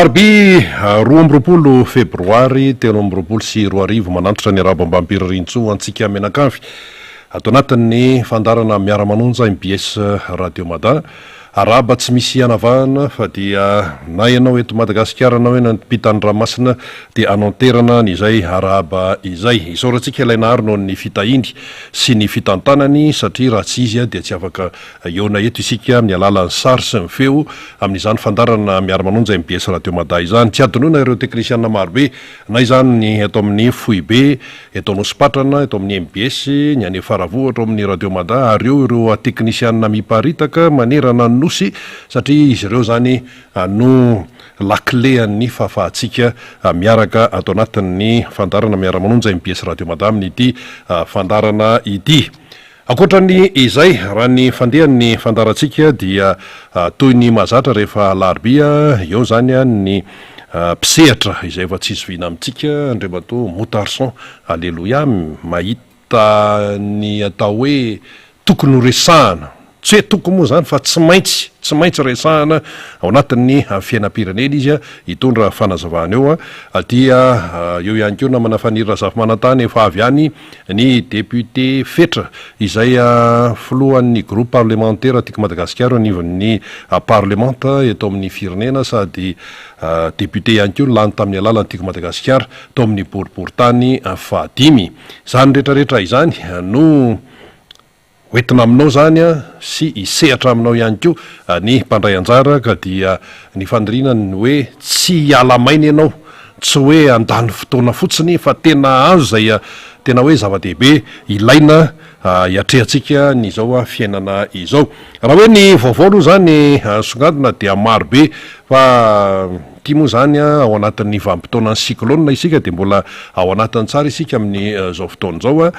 Alarby 12 febroary 13 manantotra ny arabam-bampiry rintso antsika menakavy ato anatin'ny fandarana miara-manonja MBS Radio Mada. Araba tsy misy anavahana fa dia na ianao eto Madagasikara na hoe nampitany Ramasina dia ananterana n'izay araba izay. Isaorantsika ilaina ary noho ny fitahiny sy ny fitantanany satria raha tsy izy dia tsy afaka eona eto isika amin'ny alalan'ny sary sy ny feo amin'izany fandarana miara-manonja MBS Radio Mada izany. Tsy adinoina ireo teknisiana marobe na izany ny eto amin'ny Foibe, eto Anosipatrana, eto amin'ny MBS, ny any Faravoa, eto amin'ny Radio Mada ary ireo teknisiana miparitaka manerana nosy satria izy ireo zany no laklean'ny fahafahantsika miaraka ato anatin'ny fandarana miara-manonja MBS Radio Mada amin'ity fandarana ity. Akoatran'ny izay raha ny fandehan'ny fandarantsika dia toy ny mahazatra rehefa Alarbia eo zany ny mpisehatra izay efa tsisy vina amintsika andriamato motarson alleloia mahita ny atao hoe tokony resahana. Tsy hoe tokony moa zany fa tsy maintsy resahana ao anatin'ny fiainam-pirenena izy hitondra fanazavana eo dia eo ihany koa namana fanirina zafimanantany efa avy any ny député fetra izay filohan'ny groupe parlementaire atika Madagasikara anivon'ny parlementa eto amin'ny firenena sady député ihany koa lany tamin'ny alalan'ny tika Madagasikara to amin'ny boriboritany fahadimy. Zany rehetrarehetra izany no hoentina aminao zany sy isehatra aminao ihany koa ny mpandray anjara ka dia ny fandirinany hoe tsy hiala-maina ianao, tsy hoe andany fotoana fotsiny fa tena azo zay tena hoe zava-dehibe ilaina hiatrehantsika ny izao fiainana izao. Raha hoe ny vaovao aloha zany songadina dia marobe fa ity moa zany ao anatin'ny vanim-potoanan'ny cyclone isika dia mbola ao anatin'ny tsara isika amin'ny zao fotoana zao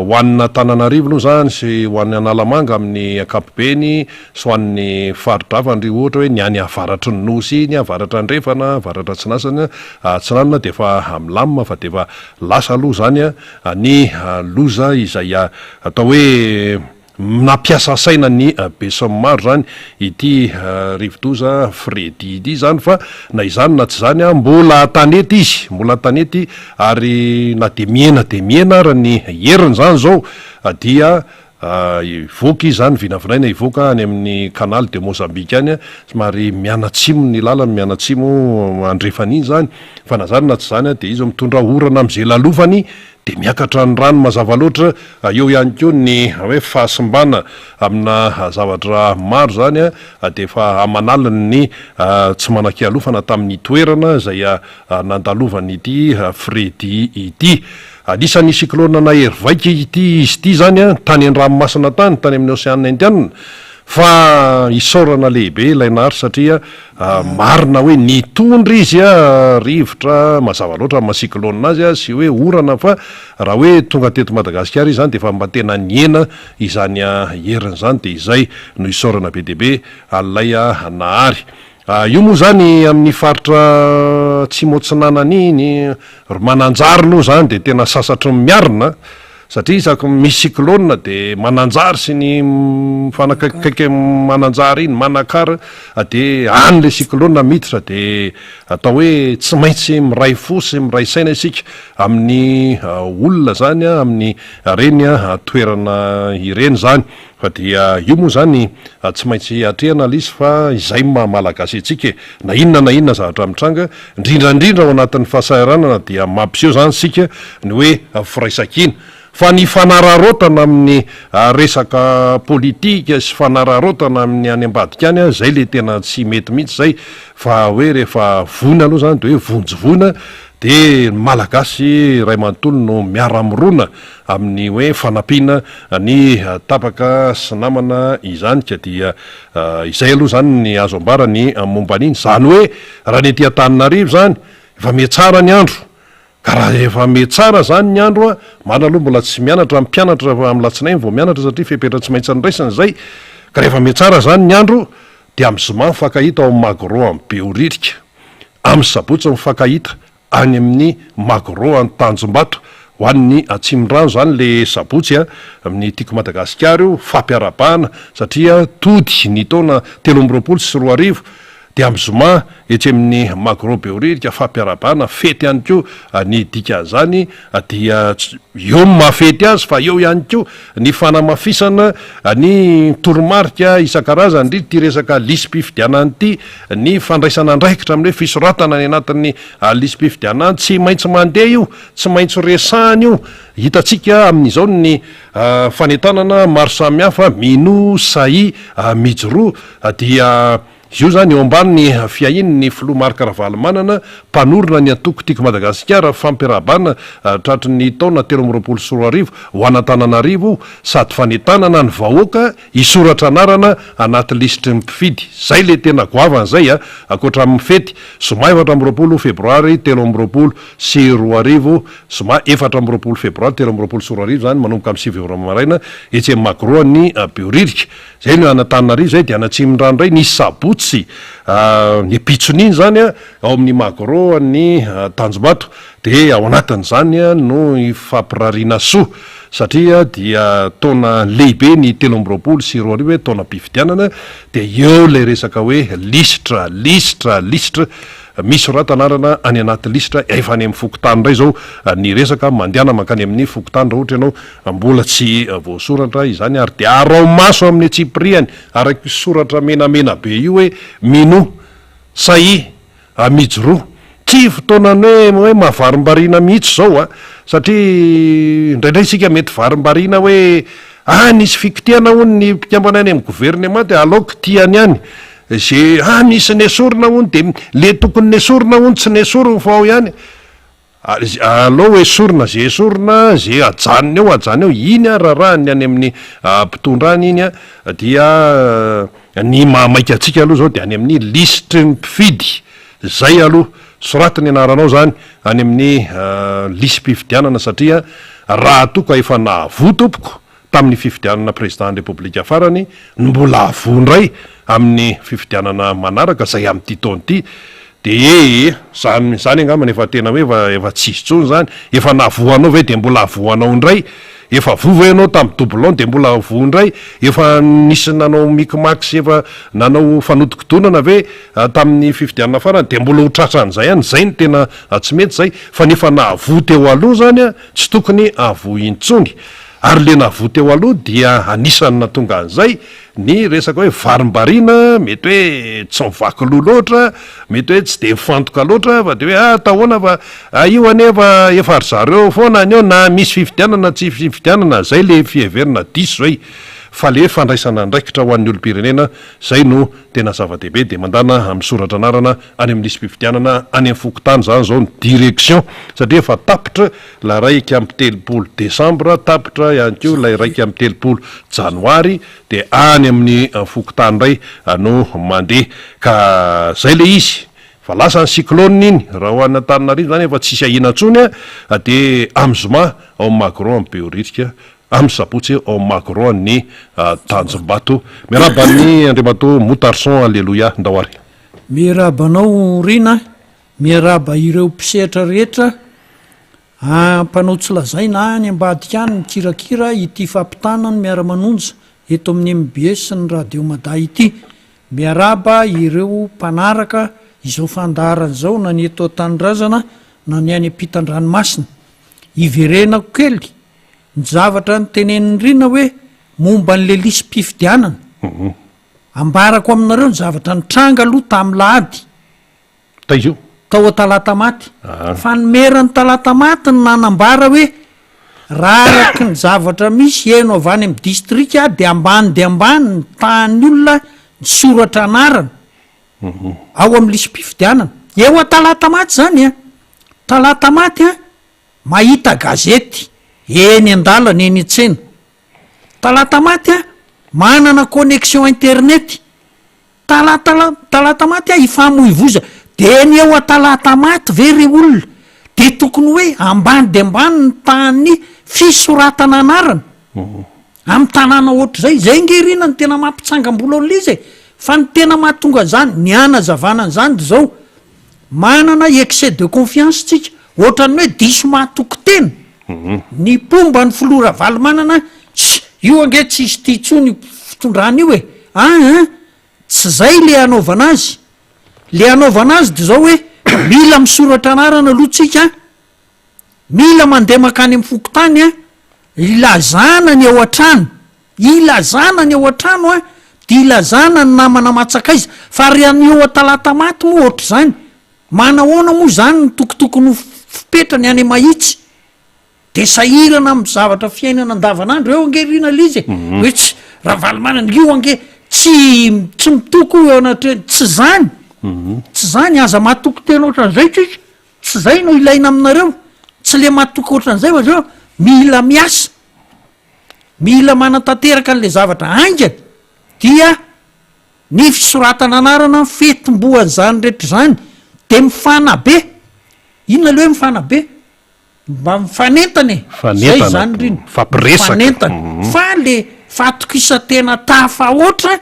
hoanina Tananarivo aloha zany sy hoan'ny Analamanga amin'ny ankapobeny sy hoan'ny faridravany ry ohatra hoe ny any avaratry ny nosy ny avaratra andrefana avaratra tsinasana tsinanana dia efa milamina fa dia efa lasa aloha zany ny loza izay atao hoe nampiasa saina ny besamaro zany ity rivodoza Fredy ity zany fa na izany na tsy zany mbola tanety ary na de miena ary ny heriny zany zao dia ivoaka izy zany vinavinaina ivoaka any amin'ny canal de Mozambique any somary mianatsimo ny lalany mianatsimo andrefan'iny zany fa na zany na tsy zany dia izy mitondra orana amin'izay lalofany de miakatra ny rano mazava loatra eo ihany koa ny hoe fahasimbana amina zavatra maro zany de efa amanaliny ny tsy manan-kialofana tamin'ny toerana zay nandalovany ity Fredy ity. Anisan'ny cyclone na hery vaika ity izy ity zany tany an-dranomasina tany amin'ny Ocean Indiana fa isaorana lehibe ilaina ary satria marina hoe nitondry izy rivotra mazava loatra amin'ny cyclone azy sy hoe orana fa raha hoe tonga teto Madagasikara izy zany dia efa mba tena niena izany heriny zany dia izay no isaorana be dia be alay nahary. Io moa zany amin'ny faritra tsy motsinanany mananjary aloha zany dia tena sasatry miarina satria isako misy cyclone dia mananjary sy ny fanakaiky mananjary iny manakara dia any le cyclone miditra dia atao hoe tsy maintsy miray fo sy miray saina isika amin'ny olona zany amin'ny reny toerana ireny zany fa dia io moa zany tsy maintsy atrehana izy fa izay malagasy antsika na inona zavatra mitranga indrindrandrindra ao anatin'ny fahasahiranana dia mampiseho zany sika ny hoe firaisan-kina fa ny fanararotana amin'ny resaka politika sy fanararotana amin'ny any ambadika any zay le tena tsy mety mihitsy zay fa hoe rehefa vona aloha zany de hoe vonjovona de malagasy ray manontolo no miara-mirona amin'ny hoe fanampiana ny tapaka sy namana izany ka dia izay aloha zany ny azo ambara ny momban'iny zany hoe raha ny aty Antananarivo zany efa mihatsara ny andro ka raha efa mihatsara zany ny andro mana aloha mbola tsy mianatra mpianatra amin'ny latsinainy vao mianatra satria fepetra tsy maintsy nyraisana zay ka rehefa mihatsara zany ny andro dia amin'ny zoma mifankahita ao amin'ny Magoro amin'ny Beoririka, amin'ny Sabotsy mifankahita any amin'ny Magoro any Tanjombato ho an'ny Atsimondrano zany le Sabotsy amin'ny tiko Madagasikara io fampiarabana satria tody ny taona 13 sy 14 de am' zoma etsy amin'ny magro beoririka fampiarabana fety ihany koa ny dika zany dia eo mafety azy fa eo ihany koa ny fanamafisana ny toromarika isan-karazany ry ty resaka lisy-pifidianany ity ny fandraisana andraikitra amin'hoe fisoratana ny anatin'ny lisy-pifidianany tsy maintsy mandeha io tsy maintsy resahany io hitatsika amin'izao ny fanetanana maro samihafa mino sai mijoroa dia io zany eo ambany ny fiahiny ny filoha marikaravalmanana mpanorona ny antoko tiako madagasikara fampiarabana tratry ny taona 13 ho anatananarivo sady fanetanana ny vahoaka isoratra anarana anaty lisitry mpifidy zay le tena goavana zay akoatra amin'ny fety zoma 4 febroary 13 sy 4 zoma 4 febroary 13 zany manomboka amin'ny 7 maraina etsy magroany beoririka zay no anatananarivo zay de anatsimondranoray nisy sabotsy ny pitsoniny zany ao amin'ny magro ny tanjombato de ao anatin'zany no ifampirariana soa satria dia taona lehibe ny 13 sy 4 hoe taona mpifidianana de eo le resaka hoe lisitra misy ratanarana any anaty lisitra efa any amin'ny fokotany ndray zao ny resaka mandeana mankany amin'ny fokotany raha ohatra ianao mbola tsy voasoratra izany ary de arao maso amin'ny tsipriany araky soratra menamena be io hoe mino sai mijoroa tsy fotoanany hoe mahavarim-barina mihitsy zao satria indraindray sika mety varim-barina hoe nisy fikitiana hony ny mpikambana any amin'ny gouvernement de aloka tiany any ze misy nesorina hony de le tokony nesorina hony tsy nesorina fa ao ihany aloha hoe sorina ze sorina ze ajanony eo iny raharahany any amin'ny mpitondrany iny dia ny mahamaika atsika aloha zao de any amin'ny lisitry mpifidy zay aloha soratiny anaranao zany any amin'ny lisy-pifidianana satria raha toka efa nahavo tompoko tamin'ny fifidianana président république farany mbola avondray amin'ny fifidianana manaraka zay amin'ty taony ity de zany angambany efa tena hoe efa tsisy tsony zany efa nahavoanao ve de mbola avoanao ndray efa vova ianao tamin'ny doublon de mbola avo ndray efa nisy nanao mikimaky efa nanao fanodikodonana ve tamin'ny fifidianana farany de mbola ho tratran'zay any zay ny tena tsy mety zay fa nefa nahavo teo aloha zany tsy tokony avo intsony ary le nahavo teo aloha dia anisany natonga an'izay ny resaka hoe varim-barina mety hoe tsy mivaky loha loatra mety hoe tsy de mifantoka loatra fa de hoe tahoana fa io anefa efa ry zareo foana any eo na misy fifidianana tsy fifidianana zay le fiheverina diso zay fa le fandraisana andraikitra ho an'ny olo-pirenena zay no tena zava-dehibe de mandana amin'ny soratra anarana any amin'ny lisy fifidianana any amin'ny fokotany zany zao ny direction satria efa tapitra la raiky amin'ny 30 décembre tapitra ihany ko la raiky amin'ny 30 janoary de any amin'ny fokotany ray no mandeha ka zay le izy fa lasa ny cyclone iny raha ho anatananarivo zany efa tsisy ahina-tsony de amin'ny zoma ao magro amin'ny beoririka amin'ny sabotsy ao magro ny tanjombato miaraban'ny andriamato motarson alleloia ndahoary miarabanao rina miaraba ireo mpisehatra rehetra mpanao tsy lazaina any ambadika any mikirakira ity fampitanany miara-manonja eto amin'ny MBS ny radio mada ity miaraba ireo mpanaraka izao fandaharany zao na ny eto tandrazana na ny any ampitan-dranomasina iverenako kely ny zavatra ny teneniny rina hoe momba n'le lisy-pifidianana ambarako aminareo ny zavatra ny tranga aloha tamin'ny lahady taizio tao talata maty fa nomerany talata maty ny nanambara hoe raha araky ny zavatra misy eno avany amin'ny distrika de ambany ny tany olona ny soratra anarana ao amin'ny lisy-pifidianana eo talata maty zany talata maty mahita gazety eny andalana eny an-tsena talata maty manana connexion internet talata maty ifamoivoza de eny eo talata maty ve re olona de tokony hoe ambany ny tany fisoratana anarana amin'ny tanàna ohatr'zay zay ngerina ny tena mampitsangam-bola olona izy fa ny tena mahatonga zany ny anazavanana zany zao manana excès de confiance tsika ohatrany hoe diso mahatoko tena ny pomba ny filora valimanana io ange tsisy ty tsony fitondrany io tsy zay le anaovana azy le anaovana azy de zao hoe mila misoratra anarana alohatsika mila mandeha makany amin'ny fokotany a ilazana ny ao an-trano ilazana ny ao an-trano a de ilazana ny namana matsaka izy fa ryany eo atalata maty moa ohatr' zany manahoana moa zany ny tokotokony ho fipetrany any mahitsy de sahirana amy zavatra fiainana andavanandro eo angerina lizy hoe tsy raha valimanana io ange tsy mitoko eo anatre tsy zany tsy zany aza matoko tena ohatran'izay tsika tsy zay no ilaina aminareo tsy le matoko ohatran'izay fa zao mila miasa mila manatanteraka an'le zavatra aingany dia ny fisoratana anarana fetim-boany zany rehetra zany de mifana be inona le hoe mifana be mba mifanentany zay zany riny fanentany fa le fatokisa tena tafa oatra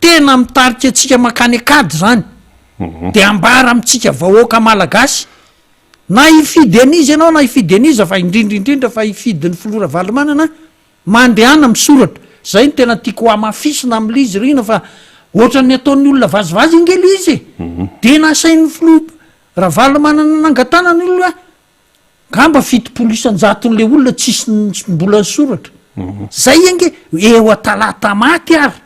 tena mitarika atsika makany akady zany de ambara amitsika vahoaka malagasy na ifidy anizy ianao na ifidy anizy fa indrindrindrindra fa ifidyn'ny filora valimanana mandehana misoratra zay ny tena tiako hoamafisina am'le izy rina fa ohatran'ny ataon'ny olona vazivazy ingely izy de nasain'ny filo raha valimanana nangatanany olona gamba fitopolisan-jaton'le olona tsisy mbola ny soratra zay ange eo atalata maty ary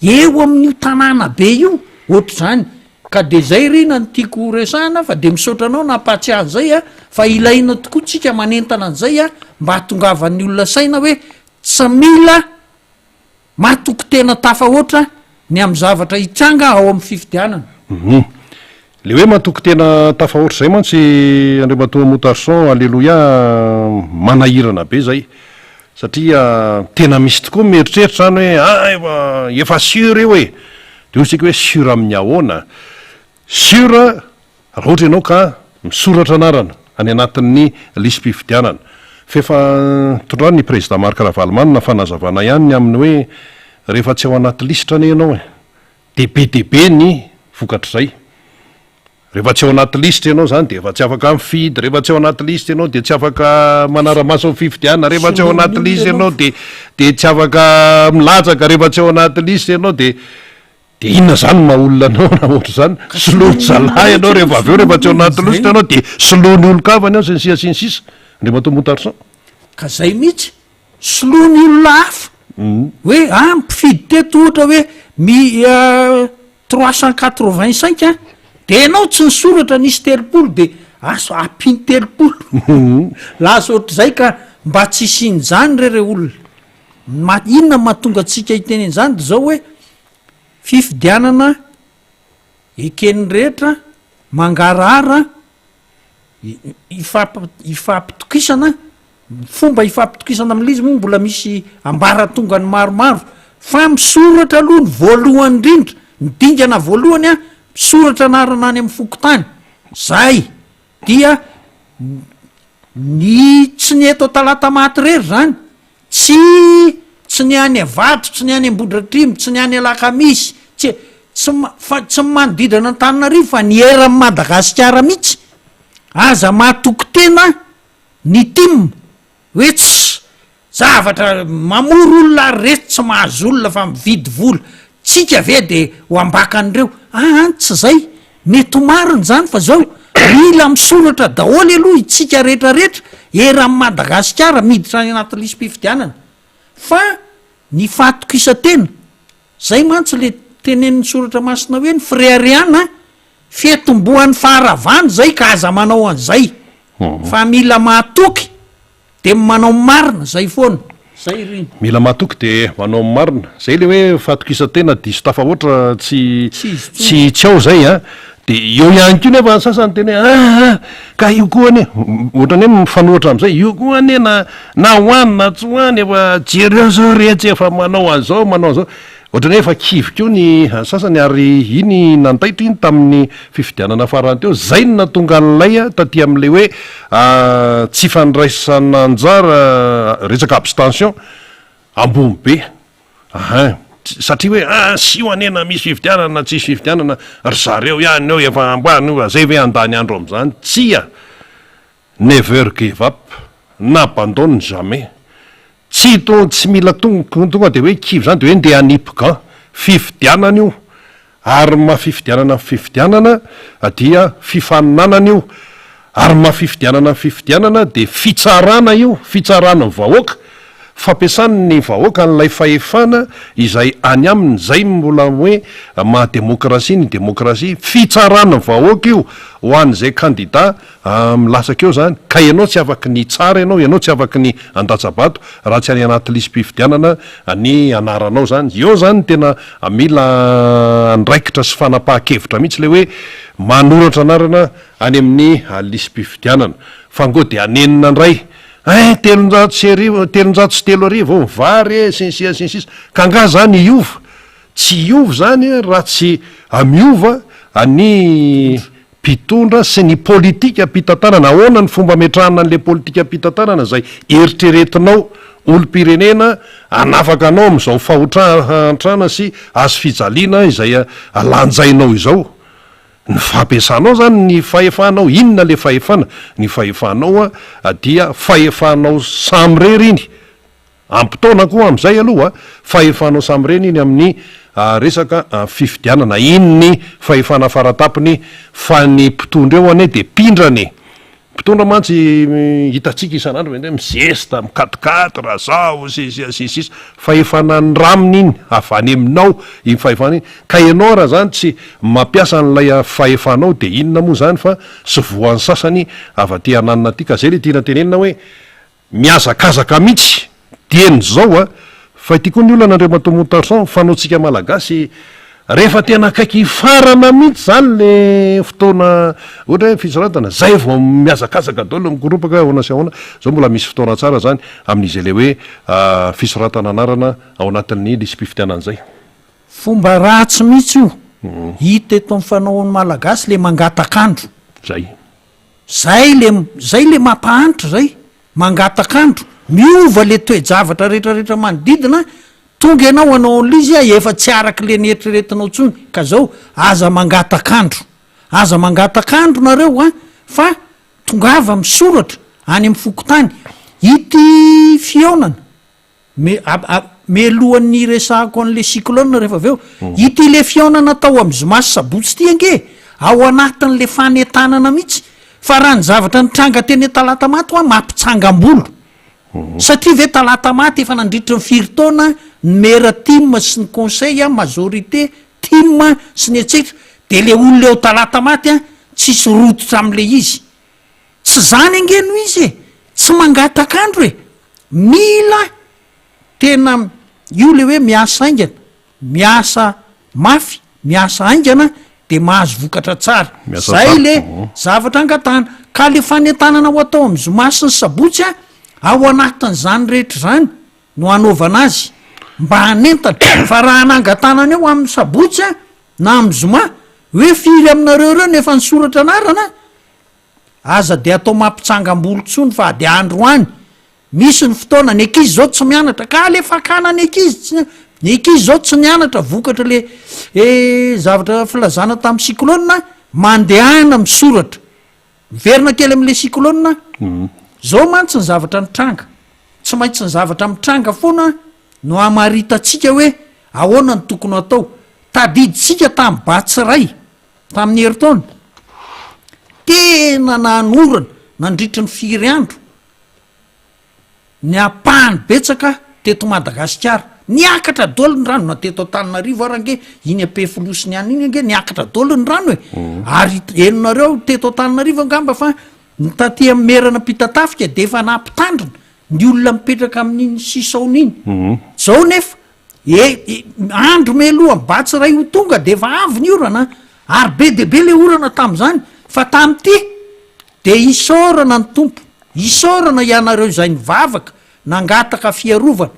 eo amin'io tanàna be io ohatr' zany ka de zay rina ny tiako resahana fa de misaotra anao napatsy an'zay a fa ilaina tokoa tsika manentana an'izay a mba hatongavan'ny olona saina hoe tsy mila matoko tena tafa oatra ny amy zavatra hitranga ao amin'ny fifidianana le hoe matoko tena tafa oatra zay mantsy andriamatoa Motarson alleloia manahirana be zay satria tena misy tokoa mieritreritra zany hoe efa sura eo e de ohatsika hoe sura amin'ny ahoana sura raha ohatra ianao ka misoratra anarana any anatin'ny lisym-pifidianana fefa tondrany ny président Marc Ravalomanina fanazavana ihany aminy hoe rehefa tsy ao anaty lisitra ane ianao de be debe ny vokatra zay rehefa tsy ao anaty lisitra ianao zany de efa tsy afaka mifidy rehefa tsy ao anaty lisitra ianao de tsy afaka manara-maso amin'ny fifidianana rehefa tsy ao anaty lisitra ianao de tsy afaka milatsaka rehefa tsy ao anaty lisitra ianao de inona zany maolona anao na ohatra zany solony zalahy ianao rehefa avy eo rehefa tsy ao anaty lisitra ianao de solony olo-kavany ao sy ny sisa andriamatoa Motarson ka zay mihitsy solony olona hafa hoe mpifidy teto ohatra hoe 385 a de anao tsy nisoratra nisy telopolo de aso ampiny telopolo lasa ohatr'zay ka mba tsy isiny zany rere olona inona mahatonga atsika hiteneny zany de zao hoe fifidianana ekeny rehetra mangarara ifampitokisana fomba ifampitokisana am'lizy moa mbola misy ambara tongany maromaro fa misoratra aloha ny voalohany indrindra midingana voalohany a misoratra anarana any amin'ny fokotany zay dia ny tsy ny eto talata maty rery zany tsy ny any avato tsy ny any ambodratrimo tsy ny any alakamisy tsy manodidana Antananarivo fa ny era amin'ny Madagasikara mihitsy aza mahatoko tena ny tim hoe tsy zavatra mamoro olona ary reto tsy mahazo olona fa mividy vola tsika ve de ho ambakan'ireo tsy zay mety ho mariny zany fa zao mila misoratra daholy aloha itsika rehetrarehetra era amin'ny Madagasikara miditra any anaty lisym-pifidianana fa ny fahatokisa-tena zay mantsy le tenenin'ny soratra masina hoe ny fireariana fiatombohan'ny faharavany zay ka aza manao an'izay fa mila mahatoky de manao marina zay foana zay riny mila mahatoky de manao marina zay le hoe fahatokisa-tena diso tafa oatra tsy ao zay a de eo ihany ko nefa sasany teny hoe ka io koa ane ohatrany hoe mifanohatra am'izay io koa ane na hoany na tsy hoany efa jereo zao rehetra efa manao an'zao ohatrany hoe efa kivy keo ny sasany ary iny nantaitra iny tamin'ny fifidianana farany teo zay ny natonga n'lay a taty am'le hoe tsy fandraisana anjara resaka abstention ambony be satria hoe sy ho anena misy fifidianana tsisy fifidianana ry zareo ihany eo efa amboany io zay ve andany andro am'zany tsia never give up n'abandonne jamais tsy mila tonga de hoe kivy zany de hoe ndeha anipoka fifidianana io ary mafifidianana fifidianana dia fifaninanana io, ary mafifidianana fifidianana de fitsarana io, fitsarana ny vahoaka, fampiasany ny vahoaka n'lay fahefana izay any aminy, zay mbola hoe mahademokrasia ny demokrasia, fitsarana ny vahoaka io ho an'izay kandida milasaka eo zany, ka ianao tsy afaky ny tsara ianao tsy afaky ny andatsabato raha tsy any anaty lisym-pifidianana ny anaranao zany. Eo zany tena mila andraikitra sy fanapahan-kevitra mihitsy le hoe manoratra anarana any amin'ny lisym-pifidianana, fa ngo de anenina indray telonjato sy telo arivo vary sinsisa ka nga zany iova, tsy iova zany raha tsy miova ny mpitondra sy ny politika mpitantanana. Ahoana ny fomba metrahana an'le politika mpitantanana zay eritreretinao olom-pirenena anafaka anao am'izao fahotrana sy azo fijaliana izay lanjainao izao. Ny fampiasanao zany ny fahefanao, inona le fahefana? Ny fahefanao dia fahefanao samy rery iny, ampitaona koa am'izay aloha, fahefanao samy reny iny amin'ny resaka fifidianana. Iny ny fahefana faratapony fa ny mpitondra eo ane de pindrany mpitondra mantsy hitatsika isan'andro ndray mizesta mikatikaty raha zao sisisa, fahefana ny raminy iny avany aminao iny fahefana iny, ka ianao raha zany tsy mampiasa n'lay fahefanao de inona moa zany fa sy voan'ny sasany avaty ananina aty. Ka zay le tiana tenenina hoe miazakazaka mihitsy dieny zao fa ity koa ny olana andre matomotarsan fanaotsika malagasy rehefa tena akaiky farana mihitsy zany le fotoana ohatra hoe fisaratana zay vao miazakazaka daholo mikoropaka ahoana sy ahoana. Zao mbola misy fotoana tsara zany amin'izay le hoe fisaratana anarana ao anatin'ny lisym-pifidianan'izay. Fomba ratsy mihitsy io hita eto amin'ny fanaon'ny malagasy le mangatakandro zay le mampahanitra zay mangatakandro, miova le toe-javatra rehetrarehetra manodidina, tonga ianao anao an'izy efa tsy araky le nieritreretinao tsony, ka zao aza mangatakandro nareo fa tongava misoratra any amin'ny fokotany ity fionana melohan'ny resahako an'le cyclone rehefa aveo ity le fionana tao amin'ny zomasy sabotsy ty ange ao anatin'le fanetanana mihitsy, fa raha ny zavatra nitranga teny talata maty mampitsangam-bolo satria ve talata maty efa nandritra ny firy-taona ny mera tim sy ny conseil majorité tim sy ny etsetra, de le olona eo talata maty tsisy rototra am'le izy, tsy zany angeno izy tsy mangatakandro mila tena io le hoe miasa aingana, miasa mafy, miasa aingana de mahazo vokatra tsara. Zay le zavatra angatana, ka le fanetanana ho atao amin'ny zomasy ny sabotsy ao anatin'izany rehetra zany no anaovana azy mba hanentana. Fa raha nangatanana eo amin'ny sabotsy na amin'ny zoma hoe firy aminareo reo nefa ny soratra anarana aza de atao mampitsangam-bolo tsony fa de andro any misy ny fotoana ny ankizy zao tsy mianatra, ka le fakana ny ankizy zao tsy mianatra vokatra le zavatra filazana tamin'ny cyclone mandehana misoratra miverina kely am'le cyclone zao mantsy ny zavatra nitranga, tsy maintsy ny zavatra mitranga foana no amaritatsika hoe ahoana ny tokony atao. Tadiditsika tamin'ny batsiray tamin'ny heritaona tena nanorana nandritry ny firy andro ny apahany betsaka teto Madagasikara, niakatra dolo ny rano na teto Antananarivo arange iny ampefilosiny any iny ange niakatra dolo ny rano ary henonareo teto Antananarivo angamba fa ny taty amin'ny merana mpitatafika de efa nampitandrina ny olona mipetraka amin'iny sisaon'iny zao nefa andro meloha mbatsy ray ho tonga de efa avy ny orana ary be de be le orana tam'zany, fa tam'ty de isaorana ny tompo, isaorana ianareo izay nivavaka nangataka fiarovana,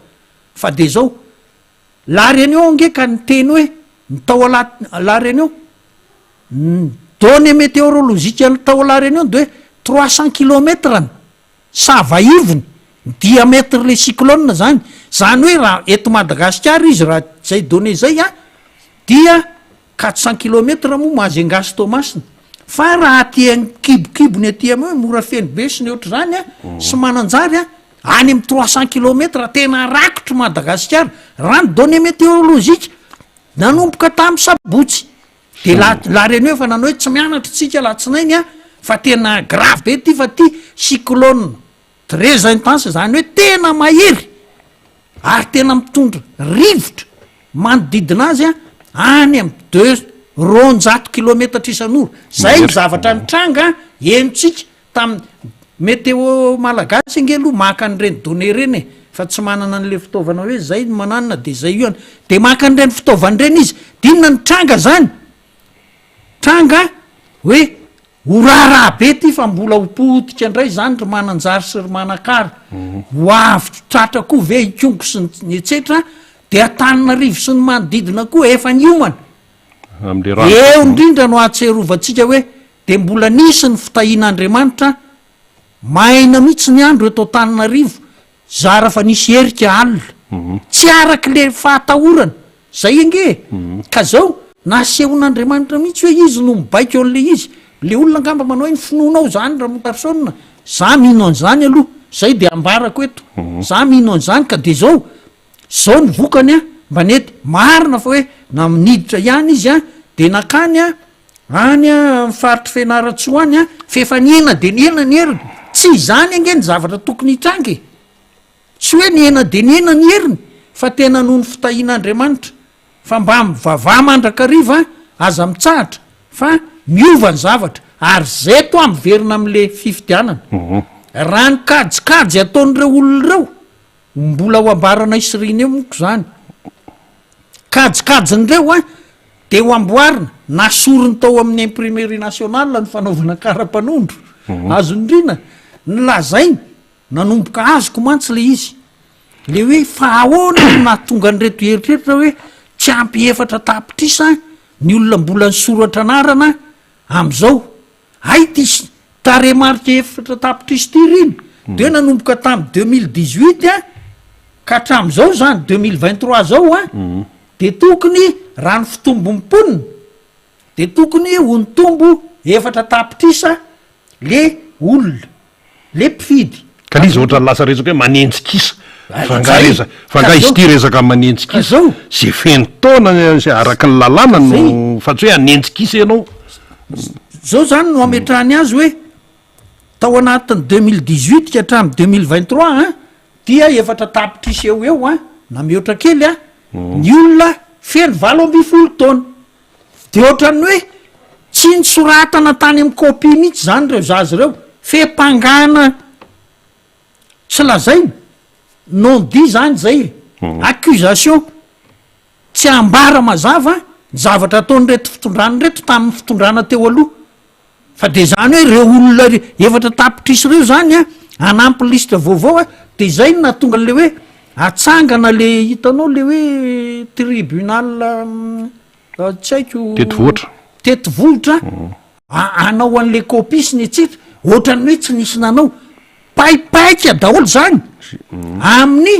fa de zao lareny eo ange ka ny teny hoe nytao lareny eo données météorologiques tao alareny eo de hoe 300 kilometrany savaivony diamètre le cyclone zany hoe raha eto Madagasikara izy raha zay données zay dia 400 kilometre moa mahazy angasy Tomasina, fa raha aty kibokibony aty amy hoe mora feno be sy ny ohatry zany sy mananjary any amy 300 kilometre tena rakotro Madagasikara raha ny données météorologiques nanomboka tamin'ny sabotsy de la reny hoe fa nanao hoe tsy mianatra tsika latsinainy a fa tena grave be ty fa ty cyclone très intense zany hoe tena mahery ary tena mitondra rivotra manodidina azy a any am 200 kilometatra isan'ora zay ny zavatra nitranga enontsika tamy météo malagasy ange aloha maka an'ireny donné reny e fa tsy manana an'le fitaovana hoe zay mananina de zay io any de maka an'ireny fitaovana reny izy dinona ny tranga zany tranga hoe oraraha be ty fa mbola hopotika indray zany ry mananjary sy ry manakary ho avy tratra koa ve ikongo sy ny etsetra de atanina rivo sy ny manodidina koa efa niomana eo indrindra no ahatserovantsika hoe de mbola nisy ny fitahian'andriamanitra maina mihitsy ny andro eto tanina rivo zara fa nisy herika alina tsy araky le fahatahorana zay ange ka zao nasehon'andriamanitra mihitsy hoe izy no mibaiko an'le izy le olona angamba manao hoe ny finoanao zany raha motarsona za mino an'izany aloha zay de ambarako eto za mino an'izany ka de zao ny vokany a mba nety marina fa hoe na miniditra ihany izy a de nakany a any a mifaritry fianaratso any a fefa niena de niena ny heriny tsy izany ange ny zavatra tokony hitrangy tsy hoe niena de niena ny heriny fa tena noho ny fitahian'andriamanitra fa mba mivavah mandrakariva aza mitsahatra fa miova ny zavatra ary zay to amverina am'le fifidianana raha ny kajikajy ataon'ireo olona ireo mbola ho ambarana isirina eo moko zany kajikajin'ireo a de ho amboarina nasorony tao amin'ny imprimerie nationale ny fanaovana kara-panondro azondrina nylazainy nanomboka azoko mantsy le izy le hoe fa ahoana no nahatonga nyreto heritreritra hoe tsy ampy efatra tapitrisa ny olona mbola ny soratra anarana am'izao ay ty taremarika efatra tapitrisa ty riny de nanomboka tamy 2018 a ka hatram'izao zany 2023 zao a de tokony raha ny fitombo mimponina de tokony ho ny tombo efatra tapitrisa le olona le mpifidy ka lizy ohatra ny lasa resaka hoe manenjikisa fanga izy ty resaka manenjikisa zay feno taona zay araky ny lalàna no fa tsy hoe anenjikisa ianao zao zany no ametrahany azy hoe tao anatin'ny 2018 ka hatramy 2023 a dia efatra tapitrisa eo a na mihoatra kely a ny olona feno 80 taona de ohatrany hoe tsy nysoratana tany amy copie mihitsy zany reo zazy reo fepangana tsy lazaina non dit zany zay accusation tsy ambara mazava ny zavatra ataonyreto fitondrany reto tamin'ny fitondrana teo aloha fa de zany hoe reo olona efatra tapitrisa reo zany a anampy liste vaovao a de zay na tonga le hoe atsangana le hitanao le hoe tribunal tsy haiko tetivohitra anao an'le copie sy ny etsitra ohatrany hoe tsy nisy nanao paipaika daholo zany amin'ny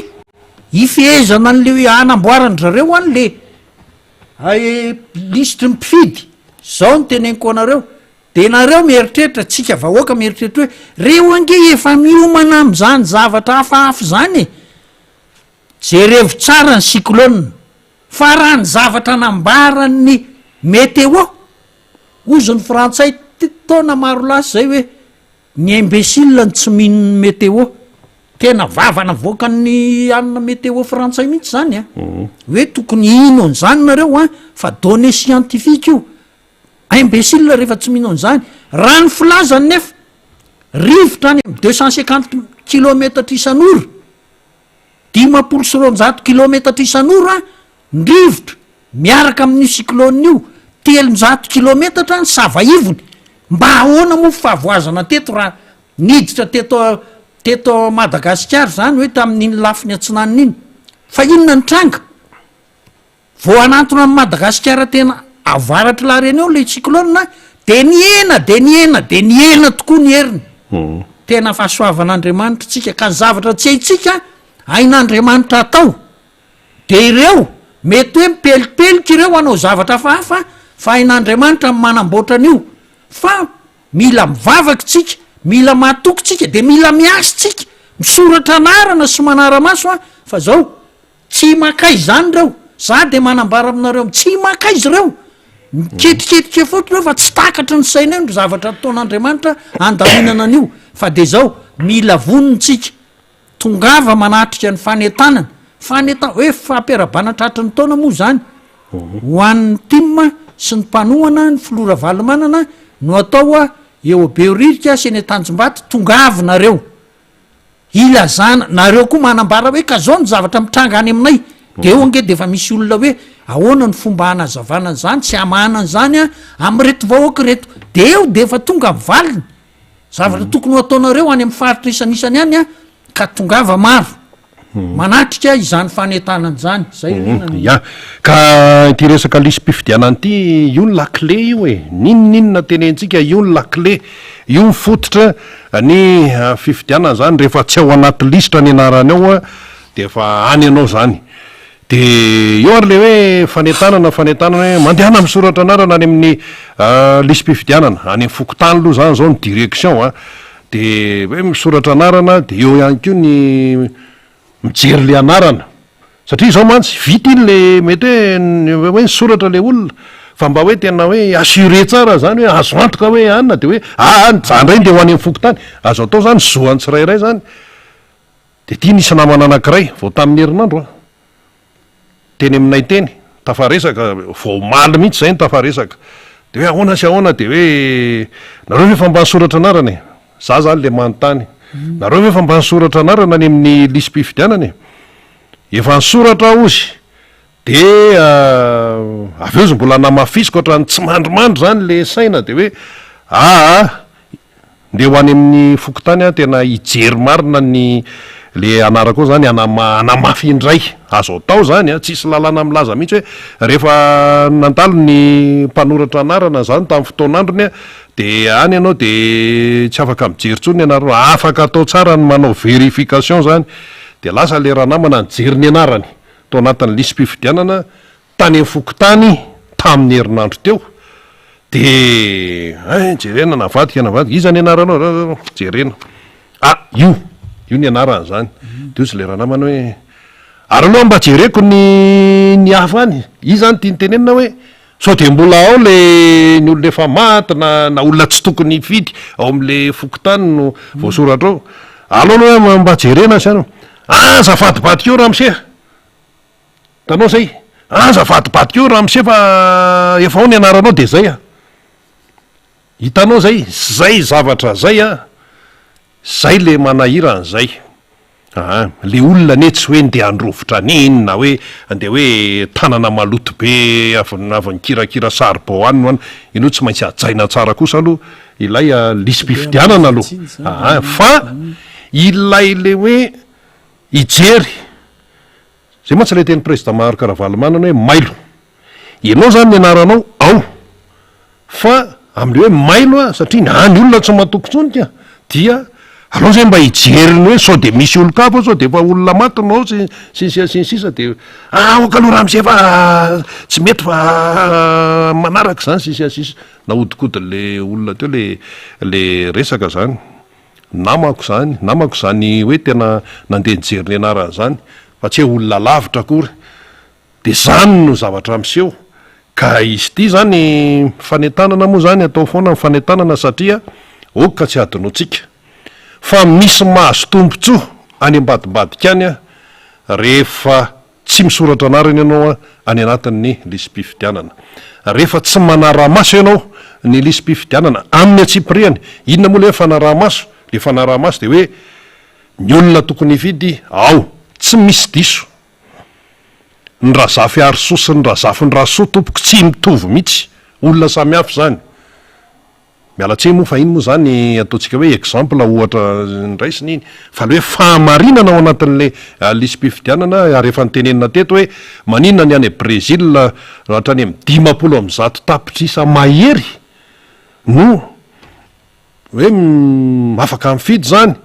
ifehezana an'le hoe anamboarany zareo an'le listre mpifidy zao ny teneniko anareo de nareo mieritreritra tsika vahoaka mieritreritra hoe reo ange efa miomana am'zany zavatra hafahafa zany e jerevo tsara ny cyclone fa raha ny zavatra nambarany météo ozy ny frantsay taona maro lasy zay hoe ny imbécile ny tsy mino météo tena vavana voakany anina météo frantsay mihitsy zany a hoe tokony ino an'izany nareo a fa donné scientifique io imbécile rehefa tsy mino an'izany raha ny filazany nefa rivotra any am 250 kilometatra isan'ora 500 kilometatra isan'ora ny rivotra miaraka amin'io cyclone io 300 kilometatra ny savaivony mba ahoana moa fahavoazana teto raha niditra teto Madagasikara zany hoe tamin'iny lafiny atsinanina iny fa inona ny tranga vo anatona amin'ny Madagasikara tena avaratra lareny eo le cyclone de niena tokoa ny heriny tena fahasoavan'Andriamanitra tsika ka ny zavatra tsy haitsika ain'Andriamanitra atao de ireo mety hoe mipelipelika ireo anao zavatra fahafa fa ain'Andriamanitra manamboatra an'io fa mila mivavaky tsika mila mahatoky tsika de mila miasy tsika misoratra anarana sy manaramaso a fa zao tsy makaizy zany reo za de manambara aminareo tsy makaizy reo miketriketrika fotona fa tsy takatra ny saina io ny zavatra ataon'andriamanitra andaminana an'io fa de zao mila vonintsika tongava manatrika ny fanentanana hoe fampiarabanatratry ny taona moa zany ho an'ny timma sy ny mpanohana ny filora valimanana no atao eo beoririka sy ny tanjombaty tongavy nareo ilazana nareo koa manambara hoe ka zao ny zavatra mitranga any aminay de eo ange de efa misy olona hoe ahoana ny fomba hanazavanana zany tsy amahanany zany amy reto vahoaka reto de eo de efa tonga mivaliny zavatra tokony ho ataonareo any amin'ny faritra isanisany any ka tongava maro manatrika izany fanentanana zany zay ya ka ity resaka lisy-pifidianany ity io ny laclé io ninoninona tenentsika io ny laclé io ny fototra ny fifidianana zany rehefa tsy ao anaty lisitra ny anarany ao de efa any anao zany de eo ary le hoe fanentanana hoe mandehana amin'ny soratra anarana any amin'ny lisy-pifidianana any amin'ny fokotany aloha zany zao ny direction de hoe misoratra anarana de eo ihany ko ny mijery le anarana satria zao mantsy vita iny le mety hoe nysoratra le olona fa mba hoe tena hoe assure tsara zany hoe azo antoka hoe anina de hoe zandray de ho any amin'ny fokotany azo atao zany zoany tsirairay zany de tia nisy namana anankiray vao tamin'ny herinandro teny aminay teny tafaresaka vao maly mihitsy zay ny tafaresaka de hoe ahoana sy ahoana de hoe nareo ve fa mba nysoratra anarana za zany le manontany nareo ve fa mba nysoratra anarana any amin'ny lisy-pifidianana efa nysoratra ozy de avy eo zy mbola namafisiko ohatrany tsy mandromandro zany le saina de hoe nde ho any amin'ny fokotany tena hijery marina ny le anara koa zany anamafy indray azo atao zany tsisy lalàna milaza mihitsy hoe rehefa nandalo ny mpanoratra anarana zany tamin'ny fotoan'androny de any ianao de tsy afaka mijery tsony ianareo afaka atao tsara ny manao verification zany de lasa le raha namana nijery ny anarany tao anatin'ny lisy-pifidianana tany amin'ny fokotany tamin'ny herinandro teo de jerena navadika iza ny anaranao jerena io ny anarany zany de ozy le raha namana hoe ary aloha mba jereko ny hafa any izany tia nytenenina hoe sao de mbola ao le ny olona efa maty na olona tsy tokony fidy ao am'le fokotany no voasoratra ao aloha aloha mba jerena sy ano zafadibadika eo raha miseha tanao zay zafadibadika eo raha miseha fa efa ao ny anaranao de zay hitanao zay zavatra zay zay le manahiran'zay le olona ne tsy hoe ndeha androvotra aniny na hoe ndeha hoe tanana maloto be avy nikirakira saribao any no any ino tsy maintsy ajaina tsara kosa aloha ilay lisy-pifidianana aloha fa ilay le hoe ijery zay moa tsy le teny président Maharokaravalomana hoe mailo ianao zany ny anaranao ao fa am'le hoe mailo satria ny olona tsy matokontsonika dia alao zay mba hijeriny hoe sao de misy olo-kafa sao de efa olona matinao sinsisa de oka aloha raha misy fa tsy mety fa manaraka zany sisasisa nahodikodyny le olona teo le resaka zany namako zany hoe tena nandeha nijery ny anarany zany fa tsy hoe olona lavitra akory de zany no zavatra miseho ka izy ty zany fanentanana moa zany atao foana ny fanentanana satria oka tsy adinotsika fa misy mahazo tombontsoa any ambadimbadika any rehefa tsy misoratra anarany ianao any anatin'ny lisy-pifidianana rehefa tsy manaramaso ianao ny lisy-pifidianana amin'ny atsipriany inona moa le hoe fanaramaso le fanaramaso de hoe ny olona tokony hifidy ao tsy misy diso ny razafy arisoa sy ny razafy ny rasoa tompoko tsy mitovy mihitsy olona samy hafy zany mialatsy moa fa iny moa zany ataontsika hoe exemple ohatra ndray sy niny fa le hoe fahamarinana ao anatin'le lisy-pifidianana ary efa nytenenina teto hoe maninona ny any Brezil hatrany amin'ny 50 am'zato tapitrisa mahery no hoe afaka mifidy zany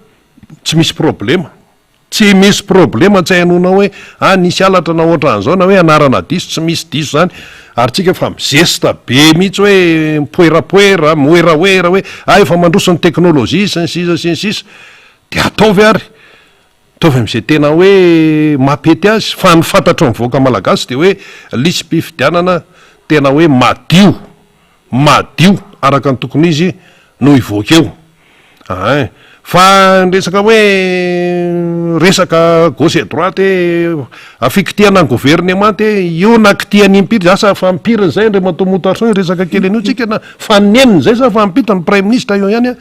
tsy misy problema tsy hainona hoe nisy alatra na ohatran'zao na hoe anarana diso tsy misy diso zany ary tsika fa mizesta be mihitsy hoe mipoerapoera moeraoera hoe efa mandroso ny teknôlôjia sy ny sisa de ataovy ary ataovy am'izay tena hoe mampety azy fa ny fantatro mivoaka malagasy de hoe lisy-pifidianana tena hoe madio araka ny tokony izy no ivoaka eo fa resaka hoe resaka gauche et droite afikitiana ny gouvernement io nakitiany impiry asa fampiriny zay ndre matomotarson resaka kely an'io tsika na faneniny zay sa fampita ny prime ministre io ihany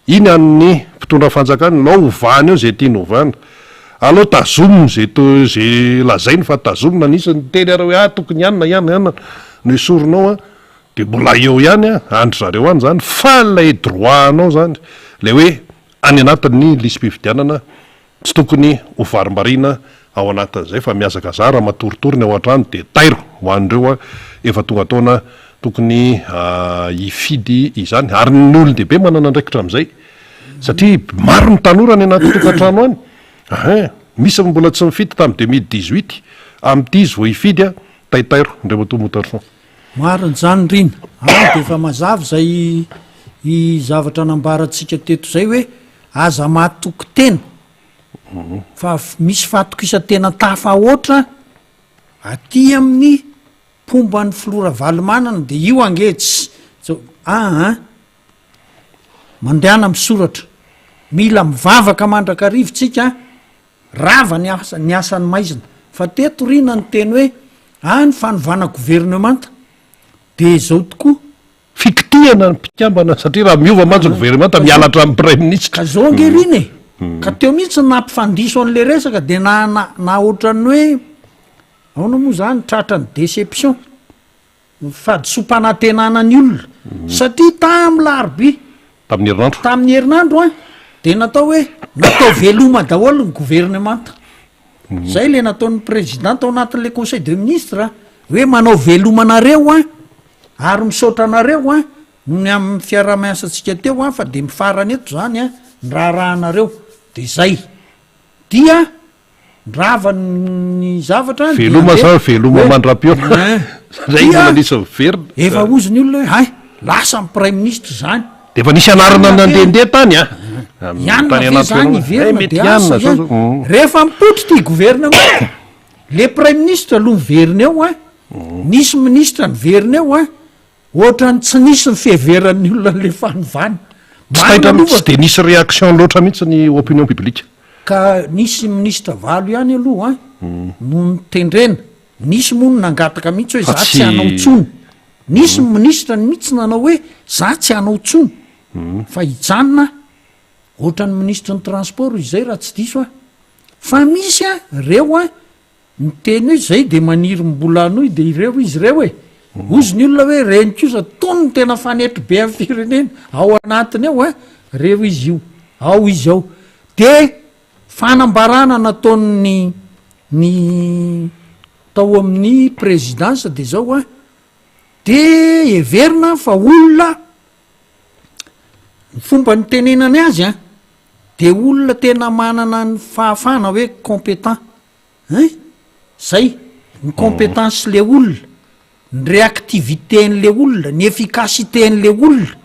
iny amin'ny mpitondra fanjakany lao ovany eo zay tiany ovana aloha tazominy zay lazainy fa tazomina nisany teny ara hoe tokony ihany no isoronao de mbola eo ihany andry zareo any zany fa lay droit anao zany le hoe any anatin'ny lisym-pifidianana tsy tokony hovarimbarina ao anatin'izay fa miazaka zara matoritoriny ao an-trano de tairo ho an'ireo efa tonga taona tokony ifidy izany ary ny olon-dehibe manana andraikitra am'izay satria maro ny tanora ny anaty tokantrano any misy mbola tsy mifidy tamin'ny 2018 am'ty izy vo ifidy taitairo ndre matomotarson marin'zany rina de efa mazava zay i zavatra nambarantsika teto zay hoe aza matoko tena fa misy fatokisa-tena tafa oatra aty amin'ny pomba ny filora valimanana de io angetsy mandehana misoratra mila mivavaka mandrakarivotsika rava ny asan'ny maizina fa teto rina ny teny hoe ny fanovana gouvernemanta de zao tokoa fikitiana ny mpikambana satria raha miova manjo gouvernemanta mialatra amin'ny prime ministre ka zao angeriny ka teo mihitsy nampifandiso an'le resaka de na ohatrany hoe aona moa zany tratra ny déception fadisompanantenanany olona satria tamy laroby tamin'ny herinandro de natao hoe natao veloma daholo ny gouvernemanta zay le nataon'ny président ao anatin'le conseil de ministre hoe manao velomanareo ary misaotra anareo ny amin'ny fiarah-miasantsika teo fa de mifarany eto zany ny raharahanareo de zay dia ndravany zavatra veloma mandra-piona zay manisa miverina efa oziny olona hoe lasa my prime ministre zany de efa nisy anarana nandehandeha tany ianina zany iverina de asa rehefa mipotry ty gouvernement le prime ministre aloha miverina eo nisy ministre nyverina eo ohatrany tsy nisy ny fiheveran'ny olona le fanovany tsy de nisy réaction loatra mihitsy ny opinion publique ka nisy ministre valo ihany aloha no nitendrena nisy moa no nangataka mihitsy hoe za tsy hanao tsony nisy ministre ny mihitsy nanao hoe za tsy hanao tsony fa hijanona ohatrany ministre ny transport izay raha tsy diso fa misy reo ny teny hoe zay de maniry mbola anoy de ireo izy reo ozy ny olona hoe reny kosa tony ny tena fanetro be amin'ny firenena ao anatiny ao reo izy io ao izy ao de fanambarana nataony ny tao amin'ny présidence de zao de everina fa olona ny fomba ny tenenany azy de olona tena manana ny fahafana hoe compétent zay ny compétence le olona ny réactivité n'le olona ny efficacité n'le olona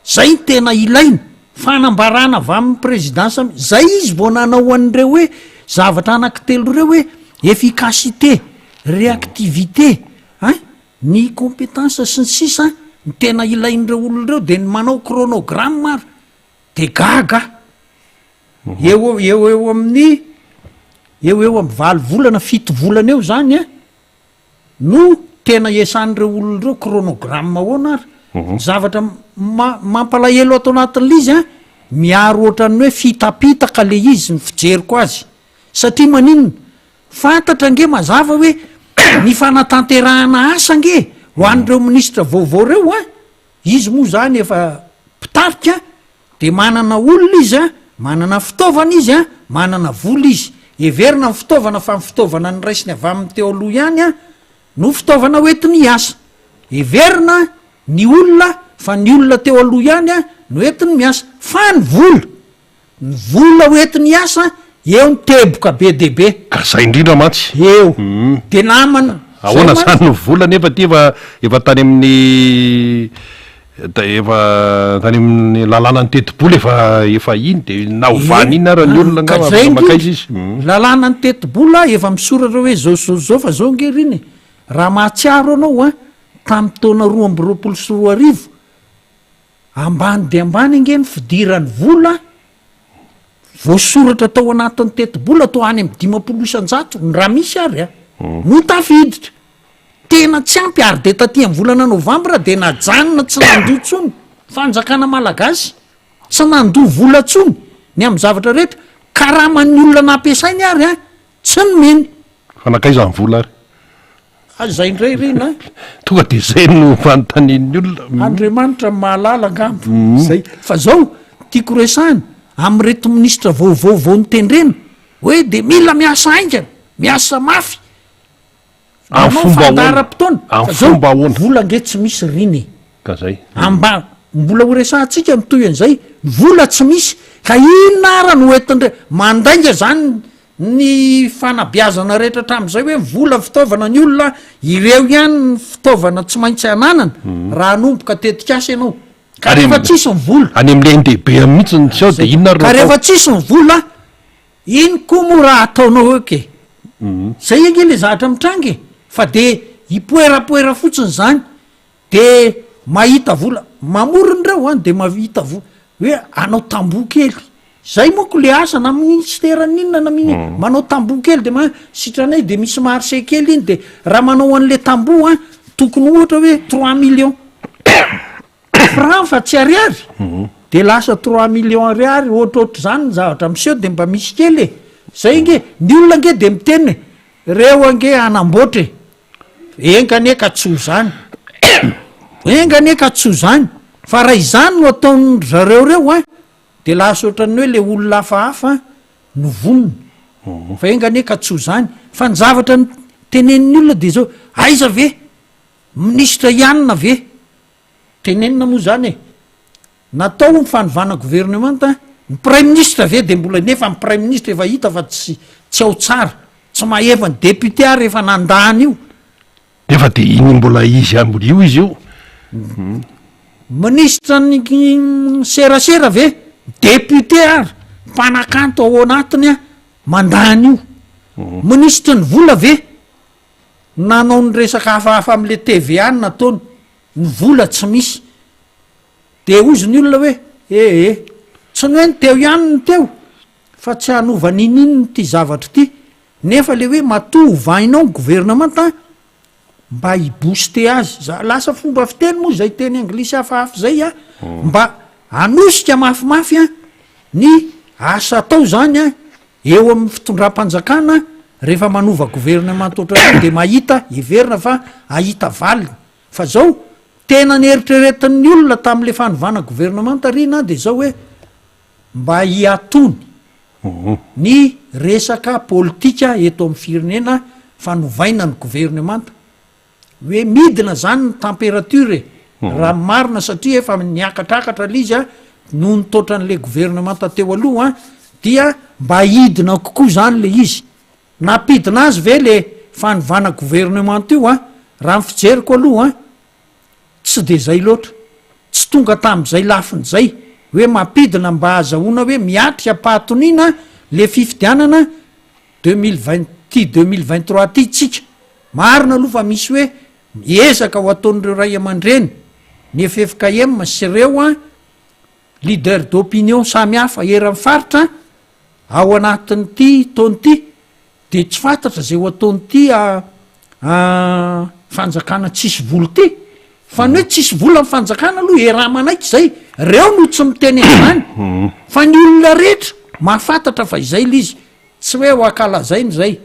zay tena ilaina fanambarana avy amin'ny présidence zay izy vo nanao an'ireo hoe zavatra anankitelo reo hoe efficacité réactivité ny compétence sy ny sisa ny tena ilain'ireo olona reo de ny manao chronogramme ary de gaga eo amin'ny eo amin'ny valo volana fito volana eo zany no tena esan'ireo olona reo chronogramme ahoana ary zavatra mampalahelo atao anatin'le izy miaro ohatrany hoe fitapitaka le izy ny fijeriko azy satria maninona fantatra nge mazava hoe ny fanatanterahana asa nge ho an'ireo ministre vaovao reo izy moa zany efa pitarika de manana olona izy manana fitaovana izy manana vola izy everina ny fitaovana fa my fitaovana ny raisiny avy amin'ny teo aloha ihany no fitaovana hoetiny hiasa everina ny olona fa ny olona teo aloha ihany no entiny miasa fa ny vola hoetiny hiasa eo ny teboka be debe ka zay indrindra mantsy eo de namana ahoana zany no vola nefa ty efa tany amin'ny efa tany amin'ny lalàna ny tetibola efa iny de naovany iny ara ny olona ngamakaizy izy lalàna ny tetibola efa misoratra hoe zao fa zao ngeriny raha mahatsiaro anao tamin'ny taona 2024 ambany de ambany ange ny fidirany vola voasoratra tao anatin'ny teti-bola atao any amin'ny 500 raha misy ary no tafiditra tena tsy ampy ary de taty amin'ny volana novambra de najanona tsy nandotsony fanjakana malagasy tsy nandoa vola tsony ny amin'ny zavatra rehetra karaman'ny olona nampiasainy ary tsy nomeny fanakaiza ny vola ary zay ndray rena tonga de zay no fanontanian'ny olona andriamanitra mahalala ngambo zay fa zao tiako resahana amin'ny reto ministra vaovaovao nytendrena hoe de mila miasa aingana miasa mafy fandara-potoana fa zao vola nge tsy misy riny ka zay amba mbola ho resahantsika mitoy an'izay vola tsy misy ka inona ara no entindre mandainga zany ny fanabiazana rehetra hatramin'izay hoe vola fitaovana ny olona ireo ihany ny fitaovana tsy maintsy ananana raha anomboka tetikasa ianao ka rehefa tsisy ny vola any am'le ndehibe am'mihitsy ny sao de inona ka rehefa tsisy ny vola iny koa mo raha ataonao eke zay ange le zahatra mitrangy fa de hipoerapoera fotsiny zany de mahita vola mamorony reo any de mahita vola hoe anao tamboho kely zay moako le asa na ministeran'inona na manao tamboho kely de sitranay de misy marché kely iny de raha manao an'le tamboho tokony ohatra hoe 3 millions franc fa tsy ariary de lasa 3 millions ariary ohatrohatr' zany ny zavatra miseho de mba misy kely zay nge ny olona nge de miteny reo ange anamboatre engane ka tso zany engane ka tso zany fa raha izany no ataon zareo reo de lasa ohatrany hoe le olona hafahafa no vonona fa engane ka tso zany fa ny zavatra ny teneniny olona de zao aiza ve ministra ianina ve tenenina moa zany natao ny fanovana gouvernementa ny prime ministre ve de mbola nefa ny prime ministre efa hita fa tsy ao tsara tsy mahefa ny député ary efa nandany io efa de iny mbola izy ambola io izy io ministra ny serasera ve député ary mpanakanto ao anatiny mandany io ministra ny vola ve nanao ny resaka hafahafa am'le TVA nataony ny vola tsy misy de ozy ny olona hoe tsy ny hoe ny teo ihany ny teo fa tsy hanova nininy ty zavatra ty nefa le hoe matoh vainao ny gouvernementa mba hiboste azy lasa fomba fiteny moa zay teny anglisy hafahafa zay mba anosika mafimafy ny asa atao zany eo amin'ny fitondram-panjakana rehefa manova gouvernementa oatra de mahita iverina fa ahita valiny fa zao tena nyeritrretin'ny olona tam'le fanovana gouvernementa rina de zao hoe mba hiatony ny resaka politika eto amin'ny firenena fanovaina ny gouvernementa hoe midina zany ny température raha marina satria efa niakatrakatra le izy no nitotra n'le gouvernementa teo aloha dia mba hidina kokoa zany le izy napidina azy ve le fanovana gouvernementa io raha ny fijeriko aloha tsy de zay loatra tsy tonga tam'izay lafin'zay hoe mampidina mba azahoana hoe miatrika pahatonina le fifidianana 2023 ty tsika marina aloha fa misy hoe miezaka ho ataon'ireo ray aman-dreny ny FFKM sy reo leader d'opinion samy hafa eran'ny faritra ao anatin' ty taony ty de tsy fantatra zay ho ataony ty fanjakana tsisy vola ty fa ny hoe tsisy vola ny fanjakana aloha era manaiky zay reo no tsy miteny zany fa ny olona rehetra mahafantatra fa izay le izy tsy hoe ho akalazainy zay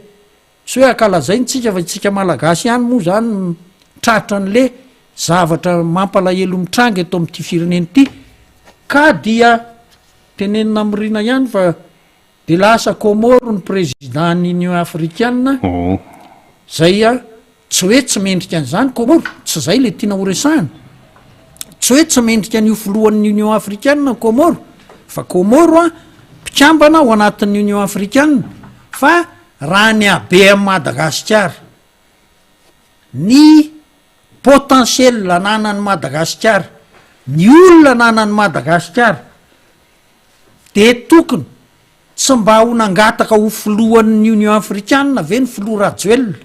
tsy hoe akalazainy tsika fa tsika malagasy ihany moa zany tratra n'le zavatra mampalahelo mitrangy eto amin'ity fireneny ty ka dia tenenina mirina ihany fa de lasa Comore ny président ny Union africaine zay tsy hoe tsy mendrika an'izany Comore tsy zay le tiana horesahana tsy hoe tsy mendrika an'io filohan'ny Union africaine Comore fa Comore mpikambana ao anatin'ny Union africaine fa raha ny abe amin'ny Madagasikara ny potentiel nanan'ny Madagasikara ny olona nanan'ny Madagasikara de tokony tsy mba ho nangataka ho filohan'ny Union africaine ve ny filoha rajoelona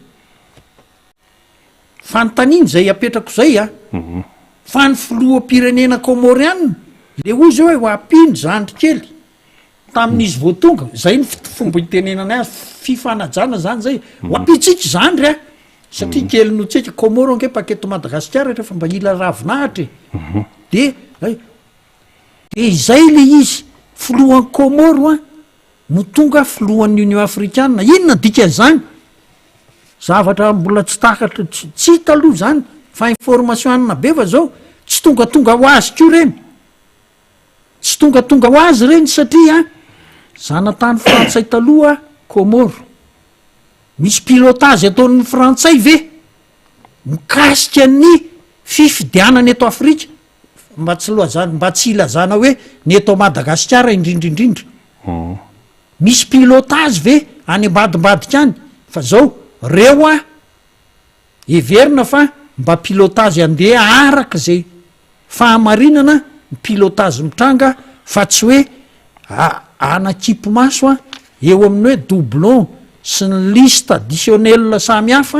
fanontaniany zay apetrako zay a fa ny filohampirenena komorianina le oy zao hoe apiny zandry kely tamin'izy voatonga zay ny fomba itenenana azy fifanajana zany zay hoapitsika zandry a satria kely notsika komoro ange paketo madagasikara rehefa mba ila ravinahitra de izay le izy filohan'ny komoro a no tonga filohan'ny union africaine inona dika zany zavatra mbola tsy takatra tsy hita aloha zany fa information anina be fa zao tsy tongatonga ho azy ko reny tsy tongatonga ho azy reny satria zanatany frantsay taloha komoro misy pilotage ataon'ny frantsay ve mikasika ny fifidianany eto afrika mba tsy loazany mba tsy ilazana hoe ny eto madagasikara indrindrindrindra misy pilotage ve any ambadimbadika any fa zao reo a everina fa mba pilotage andeha araka zay fahamarinana ny pilotage mitranga fa tsy hoe anakipo maso a eo amin'ny hoe doublon sy ny liste additionnel samy hafa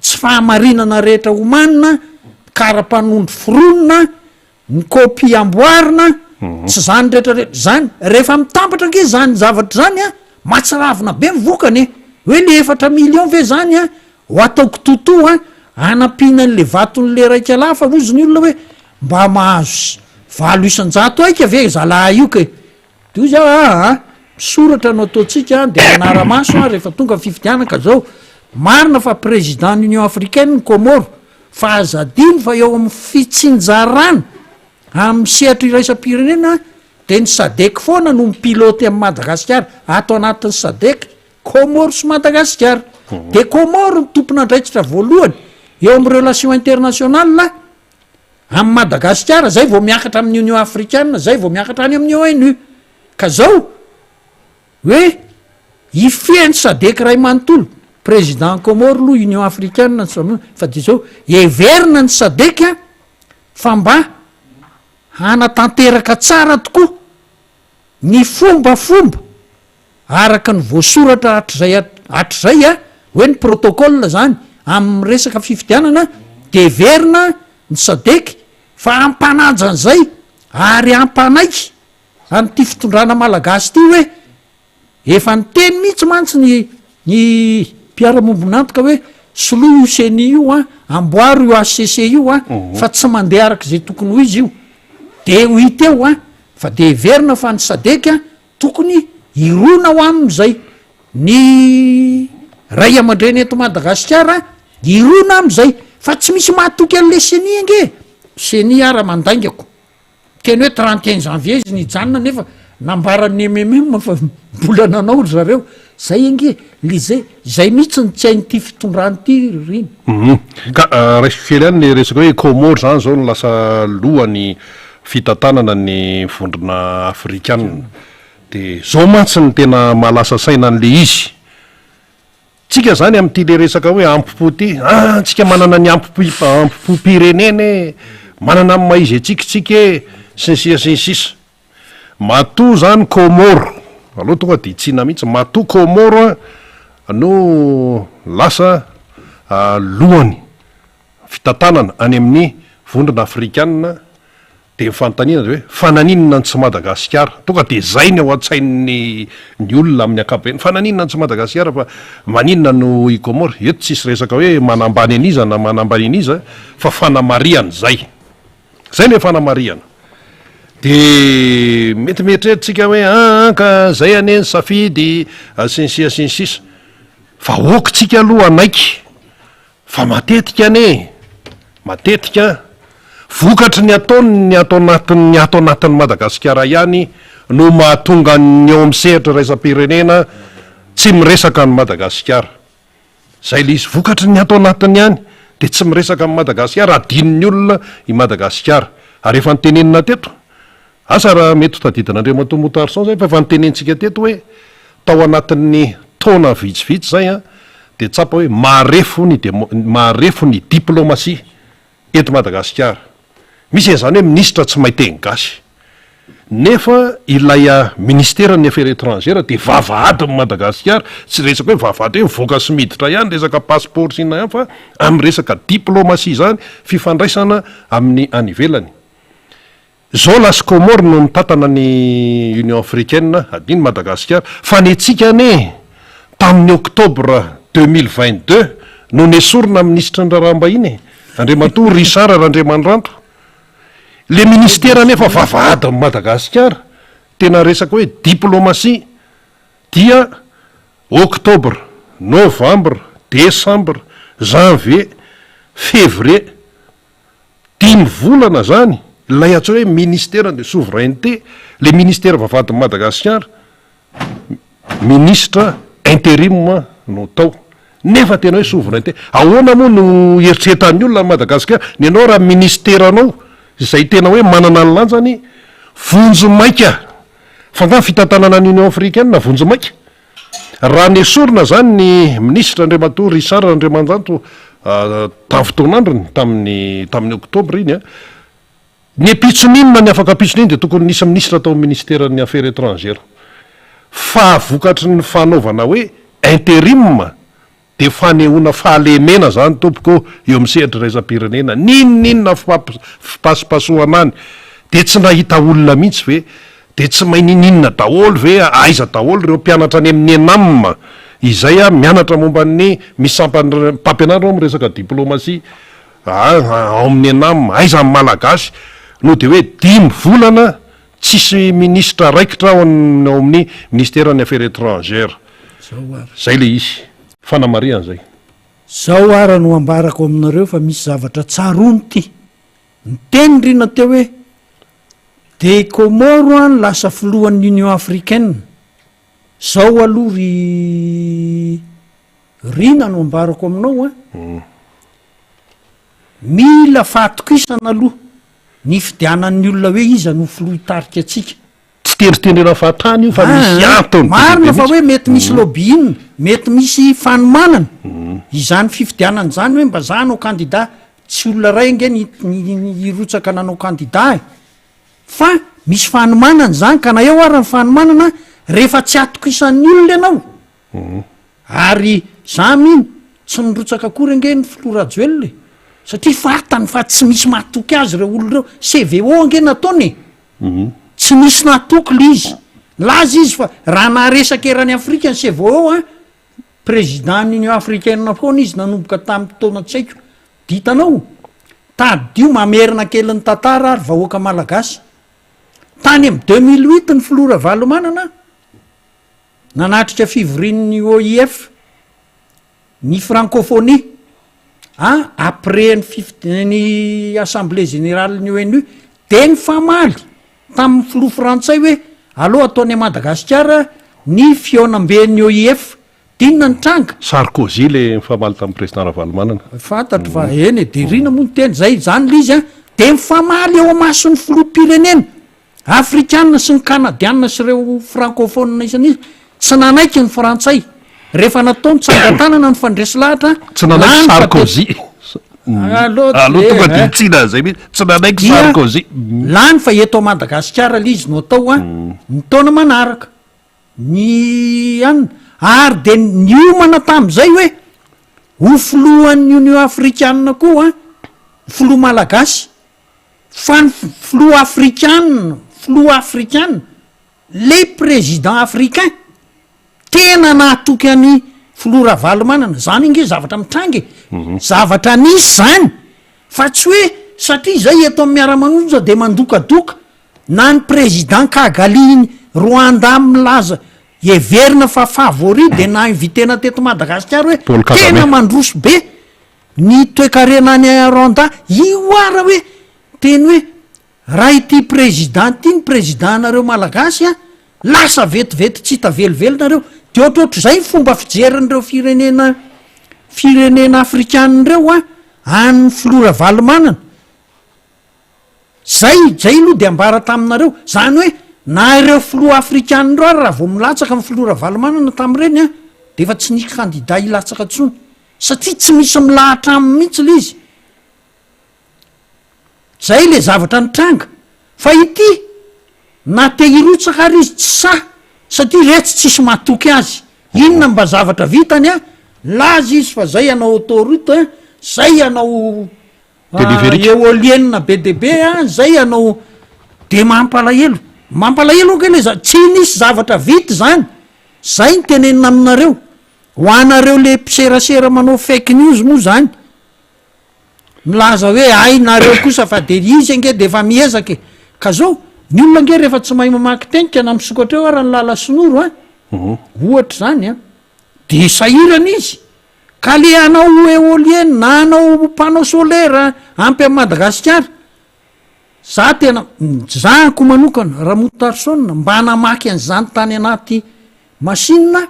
tsy fahamarinana rehetra homanina kara-panondro fironona ny kopy amboarina tsy zany rehetrarehetra zany rehefa mitambatra nge zany zavatra zany a matsiravina be mivokany hoe le 4 million ve zany a ho ataoko toto a anampinan'le vaton'le raika lafa ozy ny olona hoe mba mahazo 900 aika ve zalaha io ke de za misoratra no ataotsika de manaramaso a rehefa tonga fifidianaka zao marina fa président union africaine ny komoro fa azadiny fa eo amin'ny fitsinjarana amin'ny sehatra iraisam-pirenena de ny sadek foana no mipiloty amin'ny madagasikara ato anatin'ny sadek komoro sy madagasikara de komoro ny tompona andraikitra voalohany eo amin'ny relation internationale amin'ny madagasikara zay vao miakatra amin'ny union africaine zay vao miakatra any amin'ny ONU ka zao hoe ifehny sadek ray manontolo président komoro loha union africaine fa de zao everina ny sadeka fa mba hanatanteraka tsara tokoa ny fombafomba araka ny voasoratra hatrizay a hoe ny protocole zany amin'ny resaka fifidianana de verina ny sadek fa ampananjan'zay ary ampanaiky anyty fitondrana malagasy ty hoe efa ny teny mihitsy mantsy ny mpiaramombonantoka hoe soloa io seni io a amboaro io ACC io a fa tsy mandeha araka zay tokony ho izy io de ho iteo a fa de verina fa ny sadeka tokony irona ho amin'izay ny ray aman-dreny eto madagasikara irona am'izay fa tsy misy mahatoky an'le seni ange seni ara mandaingako teny hoe 31 janvier izy nijanona nefa nambarany MMM fa mbola nanao ry zareo zay ange le zay mihitsy ny tsy hainy ty fitondrany ty riny ka raisy fely any le resaka hoe komoro zany zao no lasa lohany fitantanana ny vondrona afrikana de zao mantsy ny tena malasa saina an'le izy tsika zany am'ty le resaka hoe ampipo ty tsika manana ny ampipo-pireneny manana amy maizy atsikitsika sinsia sinsisa mato zany komoro aloha tonga de tsina mihitsy mato komoro no lasa lohany fitantanana any amin'ny vondrona afrikana de mifanontaniana de hoe fananinina ny tsy madagasikara tonga de zay ny ao an-tsain'ny ny olona amin'ny akapeny fananinina ny tsy madagasikara fa maninona no i komoro eto tsisy resaka hoe manambany aniza na manambany aniza fa fanamariana zay le fanamariana de mety mieritreritsika hoe ka zay aneny safidy sinsia sinsisa fa okytsika aloha anaiky fa matetika ane matetika vokatry ny ataony ny ato anatin'ny madagasikara ihany no mahatonga ny eo am'sehatra raisam-pirenena tsy miresaka ny madagasikara zay le izy vokatry ny ato anatiny ihany de tsy miresaka amin'ny madagasikara adinony olona i madagasikara ary efa nytenenina teto asa raha mety hotadidin'andriamato motarson zay fa efa nytenentsika teto hoe tao anatin'ny taona vitsivitsy zay a de tsapa hoe maharefo ny diplomasia eto madagasikara misy zany hoe ministra tsy mahiteny gasy nefa ilay ministera ny affaires étrangères de vavahady am Madagasikara tsy resaka hoe vavahady hoe mivoaka sy miditra ihany resaka passeport sina ihany fa amin'ny resaka diplomatie zany fifandraisana amin'ny anivelany. Zao las Comores no mitantana ny Union africaine adiny Madagasikara fa ny antsika ane tamin'ny octobre 2022 no nesorina ministra ndrarambahiny Andriamatoa Richard Randriamandrando. Le ministera nefa vavahady am Madagasikara tena resaka hoe diplomatie dia octobre, novembre, décembre, janvier, février 5 volana zany lay atso hoe ministère de souveraineté, le ministère vavahady am Madagasikara ministre intérim no tao nefa tena hoe souveraineté. Ahoana moa no eritreretan'ny olona Madagasikara ny anao raha ministera anao zay tena hoe manana ny lanjany vonjo maika fa nga fitantanana ny Union africaine vonjo maika. Raha nesorina zany ny ministre Andriamatoa Richard Randriamandrando tamin'ny fotoan'androny tamin'ny octobre iny ny mpitsoninona ny afaka mpitsoniny de tokony nisy ministra atao ministèren'ny affaires étrangères fa vokatry ny fanaovana hoe intérim de fanehoana fahalemena zany tompoko eo amin'ny sehatra raisam-pirenena ninona fipasipasoana any de tsy nahita olona mihitsy ve de tsy mahay ninona daholo ve aiza daholo reo mpianatra any amin'ny enam izay mianatra momba ny misampany mpampianatra amin'ny resaka diplomatie ao amin'ny enam aiza amin'ny malagasy no de hoe 5 volana tsisy ministra raikitra ao amin'ny ministèren'ny affaires étrangères. Zay le izy fanamariana zay. Zao ara no ambarako aminareo fa misy zavatra tsarony ty ny teny rina teo hoe de Comores ny lasa filohan'ny Union africaine. Zao aloha ry rina no ambarako aminao mila fahatokisana aloha ny fidianan'ny olona hoe iza no filoha hitarika atsika. Tsy teritendrena fahatany io fa misy antony marina fa hoe mety misy lobbying mety misy fanomanana izany fifidianana zany hoe mba zahanao candidat tsy olona ray nge irotsaka nanao candidat fa misy fanomanana zany ka na eo ary ny fanomanana rehefa tsy atokisan'ny olona ianao ary zamy tsy nirotsaka akory nge ny filoha rajoelona satria fatany fa tsy misy mahatoky azy reo olo reo CVO nge nataony tsy misy natoky le izy laza izy fa raha naharesaka erany Afrika ny CVO président ny Union africaine foana izy nanomboka tamin'ny taona tsy haiko ditanao tadio mamerina kely ny tantara ary vahoaka malagasy tany amin'ny 2008 ny filoha Ravalomanana nanatrika fivorian'ny OIF ny francophonie après ny assemblée générale ny ONU de ny famaly tamin'ny filoha frantsay hoe aloha ataony a Madagasikara ny fionamben'ny OIF dinona ny tranga. Sarkozy le mifamaly tamin'ny président Ravalomanana. Fantatro fa eny de rina moa ny teny zay zany le izy de mifamaly eo amason'ny filoham-pirenena afrikanina sy ny kanadianina sy reo francophone isan'izy tsy nanaiky ny frantsay rehefa natao ny tsangatanana ny fandresy lahatra tsy nanaiky Sarkozy aloha tonga de tsina zay mihitsy tsy nanaiky Sarkozy lany fa eto Madagasikara le izy no atao ny taona manaraka ny ary de niomana tam'izay hoe ho filohan'ny Union africaine koa filoha malagasy fa ny filoha africaine le président africain tena nahatoky any filoha Ravalomanana zany nge zavatra mitrangy zavatra nisy zany fa tsy hoe satria zay eto amin'ny miara-manonja de mandokadoka na ny président Kagali Rwanda milaza everina fa favori de na invitena teto Madagasikara hoe tena mandroso be ny toekarena any Rwanda io ara hoe teny hoe raha ity président ty ny président nareo malagasy lasa vetivety tsy hita velovelonareo de ohatrohatro zay fomba fijerin'ireo firenena afrikanireo any filoha Ravalomanana zay aloha de ambara taminareo zany hoe na ireo filoha afrikanireo ary raha vao milatsaka amin'ny filoha Ravalomanana tamin'ireny de efa tsy nisy candidat ilatsaka tsony satria tsy misy milahatra aminy mihitsy le izy zay le zavatra nitranga fa ity na te hirotsaka ary izy tsy sa satria retsy tsisy mahatoky azy inona mba zavatra vitany a laza izy fa zay anao autoroute zay anao eolienina be debe a zay anao de mampalahelo okele tsy nisy zavatra vity zany zay ny tenenina aminareo ho anareo le mpiserasera manao fake news moa zany milaza hoe ay nareo kosa fa de izy ange de efa miezake ka zao ny olona nge rehefa tsy mahay mamaky tenika na misokatra eo ara ny lala sonoro a ohatra zany a de sahirana izy ka le anao eolienne na anao panneau solaire ampy am Madagasikara za tena zahako manokana raha motarsona mba hanamaky an'izany tany anaty masinina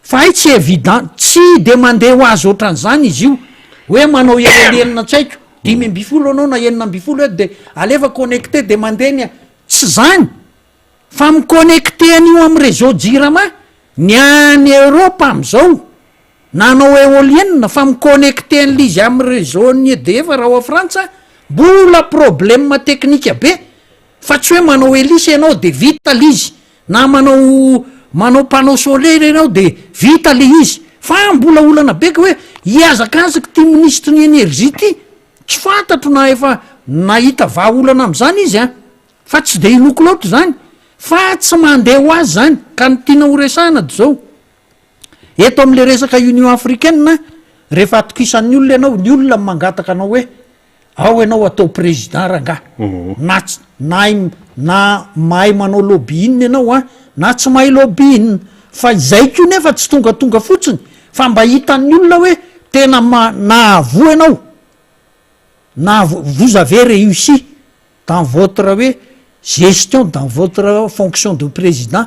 fa hay tsy évident tsy de mandeha ho azy ohatran'izany izy io hoe manao eolienne tsaiko 5 anao na 6 de alefa connecté de mandehny tsy zany fa miconnecté an'io amy réseau jirama ny any Europa am'izao nanao eolienne fa miconnecté an'lizy amy réseau ny EDF raha ao Frantsa mbola problème teknika be fa tsy hoe manao hélice ianao de vita lizy na manao panneau solaire ianao de vita le izy fa mbola olana beka hoe hiazakazaky ty ministre ny énergie ty tsy fantatro na efa nahita vahaolana am'izany izy a fa tsy de inoko loatra zany fa tsy mandeha ho azy zany ka ny tiana horesahana de zao eto am'le resaka union africaine rehefa atokisan'ny olona ianao ny olona mangataka anao hoe ao ianao atao président rangah na mahay manao lobbyinina ianao a na tsy mahay lobbyinina fa izay ko nefa tsy tongatonga fotsiny fa mba hitan'ny olona hoe tena nahavo ianao na vous avez réussi dans votre hoe gestion dans votre fonction de président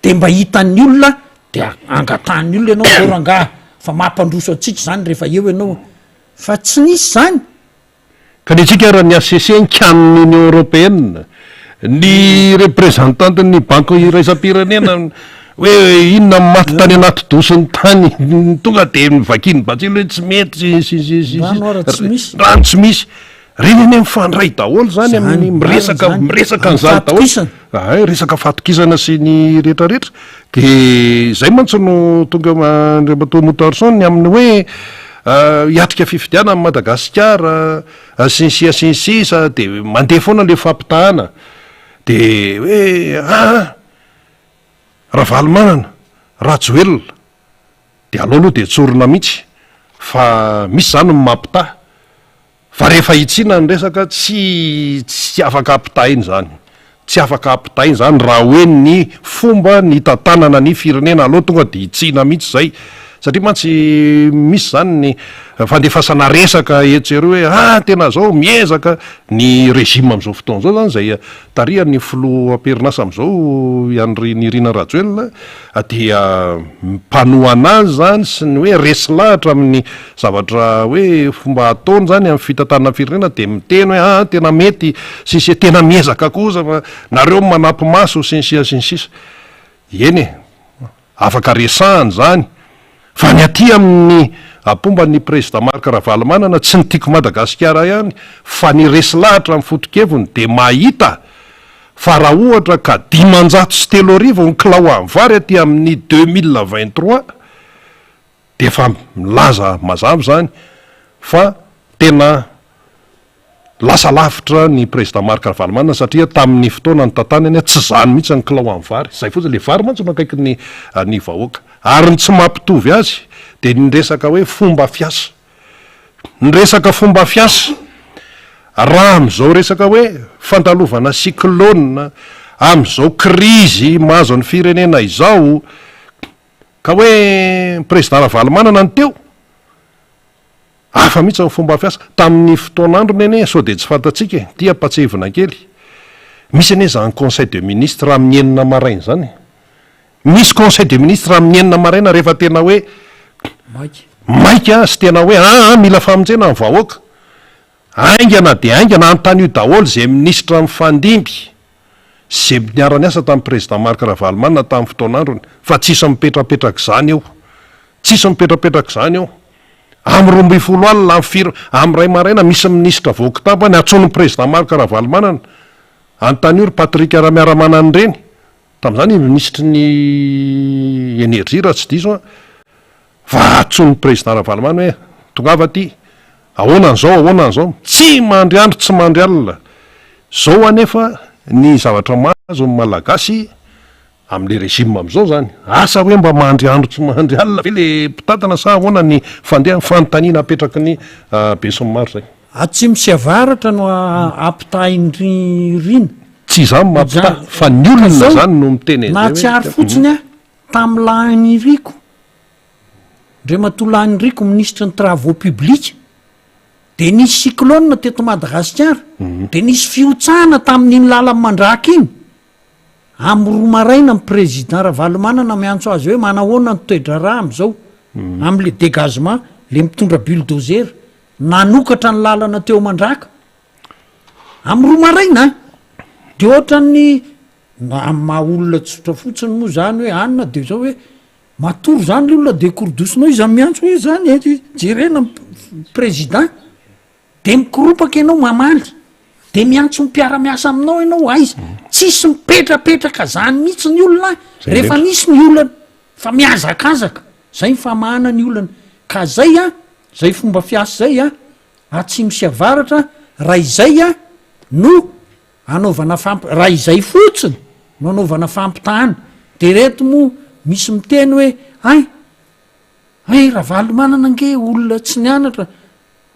de mba hitan'ny olona de angatan'ny olona ianao zao rangah fa mampandroso atsika zany rehefa eo ianao fa tsy nisy zany ka ny tsika raha ny ACC nkanon'ny union européenne ny représentante ny banque iraisam-pirenena hoe inona maty tany anaty dosiny tany tonga de mivakiny batsilo hoe tsy mety rano tsy misy reny eny mifandray daholo zany amin'ny miresaka an'izany daholo ay resaka fahatokisana sy ny rehetrarehetra de zay mantsy no tonga Andriamatoa Motarsson amin'ny hoe hiatrika fifidiana amin'ny Madagasikara sinsisa de mandeha foana le fampitahana de hoe raha valomanana rajoelona de alao aloha de tsorona mihitsy fa misy zany mampitaha fa rehefa hitsina ny resaka tsy afaka ampitahiny zany tsy afaka ampitahiny zany raha hoe ny fomba ny tantanana ny firenena aloha tonga de hitsina mihitsy zay satria mantsy misy zany ny fandefasana resaka etsero hoe tena zao miezaka ny régime am'izao fotoana zao zany zay tarihan'ny filoha am-perinasa am'izao ny Irina Rajoelina dia mpanoa anazy zany sy ny hoe resy lahatra amin'ny zavatra hoe fomba ataony zany amin'ny fitantanana firenena de miteny hoe tena mety sisy tena miezaka kosa fa nareo manampy maso sinsisa eny afaka resahany zany fa ny aty amin'ny apomba ny président Marc Ravalomanana tsy ny tiako Madagasikara ihany fa ny resy lahatra amin'ny fotokeviny de mahita fa raha ohatra ka 500 sy 3 ny kilao amin'ny vary aty amin'ny 2023 de fa milaza mazava zany fa tena lasa lavitra ny président Marc Ravalomanana satria tamin'ny fotoana ny tantanany tsy zany mihitsy ny kilao amin'ny vary zay fotsiny le vary mantsy nakaiky ny vahoaka ary ny tsy mampitovy azy de ny resaka hoe fomba fiasa ny resaka fomba fiasa raha am'izao resaka hoe fandalovana cyclone am'izao krizy mahazo ny firenena izao ka hoe président Ravalomanana ny teo afa mihitsy ny fomba fiasa tamin'ny fotoanandro neny sao de tsy fantatsika ty ampatsevina kely misy ane zany conseil de ministre raha amin'ny enina maraina zany misy conseil de ministre amin'ny enina maraina rehefa tena hoe maika sy tena hoe mila famonjena ny vahoaka aingana de aingana antany io daholo zay ministra mifandimby zay niarany asa tamin'ny président Marc Ravalomanana tamin'ny fotoanandrony fa tsisy mipetrapetraka zany eo tsisy mipetrapetraka zany eo amy 12 alina amy ray maraina misy ministra voakitapany atsony président Marc Ravalomanana Antany ry Patrika Ramiaramana ny reny tamin'izany ministry ny énergie raha tsy diso vatsony président Ravalomanana hoe tongava ty ahoanan'izao tsy mandry andro tsy mandry alina zao anefa ny zavatra mahazo ny malagasy amin'le régime am'izao zany asa hoe mba mandry andro tsy mandry alina ve le mpitatana sa ahoana ny fandeha fanontaniana apetraky ny besony maro zay tsy misy avaratra no ampitahin'ny rina tsy zany mampita fa ny olona zany no miteny na tsy ary fotsiny a tamin'ny lahiny riko ndre matolahiny riko ministre ny travaux publics de nisy cyclone teto Madagasikara de nisy fiotsahana tamin'iny lala mandraka iny am'roa maraina amin'ny président Ravalomanana miantso azy hoe manahoana ny toedra raha am'izao am'le dégagement le mitondra bulldozer nanokatra ny lalana teo mandraka am'roa maraina de ohatran'ny maha olona tsotra fotsiny moa zany hoe anina de zao hoe matory zany le olona de korodosonao izy miantso hoe zany jerena président de mikoropaky ianao mamaly de miantso mpiara-miasa aminao ianao aiza tsisy mipetrapetraka zany mihitsy ny olona rehefa misy ny olana fa miazakazaka zay mifamahana ny olana ka zay zay fomba fiasa zay tsy misy avaratra raha izay no anaovana raha izay fotsiny no anaovana fampitahana de reto mo misy miteny hoe ay Ravalomanana nge olona tsy nianatra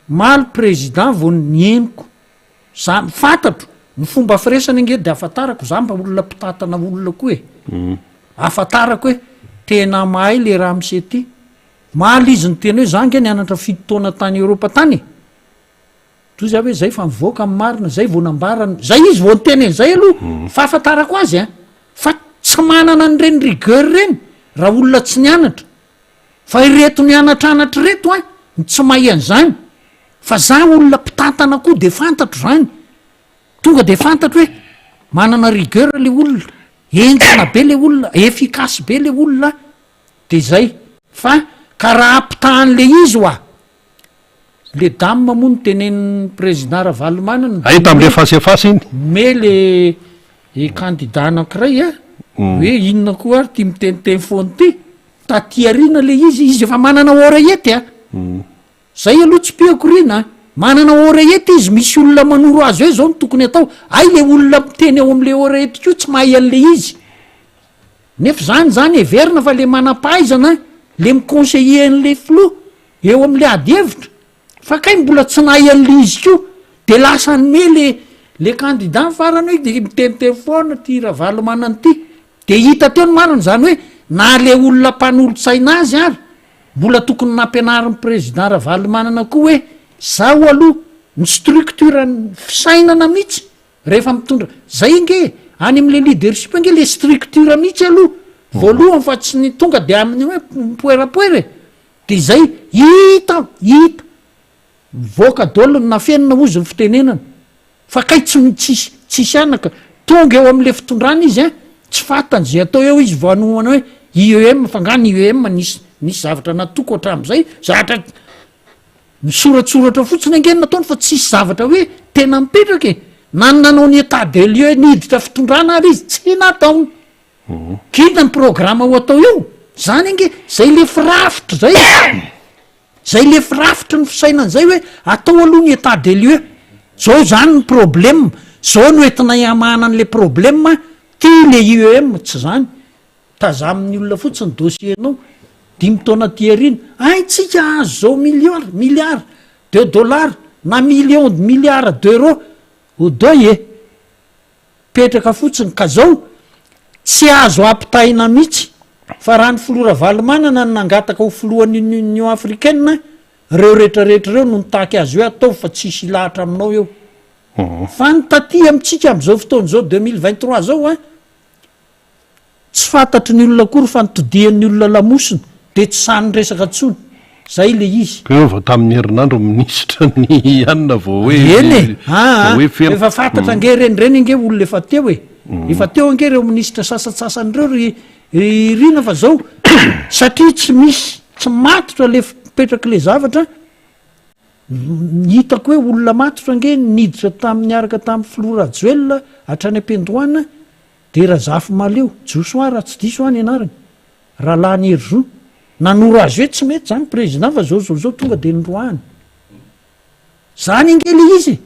maly président vo ny henoko za mifantatro ny fomba firesany nge de afatarako za mba olona mpitatana olona koa afatarako hoe tena mahay le raha mise ty maly izy ny teny hoe za nge nianatra fitotoana tany Eropa tany toy za hoe zay fa mivoaka amin'ny marina zay vo nambarana zay izy vo nyteny zay aloha fa afatarako azy fa tsy manana ny reny rigueur reny raha olona tsy nianatra fa ireto nianatranatra reto tsy mahay an'izany fa za olona mpitatana koa de fantatro zany tonga de fantatro hoe manana rigueur le olona enjana be le olona efficace be le olona de zay fa ka raha ampitahan'le izy le dame moa ny tenen'ny président Ravalomanana ay tam'le fasefasy iny me le candidat anankiray hoe inona koa ary ty miteniteny foany ty taty arina le izy efa manana oreillette zay aloha tsy piako rina manana oreillette izy misy olona manoro azy hoe zao ny tokony atao ay le olona miteny eo am'le oreillette ko tsy mahay an'le izy nefa zany everina fa le manam-pahaizana le miconseiller an'le flo eo am'le ady hevitra fa kay mbola tsy nahay an'le izy ko de lasa nome le candidat farany hoe de miteniteny foana ty Ravalomanana ty de hita teo ny mariny zany hoe na le olona mpanolotsaina azy ary mbola tokony nampianarin'ny président Ravalomanana koa hoe zao aloha ny structure ny fisainana mihitsy rehefa mitondra zay nge any am'le leadership nge le structure mihitsy aloha voalohany fa tsy ny tonga de amin'ny hoe poerapoera de zay hita mivoaka dolo na fenina ozy ny fitenenana fa kay tsisy anaka tonga eo am'le fitondrana izy tsy fatany zay atao eo izy voanohana hoe IEM fangany IEM nisy zavatra natoko hatram'izay zavatra misoratsoratra fotsiny angeny nataony fa tsisy zavatra hoe tena mipetraka nanao ny état de lieu niditra fitondrana ary izy tsy nataony kina ny programme ho atao eo zany ange zay le firafitra zay le firafitra ny fisainan'zay hoe atao aloha ny état de lieu zao zany ny problème zao no entina iamahana an'le problème ty le IEM tsy zany taza amin'ny olona fotsiny dossiernao 5 taona tiarina tsika azo zao milliard de dollars na million de milliards d'euros odoy petraka fotsiny ka zao tsy azo ampitahina mihitsy fa raha ny filoha Ravalomanana ny nangataka ho filohan'ny Union africaine reo rehetrarehetra reo no nitaky azy hoe atao fa tsisy lahatra aminao eo fa ny taty amitsika am'izao fotoana zao 2023 zao tsy fantatry ny olona kory fa nitodian'ny olona lamosina de tsy sany resaka tsony zay le izy va tamin'ny herinandro ministra ny anina vo hoe efa fantatra nge renireny nge olona efa teo efa teo ange reo ministra sasatsasany reo rina fa zao satria tsy misy tsy matotra le petraky le zavatra hitako hoe olona matotra nge niditra tam'nyaraka tamin'ny florajoel hatrany ampendoana de razafy maleo josoara tsy diso any anarany raha lany heryzo nanoro azy hoe tsy mety zany président fa zao tonga de nroahany zany angely izy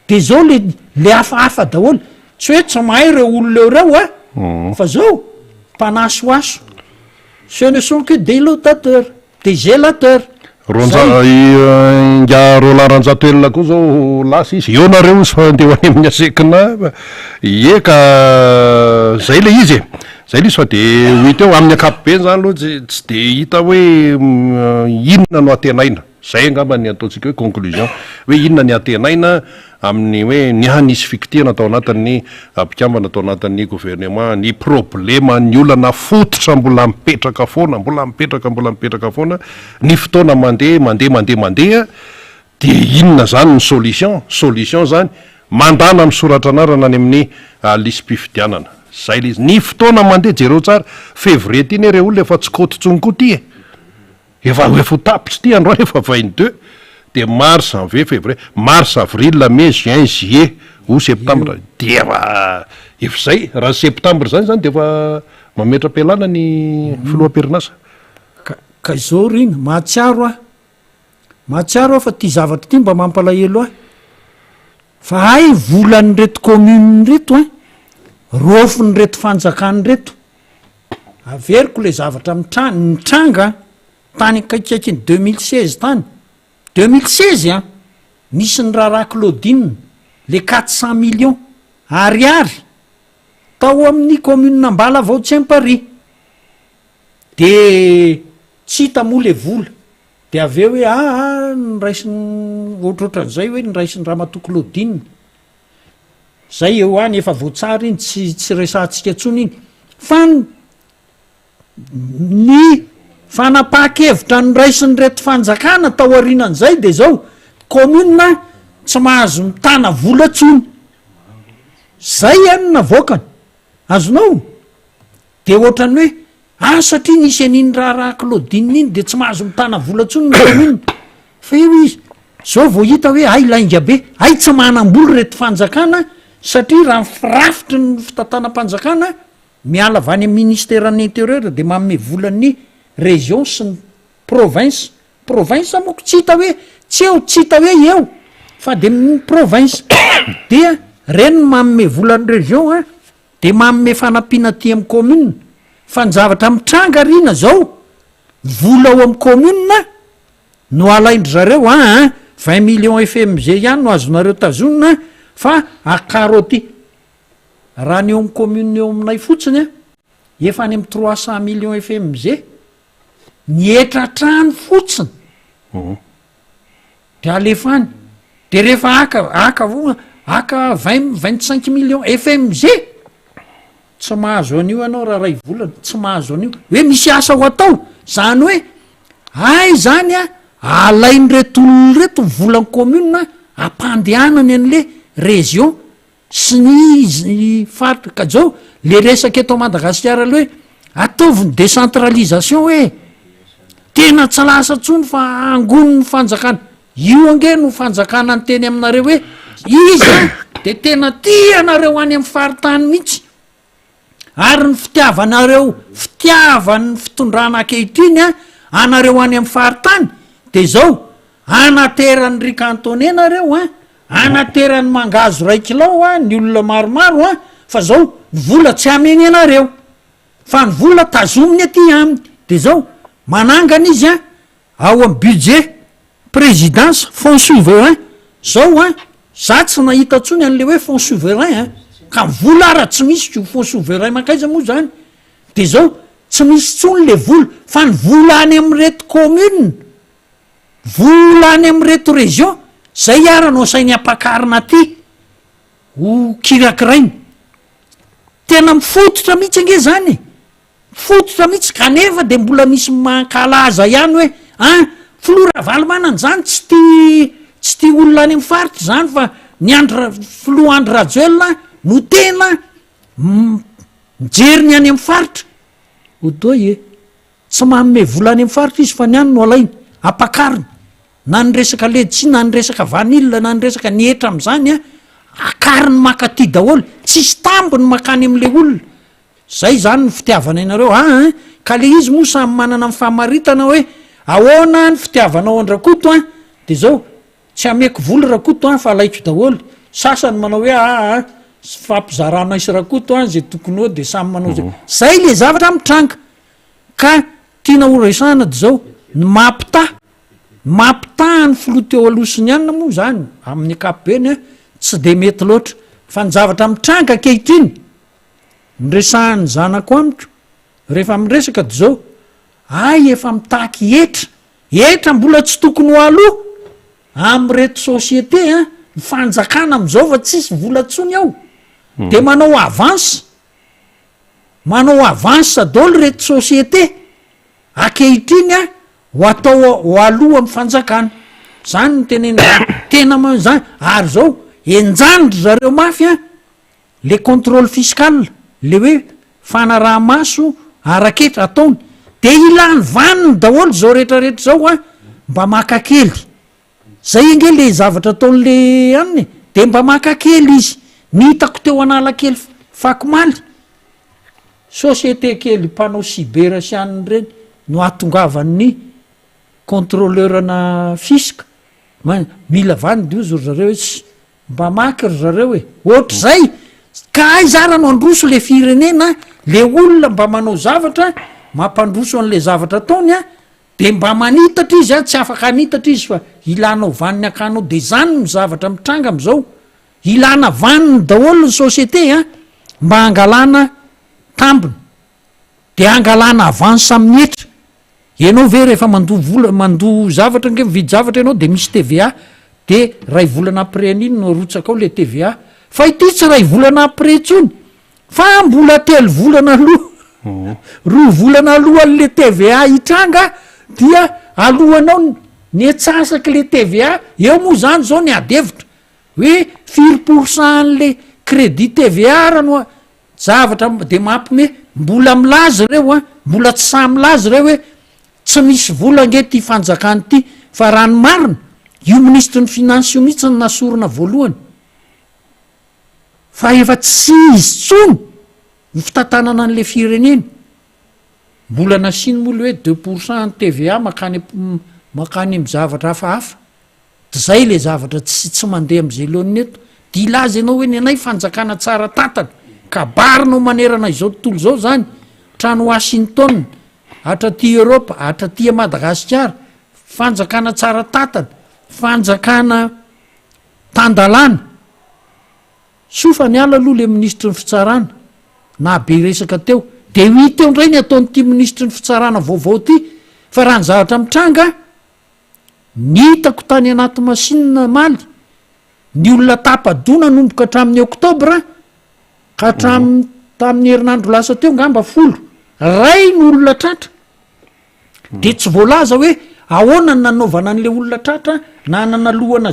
de zao le hafahafa daholo tsy hoe tsy mahay reo olona reo fa zao mpanasoaso ce ne sont que des laudateurs des zélateurs nga rolaranjatoelona koa zao lasa izy eo nareo izy fa ndeho any amin'ny asekina eka zay le izy zay le izy fa de hoita eo amin'ny akapobe zany aloha tsy de hita hoe inona no atenaina zay angamba ny ataontsika hoe conclusion hoe inona ny atenaina amin'ny hoe ny hanisy fikitiana atao anatin'ny ampikambana atao anatin'ny gouvernement ny problema ny olana fototra mbola mipetraka foana ny fotoana mandeha de inona zany ny solution zany mandana misoratra anarana any amin'ny lisy-pifidianana zay le izy ny fotoana mandeha jereo tsara février ty ny re olona efa tsy kototsonko ty efa tapitsy ty andro efa 22 de mars janvier février mars avril mai juin juillet ou septembre de efa zay raha septembre zany de efa mametra-pialana ny filoam-perinasa ka zao rina mahatsiaro fa ty zavatra ty mba mampalahelo fa hay volan'ny reto commune reto rofony reto fanjakany reto averiko le zavatra mitranga tany kaikaiky ny 2016 tany 2016 nisy ny raharaha Claudine le 400 millions ariary tao amin'ny commune Ambala Vaotsiampary de tsy hita moa le vola de aveo hoe niraisiny ohatrohatran'izay hoe niraisiny Ramatoa Claudine zay eo any efa voatsara iny tsy resantsika tsony iny fa ny fanapahakevitra niraisiny reto fanjakana tao arinan'izay de zao commune tsy mahazo mitana vola tsony zay any navoakany azonao de ohatrany hoe satria nisy an'iny raharaha Claudine iny de tsy mahazo mitana vola tsony ny commune fa eo izy zao vao hita hoe ay lainga be ay tsy manam-boly reto fanjakana satria raha firafitry ny fitantanam-panjakana miala avy any amin'ny ministère ny intérieur de manome volan'ny région sy ny province moko tsy hita hoe tsy hita hoe eo fa de province dia reny manome volan'ny région de manome fanampiana ty amin'ny commune fa ny zavatra mitranga rina zao vola ao amin'ny commune no alaindry zareo 20 millions FMG ihany no azonareo tazonina fa akaroty raha ny eo amin'ny commune eo aminay fotsiny efa any amin'ny 300 millions FMG nietratrano fotsiny de alefany de rehefa aka 25 millions FMG tsy mahazo an'io ianao raha ray volana tsy mahazo an'io hoe misy asa ho atao zany hoe ay zany alainy reto olona reto volan'ny commune ampandehanany an'le région sy ny faritra ka zao le resaka eto Madagasikara le hoe ataovy ny décentralisation hoe tena tsy lasa tsony fa angony ny fanjakana io ange no fanjakana ny teny aminareo hoe izy de tena tianareo any amin'ny faritany mihitsy ary ny fitiavany fitondrana ankehitriny anareo any amin'ny faritany de zao anateran'ny ricantonné nareo anateran'ny mangazo raikilao ny olona maromaro fa zao ny vola tsy ameny anareo fa ny vola tazominy aty aminy de zao manangana izy ao amin'ny budget présidence fonds souverain zao za tsy nahita tsony an'le hoe fonds souverain ka vola ara tsy misy ko fonds souverain mankaiza moa zany de zao tsy misy tsony le vola fa ny vola any amin'ny reto commune vola any amin'ny reto région zay aranao sainy ampakarina aty ho kirakirainy tena mifototra mihitsy ange zany fototra mihitsy kanefa de mbola misy mankalaza ihany hoe Flora Valmanany zany tsy ty olona any amin'ny faritra zany fa ny Filoha Andry Rajoelina no tena mijeriny any amin'ny faritra odoye tsy manome vola any amin'ny faritra izy fa ny any no alainy ampakariny na ny resaka ledsi na ny resaka vanila na ny resaka nietra am'izany a akary ny makaty daholo tsisy tambo ny makany am'le olona zay zany ny fitiavana inareo ka le izy moa samy manana mifahamaritana hoe ahoana ny fitiavanao andrakoto a de zao tsy ameko voly rakoto a fa alaiko daholo sasany manao hoe fampizarana isy rakoto a zay tokony eo de samy manao zay le zavatra mitranga ka tiana horesana de zao ny mampita ny filoha teo alosiny ihanyna moa zany amin'ny akapobeny a tsy de mety loatra fa ny zavatra mitranga kehitriny nyresahany zanako amiko rehefa miresaka de zao efa mitaky etra mbola tsy tokony ho aloha am'reto société ny fanjakana am'izao fa tsisy volatsony ao de manao avance daholo reto société akehitriny ho atao ho aloha amy fanjakana zany ny tenena zany ary zao enjanydry zareo mafy le contrôle fiscal le hoe fanaraha-maso araketra ataony de ilany vaniny daholo zao rehetrarehetra zao mba makakely zay inge le zavatra ataon'le aminy de mba makakely izy ny hitako teo analakely fakomaly société kely mpanao siberasianiny reny no atongavan'ny contrôleurna fiska mila vany dio zo ry zareo hoe mba maky ry zareo hoe ohatra zay ka ay zarano androso le firenena le olona mba manao zavatra mampandroso an'le zavatra ataony de mba manitatra izy tsy afaka anitatra izy fa ilanao vaniny akanao de zany ny zavatra mitranga am'izao ilana vaniny daholo ny société mba angalana tambony de angalana avance amin'ny etra ianao ve rehefa mando zavatra nge mividy zavatra ianao de misy TVA de ray volana après an'iny no arotsaka ao le TVA fa ity tsy ray volana après tsony fa mbola telo volana aloha roa volana aloha an'le TVA hitranga dia alohanao ny etsasaky le TVA eo moa zany zao ny adevitra hoe 4% an'le crédit TVA rano zavatra de mampime mbola milazy reo mbola tsy samilazy reo hoe tsy misy vola nge ty fanjakany ty fa rano marina io ministre ny finance io mihitsy ny nasorona voalohany fa efa tsy izy tsony ny fitantanana an'le firenena mbola nasiny moa le hoe 2% ny TVA makany am'zavatra hafahafa de zay le zavatra tsy mandeha am'izay lohan'ny eto de ilazy ianao hoe ny anay fanjakana tsara tatana ka barinao manerana izao tontolo zao zany trano Washington hatraty Europa hatraty Madagasikara fanjakana tsara tatana fanjakana tandalana sofa ny ala aloha le ministre ny fitsarana na be resaka teo de hita eo ndray ny ataonyity ministre ny fitsarana vaovao ty fa raha ny zavatra mitranga ny hitako tany anaty masinina maly ny olona tapadona nomboka hatramin'ny oktobra ka tamin'ny herinandro lasa teo ngamba 10 ray ny olona tratra de tsy voalaza hoe ahoana ny nanaovana an'le olona tratra na nanalohana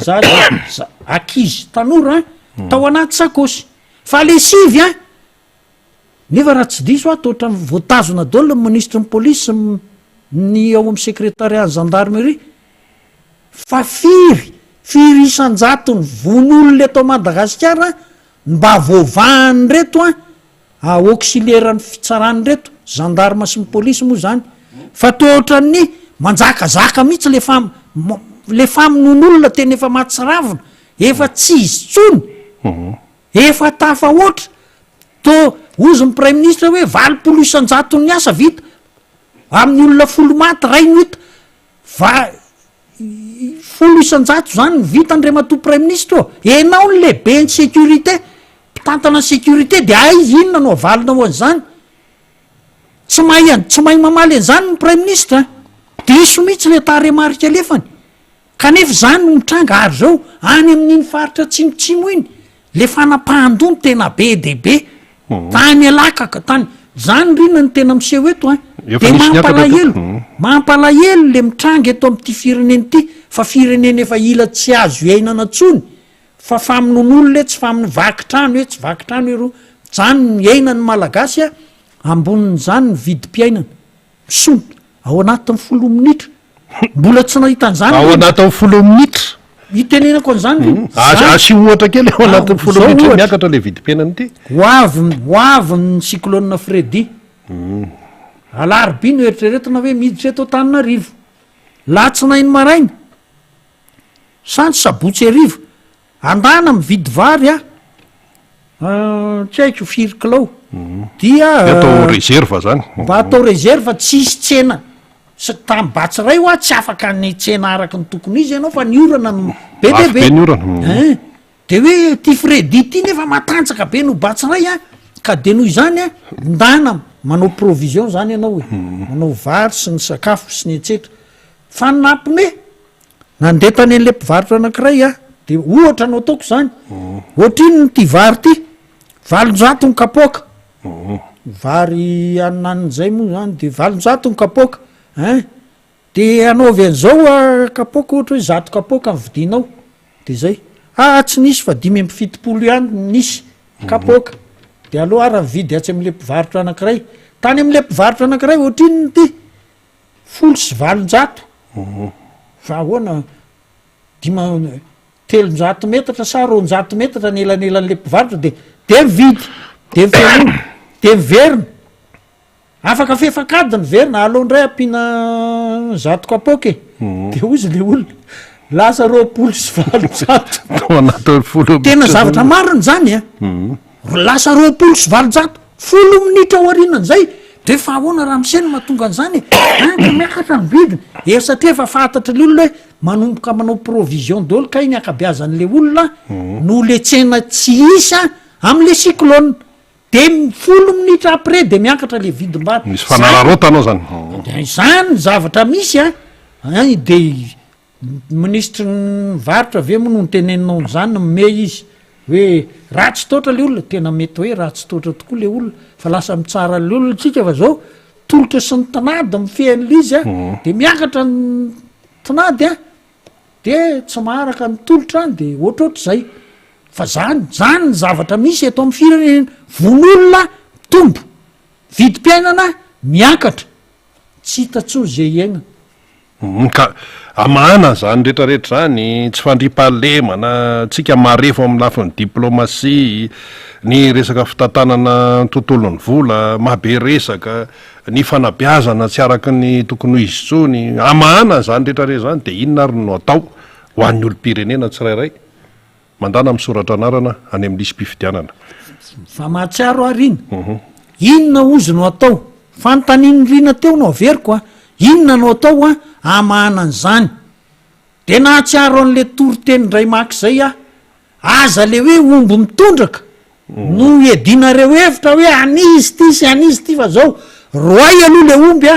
akizy tanora tao anaty sakosy fa le sivy nefa raha tsy diso to oatra voatazona daholo ny ministre ny polisy ny ao amy secrétariat ny gendarmerie fa firy isan-jatony von'olona eto Madagasikara mba voavahany reto auxiliairan'ny fitsarany reto gendarme sy ny polisy moa zany fa to ohatran'ny manjakazaka mihitsy le faminon'olona tena efa matsiravina efa tsy izy tsony efa tafa oatra to ozy ny prime ministre hoe 20 isan-jatony ny asa vita amin'ny olona 10 maty ray no hita 10 isan-jato zany ny vita andrematoa prime ministre enao ny lehibe ny sécurité mpitantana ny sécurité de izy inona no avalina ho an'izany tsy mahay mamaly an'izany ny prime ministre de iso mihitsy le taremarika alefany kanefa zany no mitranga ary zao any amin'iny faritra tsimotsimo iny le fanapahandony tena be dehibe tany alakaka tany zany rina ny tena miseho eto de mampalahelo le mitranga eto am'ty fireneny ty fa firenena efa ila tsy azo iainana tsony fa faminon'olo le tsy vakitrano hoe tsy vakitrano ero zany ny iainany malagasy ambonin'zany ny vidim-piainana misonta ao anatin'ny 10 minitra mbola tsy nahitan'izany ao anatin'ny 10 minitra itenenako an'izany asy ohatra kely ao anatin'ny 10 minitra miakatra le vidim-piainany ity hoavy ny cyclone Freddy alarobia no eritreretina hoe miditra eto Antananarivo latsinainy maraina sandry sabotsy arivo andana mividy vary tsy haiko firy kilao dia atao reserva zany mba atao reserva tsisy tsena sy tambatsiray hoa tsy afaka ny tsena araky ny tokony izy ianao fa niorana be be ny orana de hoe ty Freddy ity nefa matanjaka be no batsiray ka de noho izany ndana manao provision zany ianao hoe manao vary sy ny sakafo sy ny etsetra fa nampone nandeha tany an'le mpivarotra anankiray de ohatra anao ataoko zany ohatriny ty vary ty 800 ny kapoaka vary anan'izay moa zany de 800 ny kapoaka de anao avy an'izao kapoaka ohatra hoe 100 kapoaka nyvidinao de zay tsy nisy fa 570 ihany nisy kapoaka de aloha raha mividy atsy am'le mpivarotra anankiray tany am'le mpivarotra anankiray ohatriny ty 700 fa ahoana 300 metatra sa 200 metatra nelanelan'le mpivarotra de mividy de miferona de miverina afaka fefakadiny verina aloha ndray ampina 100 kapoaka de ozy le olona lasa 20 sy 700 tena zavatra mariny zany lasa 20 sy 700 10 minitra aorinan'izay de fa ahoana raha misena mahatonga an'izany miakatra ny vidiny satria efa fantatra le olona hoe manomboka manao provision dolo ka iny akabiazan'le olona no le tsena tsy isa am'le cyclone de 10 minitra après de miakatra le vidim-bary misy fanararotanao zany izany zavatra misy de ministra ny varotra ave moa no nyteneninao n'zany mime izy hoe ratsy toatra le olona tena mety hoe ratsy toatra tokoa le olona fa lasa mitsara le olona tsika fa zao tolotra sy ny tanady mifehan'le izy de miakatra ny tanady de tsy maharaka ny tolotra de ohatroatra zay fa zany ny zavatra misy eto amin'ny firenena von'olona tombo vidim-piainana miakatra tsy hitatso zay iaina ka amana zany rehetrarehetra zany tsy fandripahalemana tsika marefo amin'ny lafin'ny diplomasia ny resaka fitantanana tontolon'ny vola mahabe resaka ny fanabiazana tsy araky ny tokony ho izy tsony amana zany rehetrarehetra zany de inona ary no atao ho an'ny olom-pirenena tsirairay mandana mi'soratra anarana any amin'ny lisy mpifidianana fa mahatsiaro arina inona ozy no atao fanontaniny rina teo no averiko inona no atao amanan'izany de nahatsiaro an'le toriteny ndray maky zay aza le hoe omby mitondraka no edinareo hevitra hoe anizy ty sy anizy ty fa zao roay aloha le omby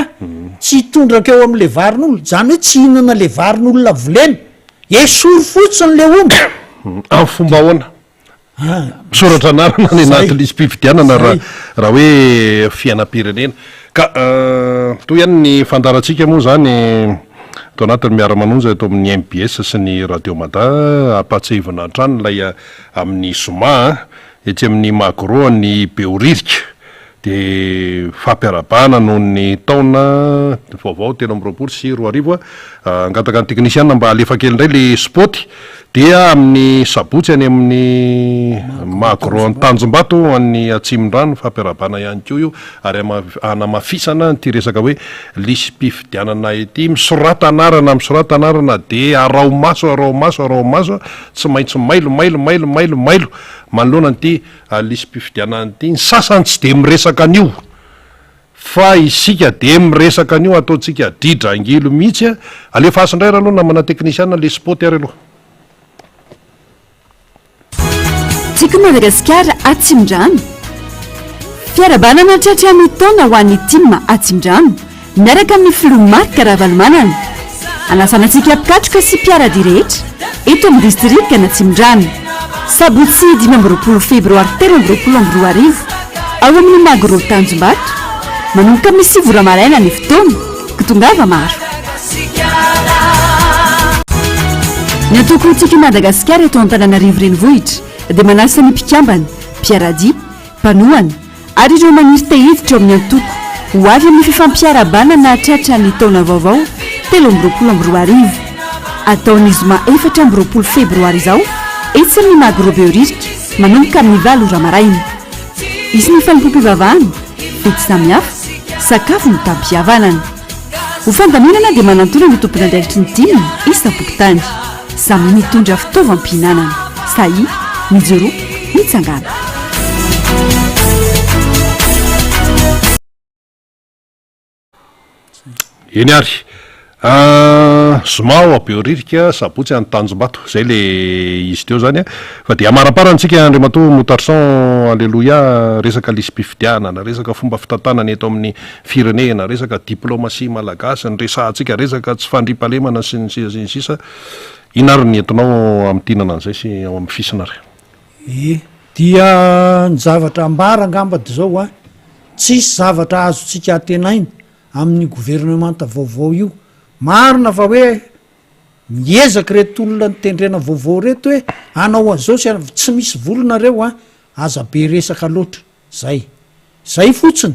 tsy hitondraka eo am'le varin'olona zany hoe tsy hinana le varin'olona volena esory fotsiny le omby amin'ny fomba ahoana misoratra anarana ny anaty lisy mpifidianana raha hoe fiainam-pirenena ka toy ihany ny fandarantsika moa zany to anatin'ny miara-manonja eto amin'ny MBS sy ny radio Mada ampatsahivana hatrany lay amin'ny Zoma etsy amin'ny Magro ny Beoririka de fampiarabana noho ny taona vaovao 2024 angataka ny teknisiana mba alefa kely indray le spoty dia amin'ny sabotsy any amin'ny Magro Tanjombato any Atsimondrano fampiarabana ihany koa io ary anamafisana ty resaka hoe lisy mpifidianana ity misorata anarana de arao maso tsy maintsy mailo manoloana ty lisy mpifidianana ity ny sasany tsy de miresaka anio fa isika de miresaka anio ataotsika didra angilo mihitsy alefa asindray raha aloha namana teknisiana le spoty ary aloha tiako Madagasikara Atsimdrano fiarabanana tratra ny taona ho an'ny tima Atsimdrano miaraka amin'ny filomarika Ravalomanana anasanantsika mpikatroka sy mpiarady rehetra eto amin'ny distrika na Atsimdrano sabotsy 20 febroary 2024 ao amin'ny Magro Tanjombato manomboka amin'ny 7 maraina ny fotoana kitongava maro ny atoko tika Madagasikara eto Antananarivo renivohitra dia manasa ny mpikambana mpiarady mpanohana ary ireo maniry tehiditra ao amin'ny antoko ho avy amin'ny fifampiarabana na tratra ny taona vaovao 3 ataon'izy ma 4 febroary izao etsyny magrobeoririky manomboka amin'ny 7 ora maraina izy ny fanompoam-pivavahana fety samihafa sakafo ny tampihavanana ho fandaminana dia manantona ny tompona andraikitry ny dimy isa-boky tany samy mitondra fitaovam-pihinanana sahi mijoro mitsangana eny ary zomao abeoririka sabotsy any tanjombato zay le izy teo zany a fa de amaraparantsika andriamato motarson alleloia resaka lisy-pifidianana resaka fomba fitantanany eto amin'ny firenena resaka diplomasia malagasy ny resahantsika resaka tsy fandripalemana sy ny sisa inary ny entonao amin'ny tinana an'izay sy ao amin'ny fisina ry dia ny zavatra ambara angambady zao a tsisy zavatra azotsika atenainy amin'ny gouvernemanta vaovao io marina fa hoe miezaky reto olona ny tendrena vaovao reto hoe anao an'izao sy tsy misy volonareo a aza be resaka loatra zay fotsiny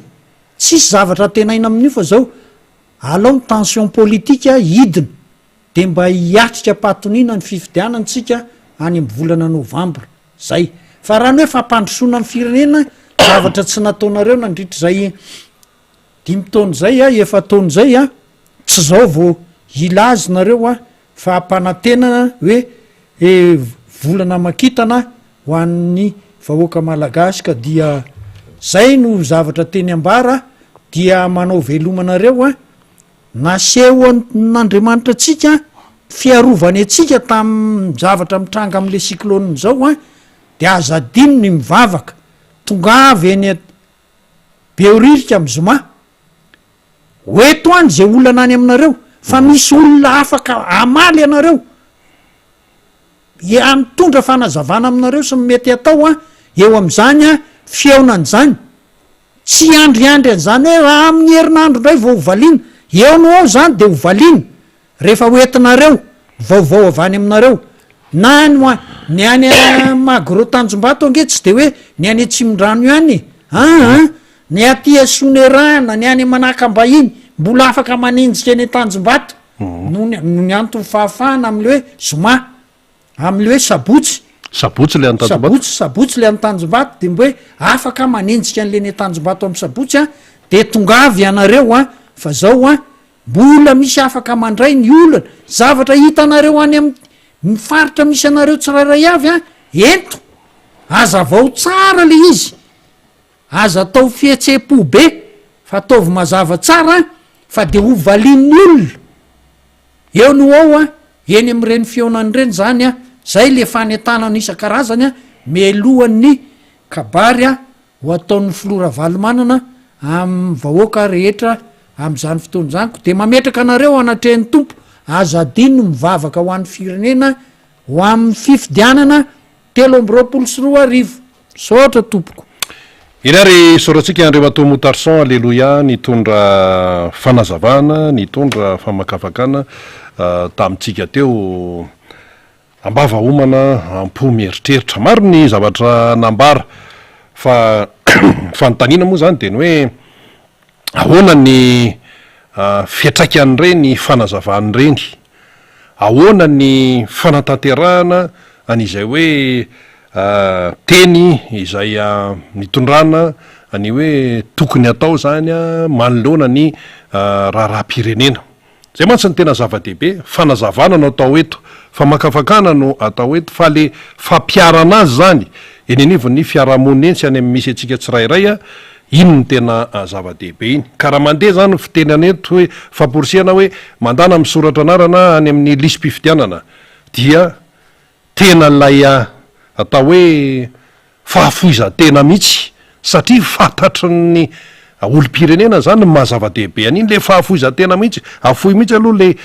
tsisy zavatra atenaina amin'io fa zao alao ny tension politika hidina de mba hiatrika patonina ny fifidianantsika any amin'ny volana novambra zay fa raha ny hoe fampandrosoana ny firenena zavatra tsy nataonareo nandritra zay 5 taona zay a 7 taona zay a tsy zao vo ilazy nareo a fa ampanantenana hoe volana makitana ho an'ny vahoaka malagasy ka dia zay no zavatra teny ambara dia manao velomanareo a naseho n'andriamanitra atsika fiarovany atsika tam zavatra mitranga am'le cyclone zao a de azadino ny mivavaka tonga avy eny beoririka amy zoma oeto any zay olana any aminareo fa misy olona afaka amaly anareo mitondra fanazavana aminareo sy mety atao a eo am'zany a fieonany zany tsy andriandry an'zany hoe raha amin'ny herinandro ndray vao hovaliana eo no ao zany de hovaliana rehefa oetinareo vaovao avany aminareo na ny any magro tanjombato ange tsy de hoe ny any atsimndrano ihany ny aty sonerana ny any manakambahiny mbola afaka manenjika ny tanjombato no ny antony fahafahana am'le hoe zoma am'le hoe sabotsy le sabotsy le any tanjombato de mbo hoe afaka manenjika an'le ny tanjombato amy sabotsy a de tonga avy anareo a fa zao a mbola misy afaka mandray ny olana zavatra hitanareo any am mifaritra misy anareo tsirairay avy a ento aza vao tsara le izy aza atao fihetsepo be fa ataovy mazava tsara fa de ho valin'ny olona eo no ao a eny am'ireny fionany reny zany a zay le fanentanany isan-karazany a milohan'ny kabary a ho ataon'ny filora valomanana am vahoaka rehetra am'zany fotoany zaniko de mametraka anareo anatrehan'ny tompo aza dino mivavaka ho an'ny firenena ho amin'ny fifidianana 3 sotra tompoko inary soratsika andriamato motarson alleloia nitondra fanazavana nitondra famakafakana tamitsika teo ambava homana ampo mieritreritra maro ny zavatra nambara fa fanontaniana moa zany de ny hoe ahoana ny fiatraikany reny fanazavany reny ahoana ny fanatanterahana an'izay hoe teny izay nitondrana any hoe tokony atao zany a manoloana ny raharaha-pirenena zay mantsy ny tena zava-dehibe fanazavana no atao eto fa makafakana no atao eto fa le fampiarana azy zany eny anivon'ny fiarahamonentsy any amy misy atsika tsirairay a ino ny tena zava-dehibe iny ka raha mandeha zany fitenany eto hoe famporisiana hoe mandana amy soratra anarana any amin'ny lisy-pifidianana dia tena lay atao hoe fahafoizatena mihitsy satria fantatry ny olo-pirenena zany mahazava-dehibe an'iny le fahafoizatena mihitsy afoy mihitsy aloha le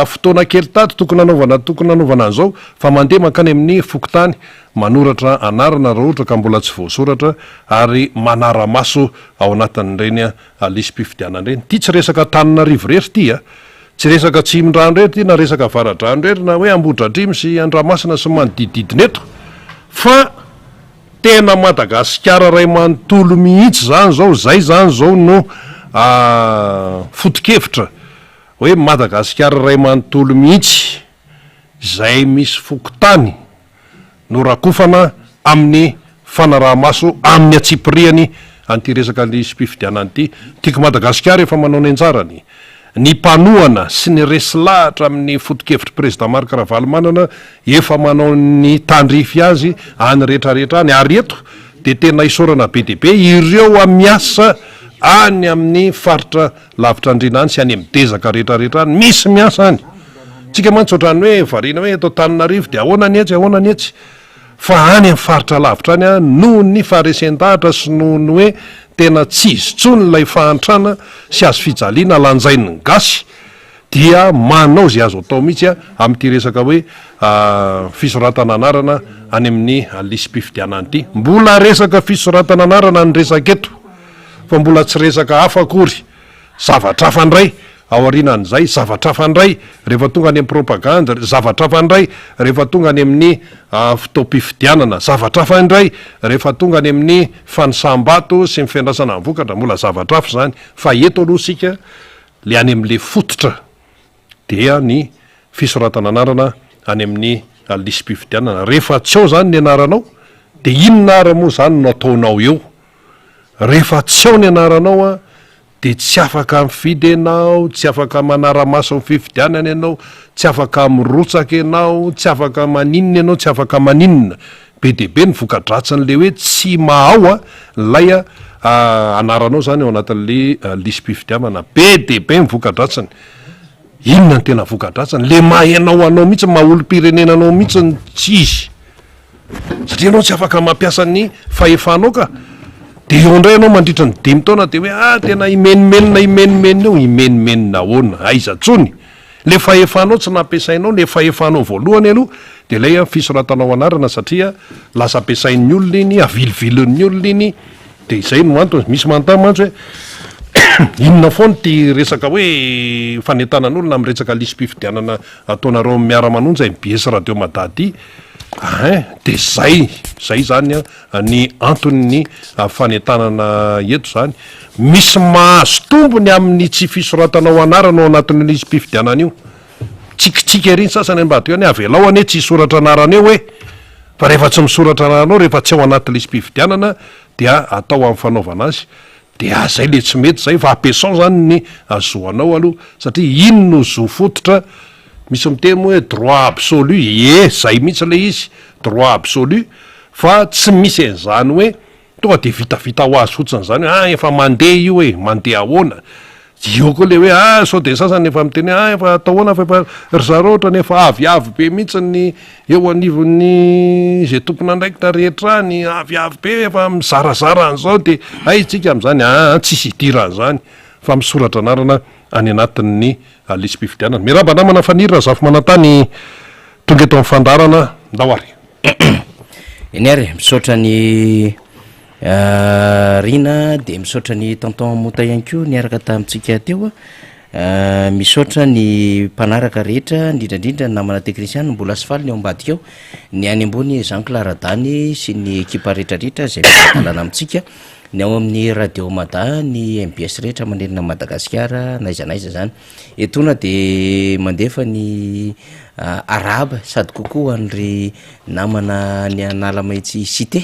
fotoana kely taty tokony anaovana an'izao fa mandeha mankany amin'ny fokotany manoratra anarana raha ohatra ka mbola tsy voasoratra ary manara-maso ao anatin'reny lisy-pifidianany reny ty tsy resaka tanina rivorery ty a tsy resaka tsimyndrano rery ty na resaka varadrano rery na hoe ambodratrimy sy andramasina sy manodidididina eto fa tena madagasikara ray manontolo mihitsy zany zao zay zany zao no fotokevitra hoe Madagasikara ray manontolo mihitsy zay misy fokotany no rakofana amin'ny fanaraha-maso amin'ny atsipiriany an'ity resaka lisy mpifidianany ity. Tiako Madagasikara efa manao ny anjarany, ny mpanohana sy ny resy lahatra amin'ny foto-kevitry président Marc Ravalomanana efa manao ny tandrify azy any rehetrarehetra any, ary eto de tena isorana be deaibe ireo amiasa any amin'ny faritra lavitra andrina any sy any amdezaka rehetrarehetra any misy miasa any. Tsika mantsy ohatrany hoe varina hoe atao Tananarivo de ahoana ny etsy fa any amin'ny faritra lavitra any noho ny faharesen-dahatra sy noho ny hoe tena tsy izy tsony lay fahantrana sy azo fijaliana lanjainy ny gasy dia manao zay azo atao mihitsy amin'ity resaka hoe fisoratana anarana any amin'ny lisy mpifidianany ity. Mbola resaka fisoratana anarana ny resaka eto fa mbola tsy resaka hafa akory, zavatra hafandray ao arinan'izay, zavatra hafandray rehefa tonga any amin'ny propaganda, zavatra hafandray rehefa tonga any amin'ny fotoam-pifidianana, zavatra hafandray rehefa tonga any amin'ny fanisam-bato sy mifiandrasana ny vokatra, mbola zavatra hafa zany. Fa eto aloha sika le any amin'le fototra dia ny fisoratana anarana any amin'ny lisy mpifidianana. Rehefa tsy ao zany ny anaranao de inona ara moa zany no ataonao eo? Rehefa tsy ao ny anaranao de tsy afaka mifidy ianao, tsy afaka manara-maso ny fifidianana ianao, tsy afaka mirotsaka ianao, tsy afaka maninona ianao, tsy afaka maninona. Be deaibe ny vokadratsiny le hoe tsy mahao lay anaranao zany ao anatin'le lisy mpifidianana. Be deaibe ny vokadratsiny. Inona ny tena vokadratsiny? Le mahainao anao mihitsy, maha-olom-pirenenanao mihitsy tsy izy, satria anao tsy afaka mampiasa ny fahefanao ka. De eo indray ianao mandritra ny 5 taona de hoe tena imenimenina eo, imenimenina ahoana, aiza tsony. Le fahefanao tsy nampiasainao, le fahefanao voalohany aloha de lay fisoratanao anarana, satria lasa ampiasain'ny olona iny, avilivilin'ny olona iny. De izay no antony misy manontany mantsy hoe inona foana ty resaka hoe fanentanan'olona amin'ny resaka lisy mpifidianana ataonareo miara-manonjy MBS Radio Madady de zay zany ny antony fanentanana eto zany. Misy mahazo tombony amin'ny tsy fisoratanao anarana ao anatin'ny lisy mpifidianana io. Tsikitsika ery ny sasany ambadika any avelao ane tsy soratra anarana eo hoe, fa rehefa tsy misoratra anarana rehefa tsy ao anaty lisy mpifidianana dia atao amin'ny fanaovana azy. De zay le tsy mety zay, fa ampiasao zany ny azoanao aloha, satria ino no zo fototra. Misy miteny hoe droit absolu, zay mihitsy le izy, droit absolu, fa tsy misy an'izany hoe tonga de vitavita ho azy fotsiny zany hoe efa mandeha io hoe mandeha ahoana. Io koa le hoe sao de sasany efa miteny efa atao ahoana fa efa ry zareo ohatra nefa aviavy be mihitsy ny eo anivon'ny zay tokony andraikitra rehetra ny aviavy be efa mizarazara an'izao de tsika am'zany tsisy idiran'zany fa misoratra anarana any anatin'ny lisy mpifidianana. Miramba namana fanirina zafy manantany tonga eto amin'ny fandarana ndao ary. Eny ary misaotra ny Rina de misaotra ny tonton Mota ihany koa niaraka tamintsika teo. Misaotra ny mpanaraka rehetra indrindrandrindra ny namana technicien mbola asyfaly ny ao ambadika ao, ny any ambony Jean Clare Dany sy ny ekipa rehetrarehetra zay mialana amintsika ny ao amin'ny Radio Mada, ny MBS rehetra manenina Madagasikara naiza zany. Etona de mandefa ny araba sady kokoa an'ry namana ny Analamaitsy cité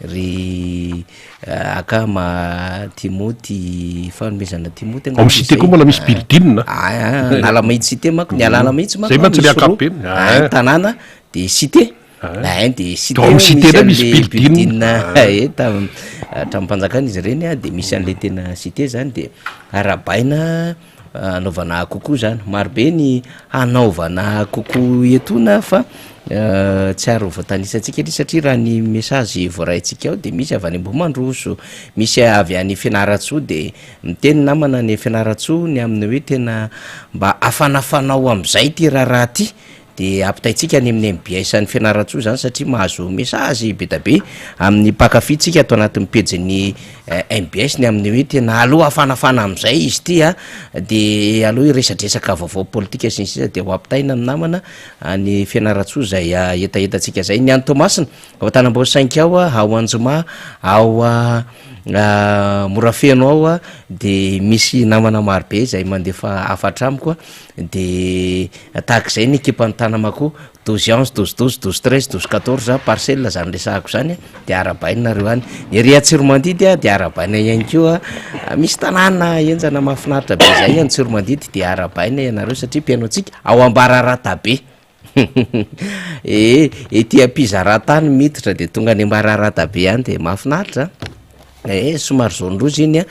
ry akama Timothy fanomezana Timothy amin'ny cité koa mbola misy building Analamaitsy cité manko ny Analamaitsy manko zay mantsy le akapeny tanàna de cité de cité misy building tam'panjakana izy reny de misy an'le tena cité zany de arabaina anaovana kokoa zany, marobe ny anaovana kokoa etona fa tsy aro voatanisantsika ry satria raha ny message voaraintsika ao de misy avy any Ambomandroso, misy avy any Fianaratsoa de miteny namana ny Fianaratsoa ny amin'ny hoe tena mba afanafanao am'izay ty raha ty de ampitaitsika any amin'ny MBS ny fianaratsoa zany satria mahazo mesazy be da be amin'ny mpakafitsika atao anatin'ny pejiny MBS ny amin'ny hoe tena aloha afanafana am'izay izy ty a de aloha iresadresaka vaovao politika sy ny sisa de ho ampitaina ny namana ny fianaratsoa zay etaetatsika zay ny any Tomasina ao Tanambao 5 ao ao Anjoma ao Morafeno ao de misy namana marobe zay mandefa afatra amiko de tahak'izay ny ekipan'ny Tanamako 12 11 12 12 13 12 14 parcelle zany resahako zany de arabaina nareo any ery Tsiromandidy de arabaina ihany koa misy tanàna enjana mahafinaritra be zay any Tsiromandidy de arabaina ianareo satria mpiainotsika ao Ambararatabe ety Ampizaratany miditra de tonga any Ambararatabe any de mahafinaritra somary zonrozy iny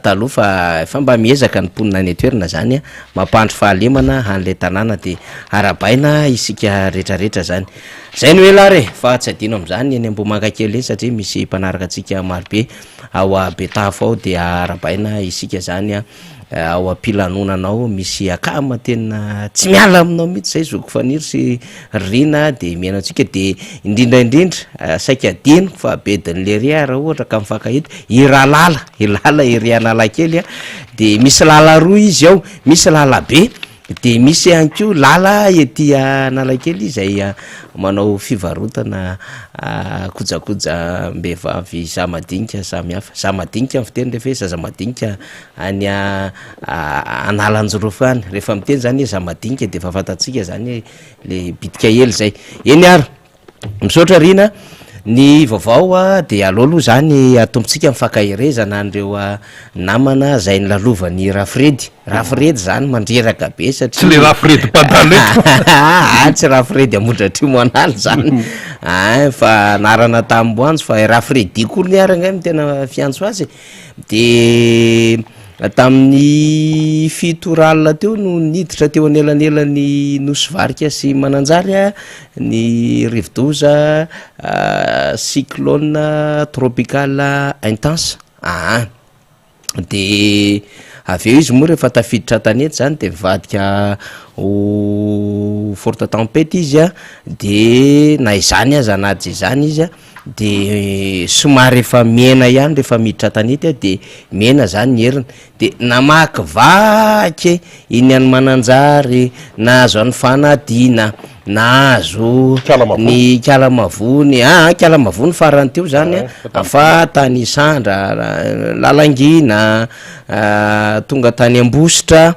taloha fa mba miezaka ny mponina any atoerana zany mampandry fahalemana an'le tanàna de arabaina isika rehetrarehetra zany zay ny hoe lare fa tsy adino am'zany eny Ambomanga kely satria misy mpanaraka atsika marobe ao Betafo ao de arabaina isika zany ao Ampilanonanao misy akama tena tsy miala aminao mihitsy zay zoko faniry sy rina de miainao tsika de indrindraindrindra saika adino fa bedin'le ria raha ohatra ka mifankahita ilala ery Analakely de misy lala roa izy ao misy lala be de misy ihany koa lala ety Analakely izay manao fivarotana kojakoja mbehivavy zamadinika samihafa zamadinika amin'ny fiteny rehefa zaza madinika any Analanjorofo any rehefa miteny zany hoe zamadinika de fafantatsika zany le bitika hely zay eny ary misaotra rina ny vaovao de aloha zany atombotsika mifankahirezana andreo namana zay ny lalovany Rafredy zany mandreraka be satria tsy le Rafredy padaleto tsy Rafredy amondratrimo analy zany fa narana tamboanjo fa Rafredy koa ny aranga ny tena fiantso azy de tamin'ny fitoralina teo no niditra teo anelanelany Nosy-Varika sy Mananjary ny rivodoza cyclone tropical intense de aveo izy moa rehefa tafiditra tanety zany de mivadika ho forte tempête izy de na izany aza anaty izany izy de somary efa miena ihany rehefa miditra tanety de miena zany ny heriny de namaky vaky iny any Mananjary nahazo any Fanadina nahazo ny Kalamavony Kalamavony farany teo zany fa tany Sandra Lalangina tonga tany Ambositra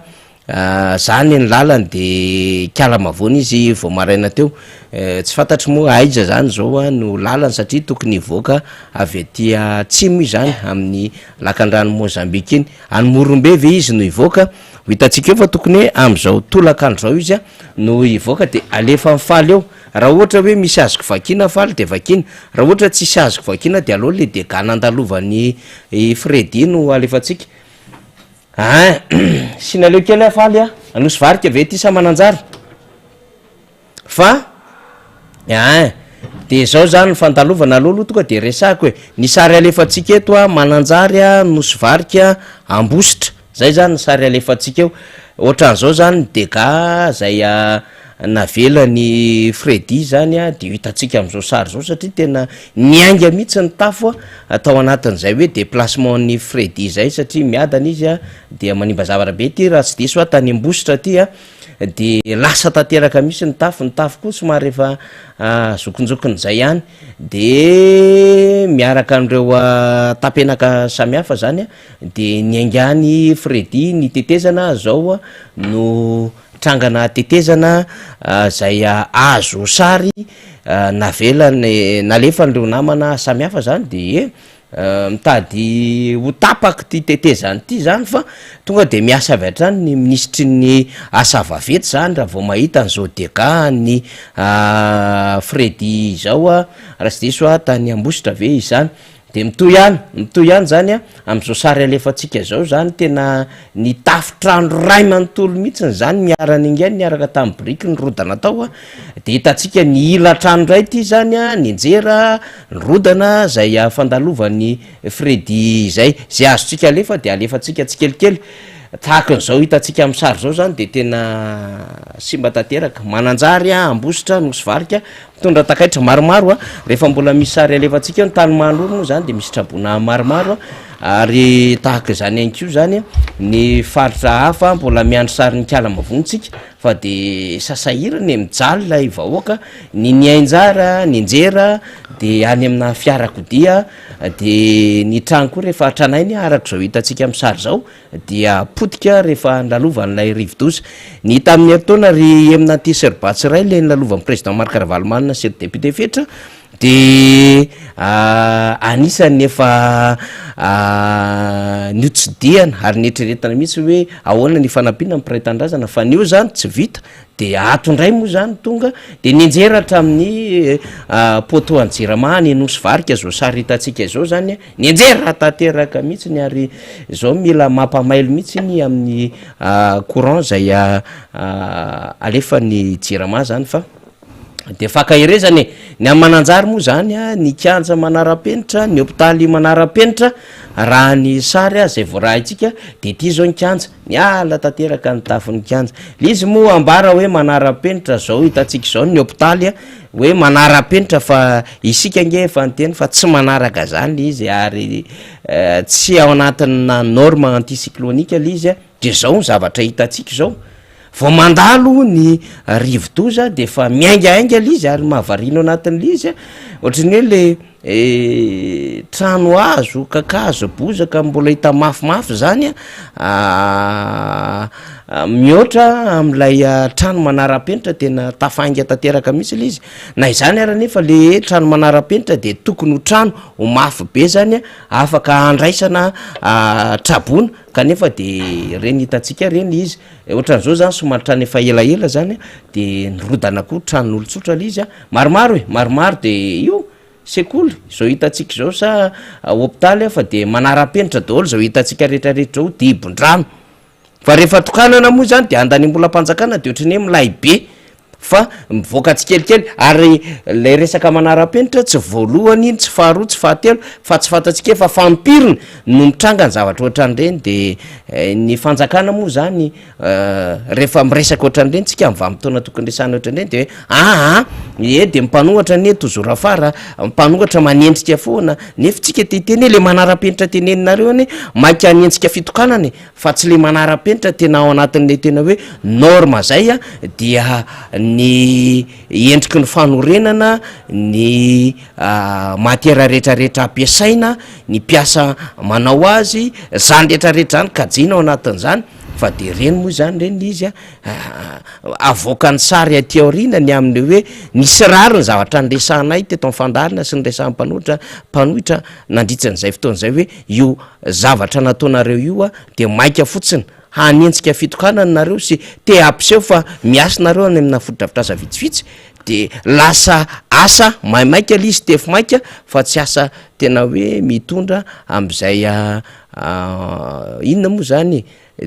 zany ny lalany de Kalamavony izy vao maraina teo tsy fantatry moa aiza zany zao no lalany satria tokony hivoaka avy aty atsimo izany amin'ny lakan-drano Mozambique iny any Morombe ve izy no hivoaka ho hitatsika eo fa tokony hoe am'izao tolakandro zao izy no hivoaka de alefa mifaly eo raha ohatra hoe misy azoko vakina faly de vakina raha ohatra tsisy azoko vakina de aloha le dega nandalovan'ny Fredy no alefatsika sinaleo kely afaly Nosy-Varika ve ty sa Mananjary fa de zao zany fandalovana aloha tonga de resako hoe ny sary alefatsika eto Mananjary Nosy-Varika Ambositra zay zany ny sary alefatsika eo ohatran'izao zany dega zay navela ny Fredy zany de hitatsika am'izao sary zao satria tena niainga mihitsy ny tafo atao anatin'izay hoe déplacement ny Fredy zay satria miadana izy de manimba zavatra be ty raha tsy diso tany Ambositra ty de lasa tanteraka misy ny tafo koa somary efa zokonjokon'izay ihany de miaraka an'ireo tampenaka samihafa zany de niaingany Fredy ny tetezana zao no trangana tetezana zay azo sary navelany nalefa an'ireo namana samihafa zany de mitady ho tapaky ty tetezany ty zany fa tonga de miasa avy hatrany ny ministry ny asa vaventy zany raha vao mahita an'izao dega ny Fredy zao raha tsy diso tany Ambositra ve izy zany de mitoy ihany zany am'izao sary alefatsika zao zany tena ny tafitrano ray manontolo mihitsy zany miarany ingany niaraka tamin'ny briky ny rodana tao de hitatsika ny ilatrano ray ty zany ny njera ny rodana zay fandalovany Fredy zay azontsika alefa de alefatsika tsikelikely tahakan'izao hitantsika amin'ny sary zao zany de tena simba tanteraka mananjary ambositra nosy varika mitondra takaitra maromaro rehefa mbola misy sary alefantsika ny tany manoloro moa zany de misy trabona maromaro ary tahaka zany any ko zany ny faritra hafa mbola miandro sary ny kala mavonitsika fa de sasahirany mijaly lay vahoaka ny ainjara ny njera de any amina fiarakodia de ny trano koa rehefa tranainy arak'izao hitantsika amin'ny sary zao dia potika rehefa nlalovan'lay rivodoza ny hita amin'ny eritaona ry amina ty serbatsiray le nylalovan'ny président Marc Ravalomanina sy député fetra de anisany efa niotsidiana ary netreretana mihitsy hoe ahoana ny fanampiana ampiray-tandrazana fa nio zany tsy vita de atondray moa zany tonga de ninjeratra amin'ny poto anjirama ny nosy varika zao sary hitantsika izao zany ninjera tanteraka mihitsy ny ary zao mila mampamailo mihitsy ny amin'ny courant zay alefa ny jirama zany fa de fakahirezany ny amin'ny mananjary moa zany ny kianja manara-penitra ny hopitaly manara-penitra raha ny sary zay voarahintsika de ty zao ny kianja ny ala tanteraka ny tafin'ny kianja le izy moa ambara hoe manara-penitra zao hitantsika zao ny hopitaly hoe manara-penitra fa isika nge efa nyteny fa tsy manaraka zany le izy ary tsy ao anatina norme anticyclonika le izy de zao ny zavatra hitantsika zao vao mandalo ny rivodoza de fa miaingainga le izy ary mahavarino anatin'le izy ohatrany hoe le trano azo kakazo bozaka mbola hita mafimafy zany mihoatra am'lay trano manara-penitra tena tafainga tanteraka mihitsy le izy na izany ary nefa le trano manara-penitra de tokony ho trano ho mafy be zany afaka andraisana trabona kanefa de reny hitantsika reny izy ohatran'izao zany somatrany efa elaela zany de nirodana koa tranon'olotsotra le izy maromaro maromaro de io sekoly zao hitantsika zao sa hopitaly fa de manara-penitra daholo zao hitantsika rehetrarehetra zao dibondrano fa rehefa tokanana moa zany de andany mbola mpanjakana de ohatrany hoe milay be fa mivoaka tsikelikely ary le resaka manara-penitra tsy voalohany iny tsy faharoa tsy fahatelo fa tsy fantatsika efa fampirina no mitranga ny zavatra ohatran'ireny de ny fanjakana moa zany rehefa miresaka ohatran'ireny tsika mva mitaona tokondresana ohatran'ireny de hoe de mipanohatra ne tozora afara mipanohatra manentsika foana nefa tsika teteny le manara-penitra teneninareo any maika hanentsika fitokanany fa tsy le manara-penitra tena ao anatin'le tena hoe norme zay dia ny endriky ny fanorenana ny matiera rehetrarehetra ampiasaina ny piasa manao azy zany rehetrarehetra zany kajina ao anatin'zany fa de reny moa zany reny izy avoaka ny sary aty aorina ny aminy hoe nisy rary ny zavatra nyresanay teto amfandarina sy nyresan'ny mpanohitra nandritsan'izay fotoan'zay hoe io zavatra nataonareo io de maika fotsiny hanentsika fitokanany nareo sy te ampiseho fa miasinareo any amina fotodrafitrasa vitsivitsy de lasa asa maimaika le izy tefo maika fa tsy asa tena hoe mitondra am'izay inona moa zany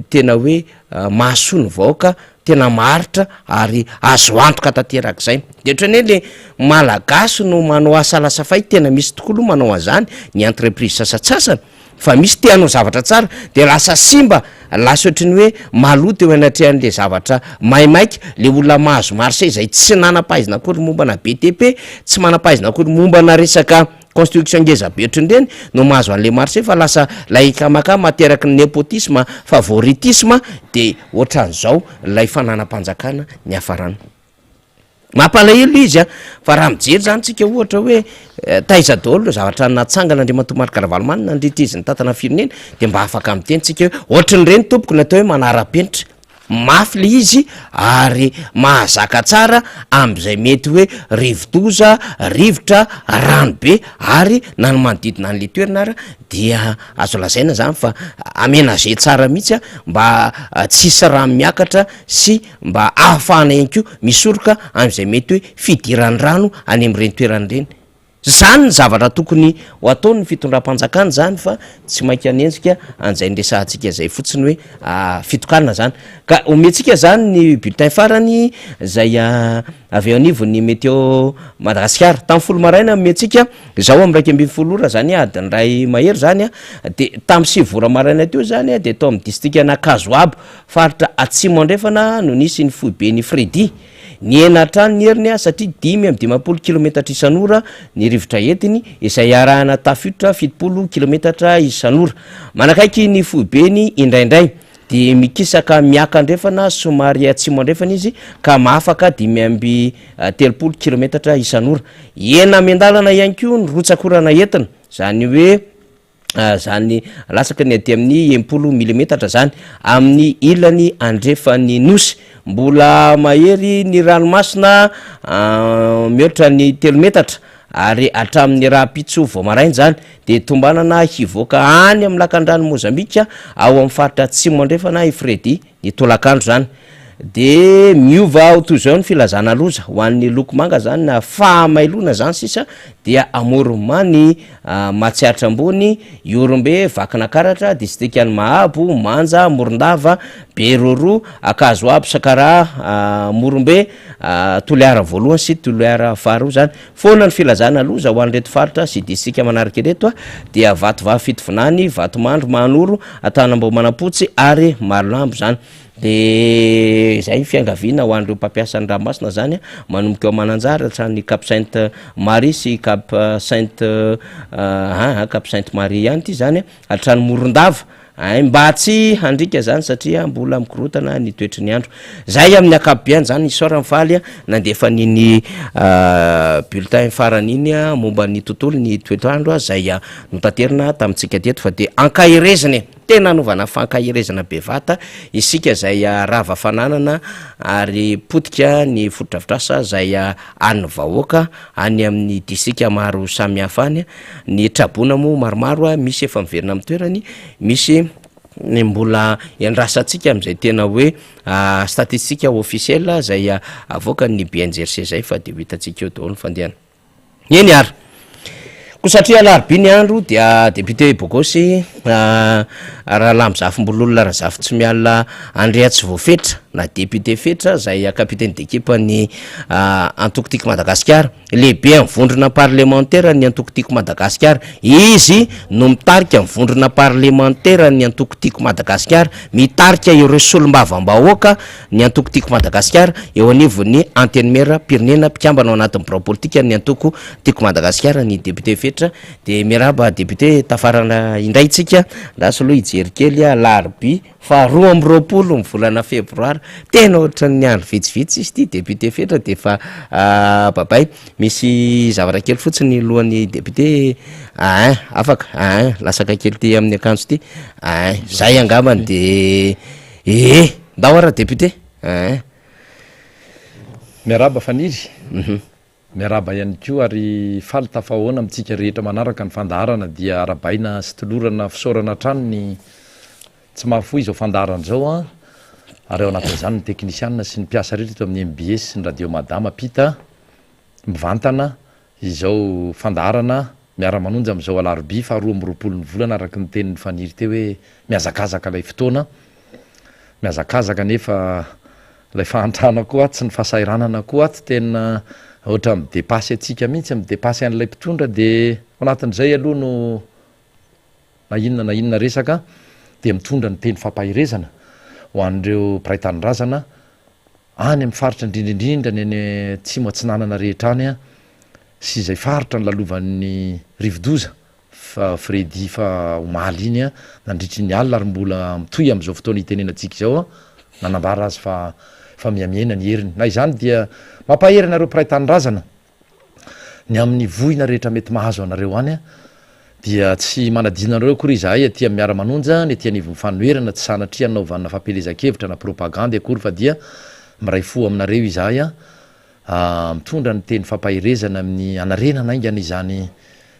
tena hoe mahasony vahoaka tena maharitra ary azo antoka tanterak'izay de ohatrany hoe le malagasy no manao asa lasafay tena misy tokoloha manao an'zany ny entreprise sasatsasany fa misy te hanao zavatra tsara de lasa simba lasa ohatrany hoe maloto eo anatrehan'le zavatra maimaika le olona mahazo marché zay tsy nanam-pahaizina akory mombana BTP tsy manam-pahaizina akory mombana resaka construction ngeza be ohatrin'ireny no mahazo an'le marché fa lasa lay kamakama materaky ny népotisme favoritisme de ohatran'izao lay fananam-panjakana ny hafarana mampalahelo izy fa raha mijery zany tsika ohatra hoe taiza daholo zavatra natsangana Andriamanitra Marc Ravalomanina nandritra izy ny tantana firenena de mba afaka miteny tsika hoe ohatran'ireny tompoko natao hoe manara-penitra mafy le izy ary mahazaka tsara am'izay mety hoe rivodoza rivotra ranobe ary nany manodidina an'le toerana ara dia azo lazaina zany fa amenager tsara mihitsy mba tsisy raha miakatra sy mba ahafahana ihany ko misoroka am'izay mety hoe fidiran'ny rano any am'ireny toerana ireny zany ny zavatra tokony ho ataony fitondram-panjakana zany fa tsy mainka anenjika an'izay ndresantsika zay fotsiny hoe fitokanana zany ka omentsika zany ny bulletin farany zay avy eo anivony météo Madagasikara tamin'ny folo maraina mentsika zao am 1:20 zany adiny ray mahery zany de tamin'ny 7 ora maraina teo zany de tao amin'ny district anakazo aby faritra atsimo andrefana no nisy ny foibeny Fredy ny enatrany ny heriny satria 5:20 kilometatra isan'ora ny rivotra entiny izay arahana tafitotra 70 kilometatra isan'ora manakaiky ny foibeny indraindray de mikisaka miaka andrefana somary atsimo andrefana izy ka mahafaka 5:30 kilometatra isan'ora ena mendalana ihany koa ny rotsakorana entina zany hoe zany lasaka ny aty amin'ny 80 milimetatra zany amin'ny ilany andrefany nosy mbola mahery ny ranomasina mihoatra ny 3 metatra ary atramin'ny raha-pitso vao marainy zany de tombanana hivoaka any amin'ny lakan-drano Mozambika ao amin'ny faritra atsimo andrefana i Fredy ny tolakandro zany de miova ho toy zao ny filazana loza ho an'ny loko manga zany na fahamailona zany sisa dia Amoromany Matsiaritra ambony Iorombe Vakinakaratra district any Mahabo Manja Morondava Beroro Akazo aby Sakara Morombe Toliara voalohany sy Toliara faharoa zany foana ny filazana loza ho an'reto faritra sy district manaraka reto dia Vatovava Fitovinany Vatomandro Manoro Antanambo Manapotsy ary Marolambo zany de zay fiangaviana ho an'ireo mpampiasa ny ranomasina zany manomboka eo Mananjara hatrany Cap Sainte Marie sy Cap Sainte Cap Sainte Marie ihany ty zany hatrany Morondava mba tsy handrika zany satria mbola mikorotana ny toetry ny andro zay amin'ny akapobeany zany isorany faly nandefa niny bulletin farany iny momba ny tontolo ny toetrandro zay notanterina tamintsika teto fa de ankahirezana tena anovana fankahirezana bevata isika zay rava fananana ary potika ny fotodrafitrasa zay any vahoaka any amin'ny distrika maro samihafa any ny trabona mo maromaro misy efa miverina amin'ny toerany misy ny mbola iandrasantsika am'izay tena hoe statistika officiel zay avoaka ny BNGRC zay fa de hitantsika eo daholo ny fandehana eny ary ko satria alarobia ny andro dia député Bogosy raha lamizafim-bololona raha zafy tsy miala Andrea tsy voafetra na député fetra zay capitaine d'équipe ny Antokotiky Madagasikara lehibe amin'ny vondrona parlementaire ny Antokotiky Madagasikara izy no mitarika amin'ny vondrona parlementaire ny Antokotiky Madagasikara mitarika ireo solombavam-bahoaka ny Antokotiky Madagasikara eo anivon'ny antenne-mera pirenena mpikambana ao anatin'ny birao politika ny Antokotiky Madagasikara ny député fetra de miaraba député tafarana indraytsika ndasy aloha hijery kely alarobia fa 2 ny volana febroary tena ohatran'ny andro vitsivitsy izy ty député fetra de fa babay misy zavatra kely fotsiny lohan'ny député afaka lasaka kely ty amin'ny akanjo ty zay angambany de ndao ara député miaraba faniry miaraba ihany ko ary faly tafahoana amitsika rehetra manaraka ny fandaharana dia arabaina sy tolorana fisaorana trano ny tsy mahafoy izao fandaharana zao ary ao anatin'izany ny teknisianina sy ny mpiasa rehetra eto amin'ny MBS sy ny radio madama apita mivantana izao fandaharana miara-manonja am'izao alarobia fa 12 ny volana araky ny tenin'ny faniry teo hoe miazakazaka ilay fotoana miazakazaka nefa ilay fahantrana koa tsy ny fahasairanana koa tsy tena ohatra midepasy atsika mihitsy midepasy an'ilay mpitondra de ao anatin'izay aloha no na inona resaka de mitondra ny teny fampahirezana ho an'ireo piraitanindrazana any amin'ny faritra indrindraindrindra ny any tsy moatsinanana rehetra any sy izay faritra ny lalovan'ny rivodoza fa Fredy fa omaly iny nandritry ny alina ary mbola mitoy am'izao fotoana itenenantsika zao nanambara azy fa miamiena ny heriny na izany dia mampaherina reo piraitanindrazana ny amin'ny vohina rehetra mety mahazo anareo any dia tsy manadina anareo akory izahay aty amin'ny miara-manonja ny aty anivo mifanoherana tsy sanatria anaovana fampelezan-kevitra na propagandy akory fa dia miray fo aminareo izahay mitondra ny teny fampahirezana amin'ny anarena naingana izany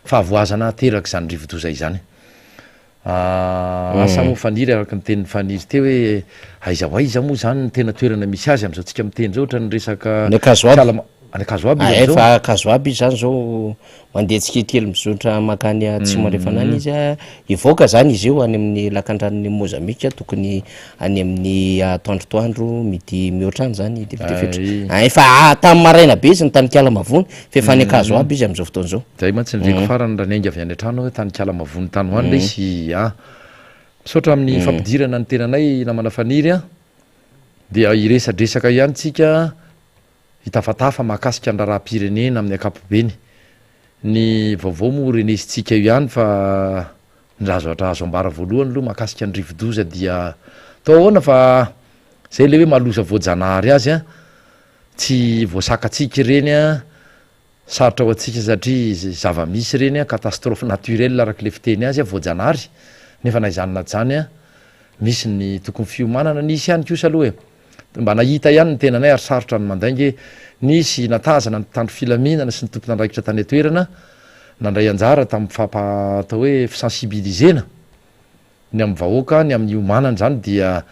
fahavoazana teraka izany rivodoza izany asa moa faniry araka ny tenin'ny faniry teo hoe aiza moa zany ny tena toerana misy azy am'izao tsika miteny zao ohatra ny resaka any akazo aby izy efa akazo aby izy zany zao mandeha tsikelikely mizotra makany atsimo alefanany izy a ivoaka zany izy io any amin'ny lakandranony mozamika tokony any amin'ny atoandrotoandro midi mihoatrany zany defetrefetra efa tamin'ny maraina be izy ny tanikala mavony fa efa ny akazo aby izy am'izao fotoana zao zay mantsy nydreko farany raha nainga avy any an-trano hoe tanikala mavony tany hoany le izy misaotra amin'ny fampidirana ny tenanay namana faniry a dia iresadresaka ihany tsika hitafatafa mahakasika andraraha-pirenena amin'ny akapobeny ny vaovao moa renesitsika io ihany fa nrazoatra azo ambara voalohany aloha mahakasika ny rivodoza dia tao ahoana fa zay le hoe maloza voajanahary azy a tsy voasakatsika ireny a sarotra ao atsika satria zava-misy ireny a catastrophe naturel araka le fiteny azy a voajanahary nefa naizanona zany a misy ny tokony fiomanana nisy ihany kosa aloha mba nahita ihany ny tenanay ary sarotra ny mandaingy nisy natazana ny tandro filaminana sy ny tompony andraikitra tany atoerana nandray anjara tamin'ny atao hoe fisensibilisena ny amin'ny vahoaka ny amin'ny iomanana zany dia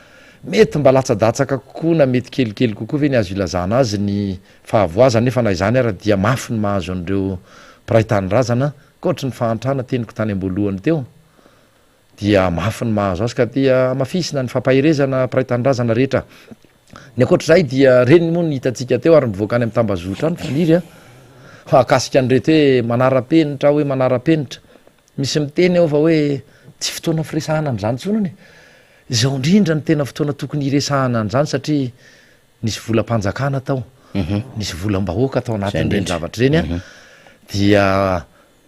mety mba latsadatsaka kokoa na mety kelikely kokoa ve ny azo ilazana azy ny fahavoazana nefa na izany ara dia mafy ny mahazo an'ireo mpiray-tany razana koatry ny fahantrana teniko tany amboalohany teo dia mafy ny mahazo azy ka dia mafisina ny fampahirezana mpiray-tany razana rehetra ny akoatr'zay dia reny moa ny hitantsika teo ary mivoaka any amin'ny tambazotra any faniry a akasika an'reto hoe manara-penitra hoe manara-penitra misy miteny eo fa hoe tsy fotoana firesahana an'izany tsonany zao indrindra ny tena fotoana tokony iresahana an'izany satria nisy volam-panjakana tao nisy volam-bahoaka tao anatin'ireny zavatra ireny a dia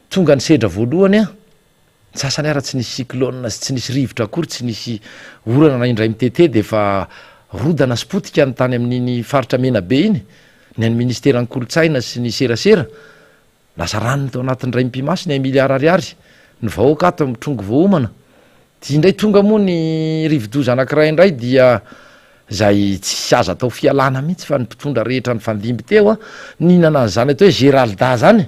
tonga ny sedra voalohany a ny sasany ara tsy nisy cyclone sy tsy nisy rivotra akory tsy nisy orana na indray mitete de fa rodana spotika ny tany amin'iny faritra mena be iny ny any ministeran'ny kolotsaina sy ny serasera lasa ranony tao anatin'ny ray mpimasy ny miliara ariary ny vahoaka ato mitrongo voaomana dia indray tonga moa ny rivodoza anankiray indray dia zay tsy aza atao fialana mihitsy fa ny mpitondra rehetra ny fandimby teo a nihinana an'izany atao hoe Géralda zany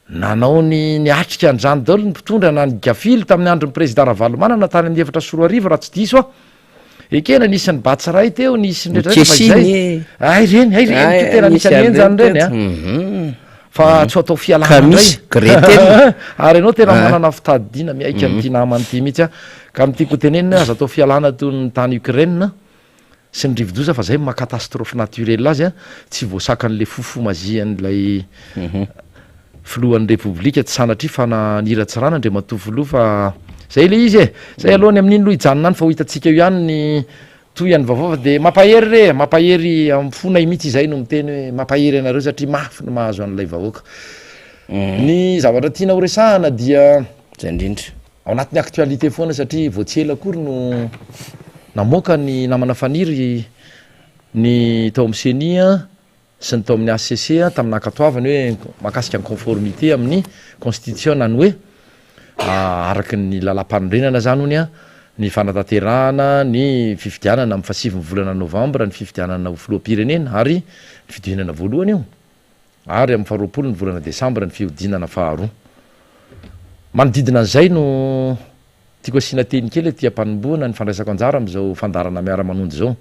nanao ny atrika ny zany daholo ny mpitondra na ny gafily tamin'ny andron'ny président Ravalomanana tany amin'ny efatra soroa arivo raha tsy diso a ekena nisy ny Batsaray teo nisy nrehetraay tena nisy eny zany reny a fa tsy atao fialana ary ianao tena manana fitadina miaika am'ty namany ty mihitsy a ka mitiako tenenina aza atao fialana toy ny tany Ukraine sy ny rivodoza fa zay mahakatastrophe naturel azy a tsy voasakan'le fofomazian'lay filohan'ny repoblika tsy sanatria fa naniratsirana ndre matofoloha fa zay le izy zay alohany amin'iny loha ijanona any fa ho hitatsika io ihany ny toy any vaovao fa de mampahery mampahery amin'ny fonay mihitsy izay no miteny hoe mampahery anareo satria mafy no mahazo an'ilay vahoaka ny zavatra tiana ho resahana dia zay indrindra ao anatin'ny actualité foana satria voatsela akory no namoaka ny namana faniry ny tao amin'ny senia sy ny tao amin'ny ACC tamin'ny nakatoavany hoe mahakasika ny conformité amin'ny constitution nany hoe araky ny lalam-panorenana zany hony a ny fanatanterahana ny fifidianana amin'ny fasivy volana novambra ny fifidianana ho filoam-pirenena ary ny fidinana voalohany io ary amin'ny faharoapolo ny volana desambra ny fihodinana faharoa manodidina an'izay no tiako asiana teny kely tia-panomboana ny fandraisako anjara am'izao fandarana miara-manondy zao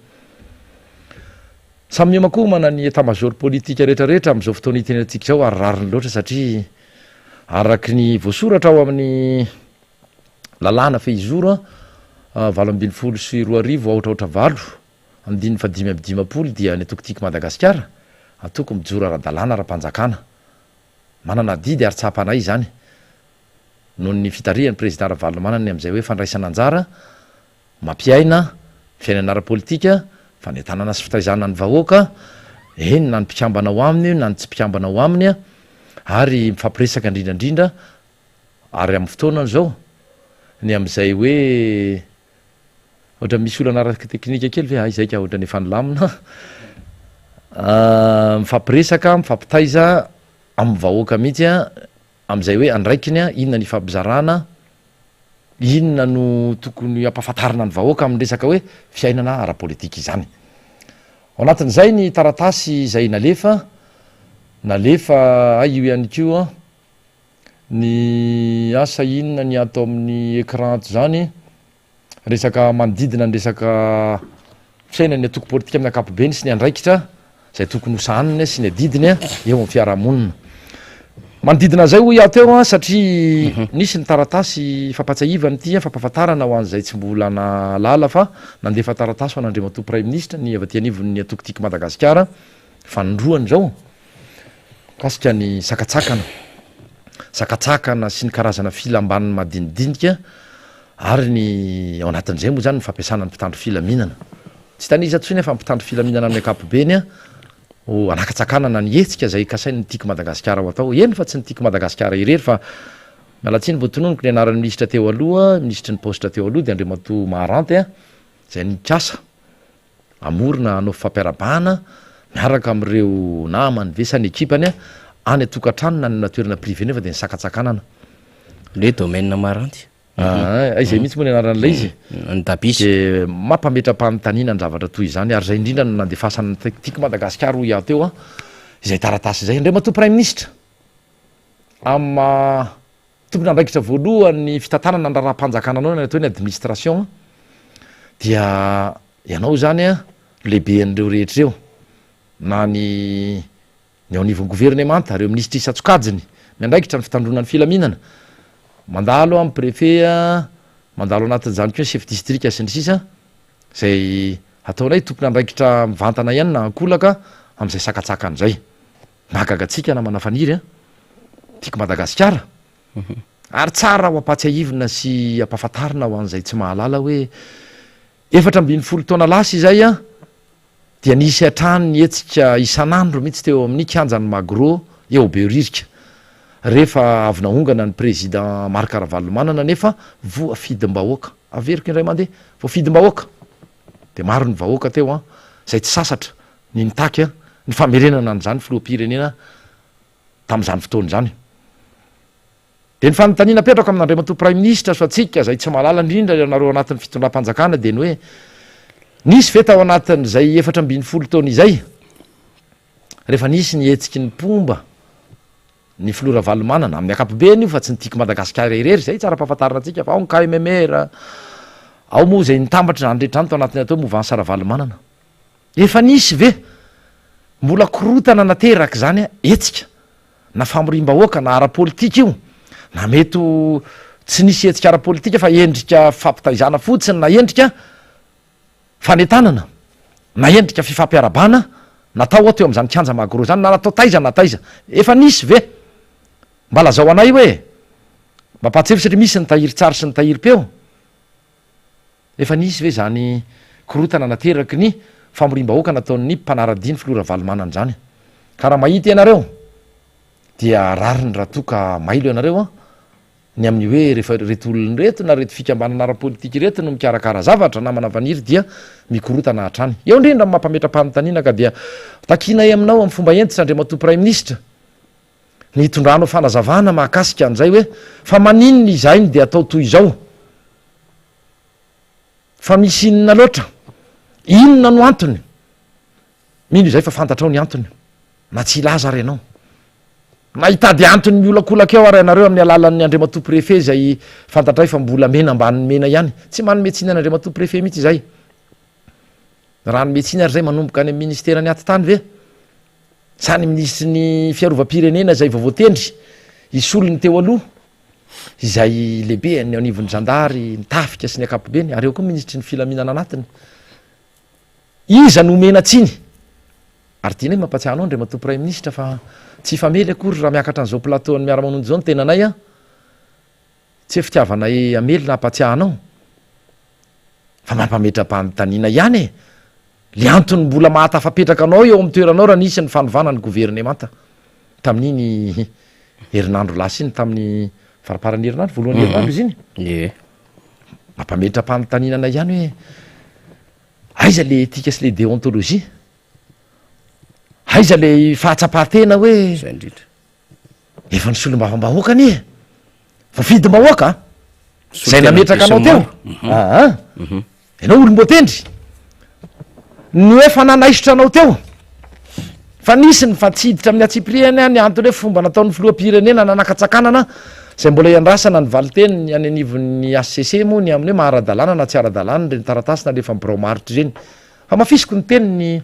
samy miamakomana ny état-major politika rehetrarehetra am'izao fotoana itenenantsika zao ary rariny loatra satria araky ny voasoratra ao amin'ny lalàna fe izoro a 8 sy 2 aotraotra 8 amdiny fa 5 dia ny atoko tiako Madagasikara atoko mijoro ara-dalàna ara-panjakana manana didy ary tsapanay zany noho ny fitarihan'ny président Ravalomanana am'izay hoe fandraisana anjara mampiaina fiainana ara-politika fanetanana sy fitaizana ny vahoaka eny na ny mpikambana ao aminy na ny tsy mpikambana ao aminy a ary mifampiresaka indrindrandrindra ary amin'ny fotoanany zao ny am'izay hoe ohatra misy olana araky teknika kely ve izay ka ohatra ny efa nilamina mifampiresaka mifampitaiza amin'ny vahoaka mihitsy a am'izay hoe andraikiny a inona ny fampizarana inona no tokony ampahafantarana ny vahoaka amin'ny resaka hoe fiainana ara-politika izany ao anatin'izay ny taratasy izay nalefa io ihany ko a ny asa inona ny atao amin'ny écran to zany resaka manodidina ny resaka fiainany atoko politika amin'ny akapobeny sy ny andraikitra zay tokony hosaniny sy ny adidiny a eo amin'ny fiarahamonina manodidina zay ho iaho teo a satria nisy ny taratasy fampatsahivany ity fampahafantarana ho an'izay tsy mbola na lala fa nandefa taratasy ho an'andriamato premier ministre ny avy aty anivon'ny atokotiky Madagasikara fanondroany zao kasika ny sakatsakana sy ny karazana filambaniny madinidinika ary ny ao anatin'izay moa zany ny fampiasana ny mpitandro filaminana tsy taniza tsoiny fa mpitandro filaminana amin'ny ankapobeny a anakatsakanana ny hetsika zay kasainy ny tiako Madagasikara ho atao eny fa tsy ny tiako Madagasikara irery fa mialatsiny voatononiko ny anaran'ny ministra teo aloha ministry ny poste teo aloha de Andriamato Maharanty a zay nikasa amorona anao fampiarabana miaraka am'ireo namany ve sany ekipany a any atokantrano na ny natoerana privé nefa de ny sakatsakanana le domaine Maharanty izay mihitsy moa ny anaran'ilay izy ny dabisy de mampametra-panontaniana ny zavatra toy izany ary zay indrindra no nandefasany tiako Madagasikara ho iaho teo a izay taratasy zay Andriamato premier ministre ama tompony andraikitra voalohany fitantanana ny raha-panjakana anao ny atao ny administration dia ianao zany a lehibe an'ireo rehetra reo na ny ao anivon'ny gouvernemanta reo ministre Isatsokajiny miandraikitra ny fitandronan'ny filaminana mandalo amin'ny préfet a mandalo anatin'izany koa chef district sy ny sisa zay ataonay tompony andraikitra mivantana ihany na ankolaka am'izay sakatsakany zay mahagagatsika na manafaniry a tiako Madagasikara ary tsara ho ampatsiahivina sy ampahafantarina ho an'izay tsy mahalala hoe 70 taona lasa izay a dia nisy hatrany ny etsika isan'andro mihitsy teo amin'ny kianjany magro eo be ririka rehefa avy naongana ny président Marc Ravalomanana nefa voafidim-bahoaka averiko indray mandeha voafidim-bahoaka de maro ny vahoaka teo a zay tsy sasatra ny nitaky a ny famerenana an'izany filohampirenena tam'izany fotoana zany de ny fanontaniana petraka amin'Andriamato premier ministre so atsika zay tsy mahalala indrindra anareo anatin'ny fitondram-panjakana de ny hoe nisy ve tao anatin'izay 70 taona izay rehefa nisy ny etsiky ny pomba ny filora valomanana amin'ny akapobeny io fa tsy nytiako Madagasikara irery zay tsara mpahafantarina atsika fa ao ny KMMR ao moa zay nitambatra zany rehetra any tao anatiny atao mouvance ara-valomanana efa nisy ve mbola korotana nateraka zany a etsika na famorim-bahoaka na ara-politika io na mety tsy nisy etsika ara-politika fa endrika fampitaizana fotsiny na endrika fanetanana na endrika fifampiarabana natao ateo am'zany kianja magro zany na natao taiza na taiza efa nisy ve mba lazao anay hoe mba pahatsefy satria misy ny tahiry tsara sy ny tahiry-peo efa nisy ve zany korotana nateraky ny famorim-bahoaka nataon'ny mpanara-diny filora valomanana zany ka raha mahita ianareo dia rariny raha toka mailo ianareo a ny amin'ny hoe rehefa reto olony reto na reto fikambanana ara-politika reto no mikarakara zavatra na manavaniry dia mikorotana hatrany eo indrindra mampametra-panontaniana ka dia takinay aminao amin'ny fomba entitra Andriamato premier ministre ny hitondranao fanazavana mahakasika an'izay hoe fa maninona izainy de atao toy izao fa misy inona loatra inona no antony mino izay fa fantatrao ny antony na tsy ilaza ary ianao na hitady antony miolakolaka eo ary ianareo amin'ny alalan'ny Andriamato préfet zay fantatray fa mbola mena ambany mena ihany tsy manometsiny an'Andriamato préfet mihitsy izay raha nometsiny ary zay manomboka any amin'ny ministera ny atitany ve sany ministry ny fiarovam-pirenena zay voavoatendry isolony teo aloha izay lehibe ny anivon'ny zandary ny tafika sy ny akapobeny ary eo koa ministry ny filaminana anatiny iza nomena tsiny ary tiana hoe mampatsiahanao Andriamato premier ministre fa tsy famely akory raha miakatra an'izao plateau ny miara-manonjy zao ny tenanay a tsy hoe fitiavanay amely na hampatsiahanao fa mampametra-panontaniana ihany e le antony mbola mahatafapetraka anao eo amin'ny toeranao raha nisy ny fanovana ny gouvernemanta tamin'iny herinandro lasa iny tamin'ny faraparany herinandro voalohany herinandro izy iny mampametra-panontaniana ihany hoe aiza le etika sy le déontologie aiza le fahatsapatena hoe zay indrindra efa ny solom-bavambahoaka anie voafidim-bahoaka zay nametraka anao teo ianao olom-boatendry ny hoe fa nanaisotra anao teo fa nisy ny fatsiditra amin'ny atsipriany any antony hoe fomba nataon'ny filohampirenena nanakatsakanana zay mbola iandrasana ny valiteniny any anivon'ny ACC moa ny amin'ny hoe maharadalàna na tsy aradalàna reny taratasina rehefa mibrao maritra ireny fa mafisiko ny teniny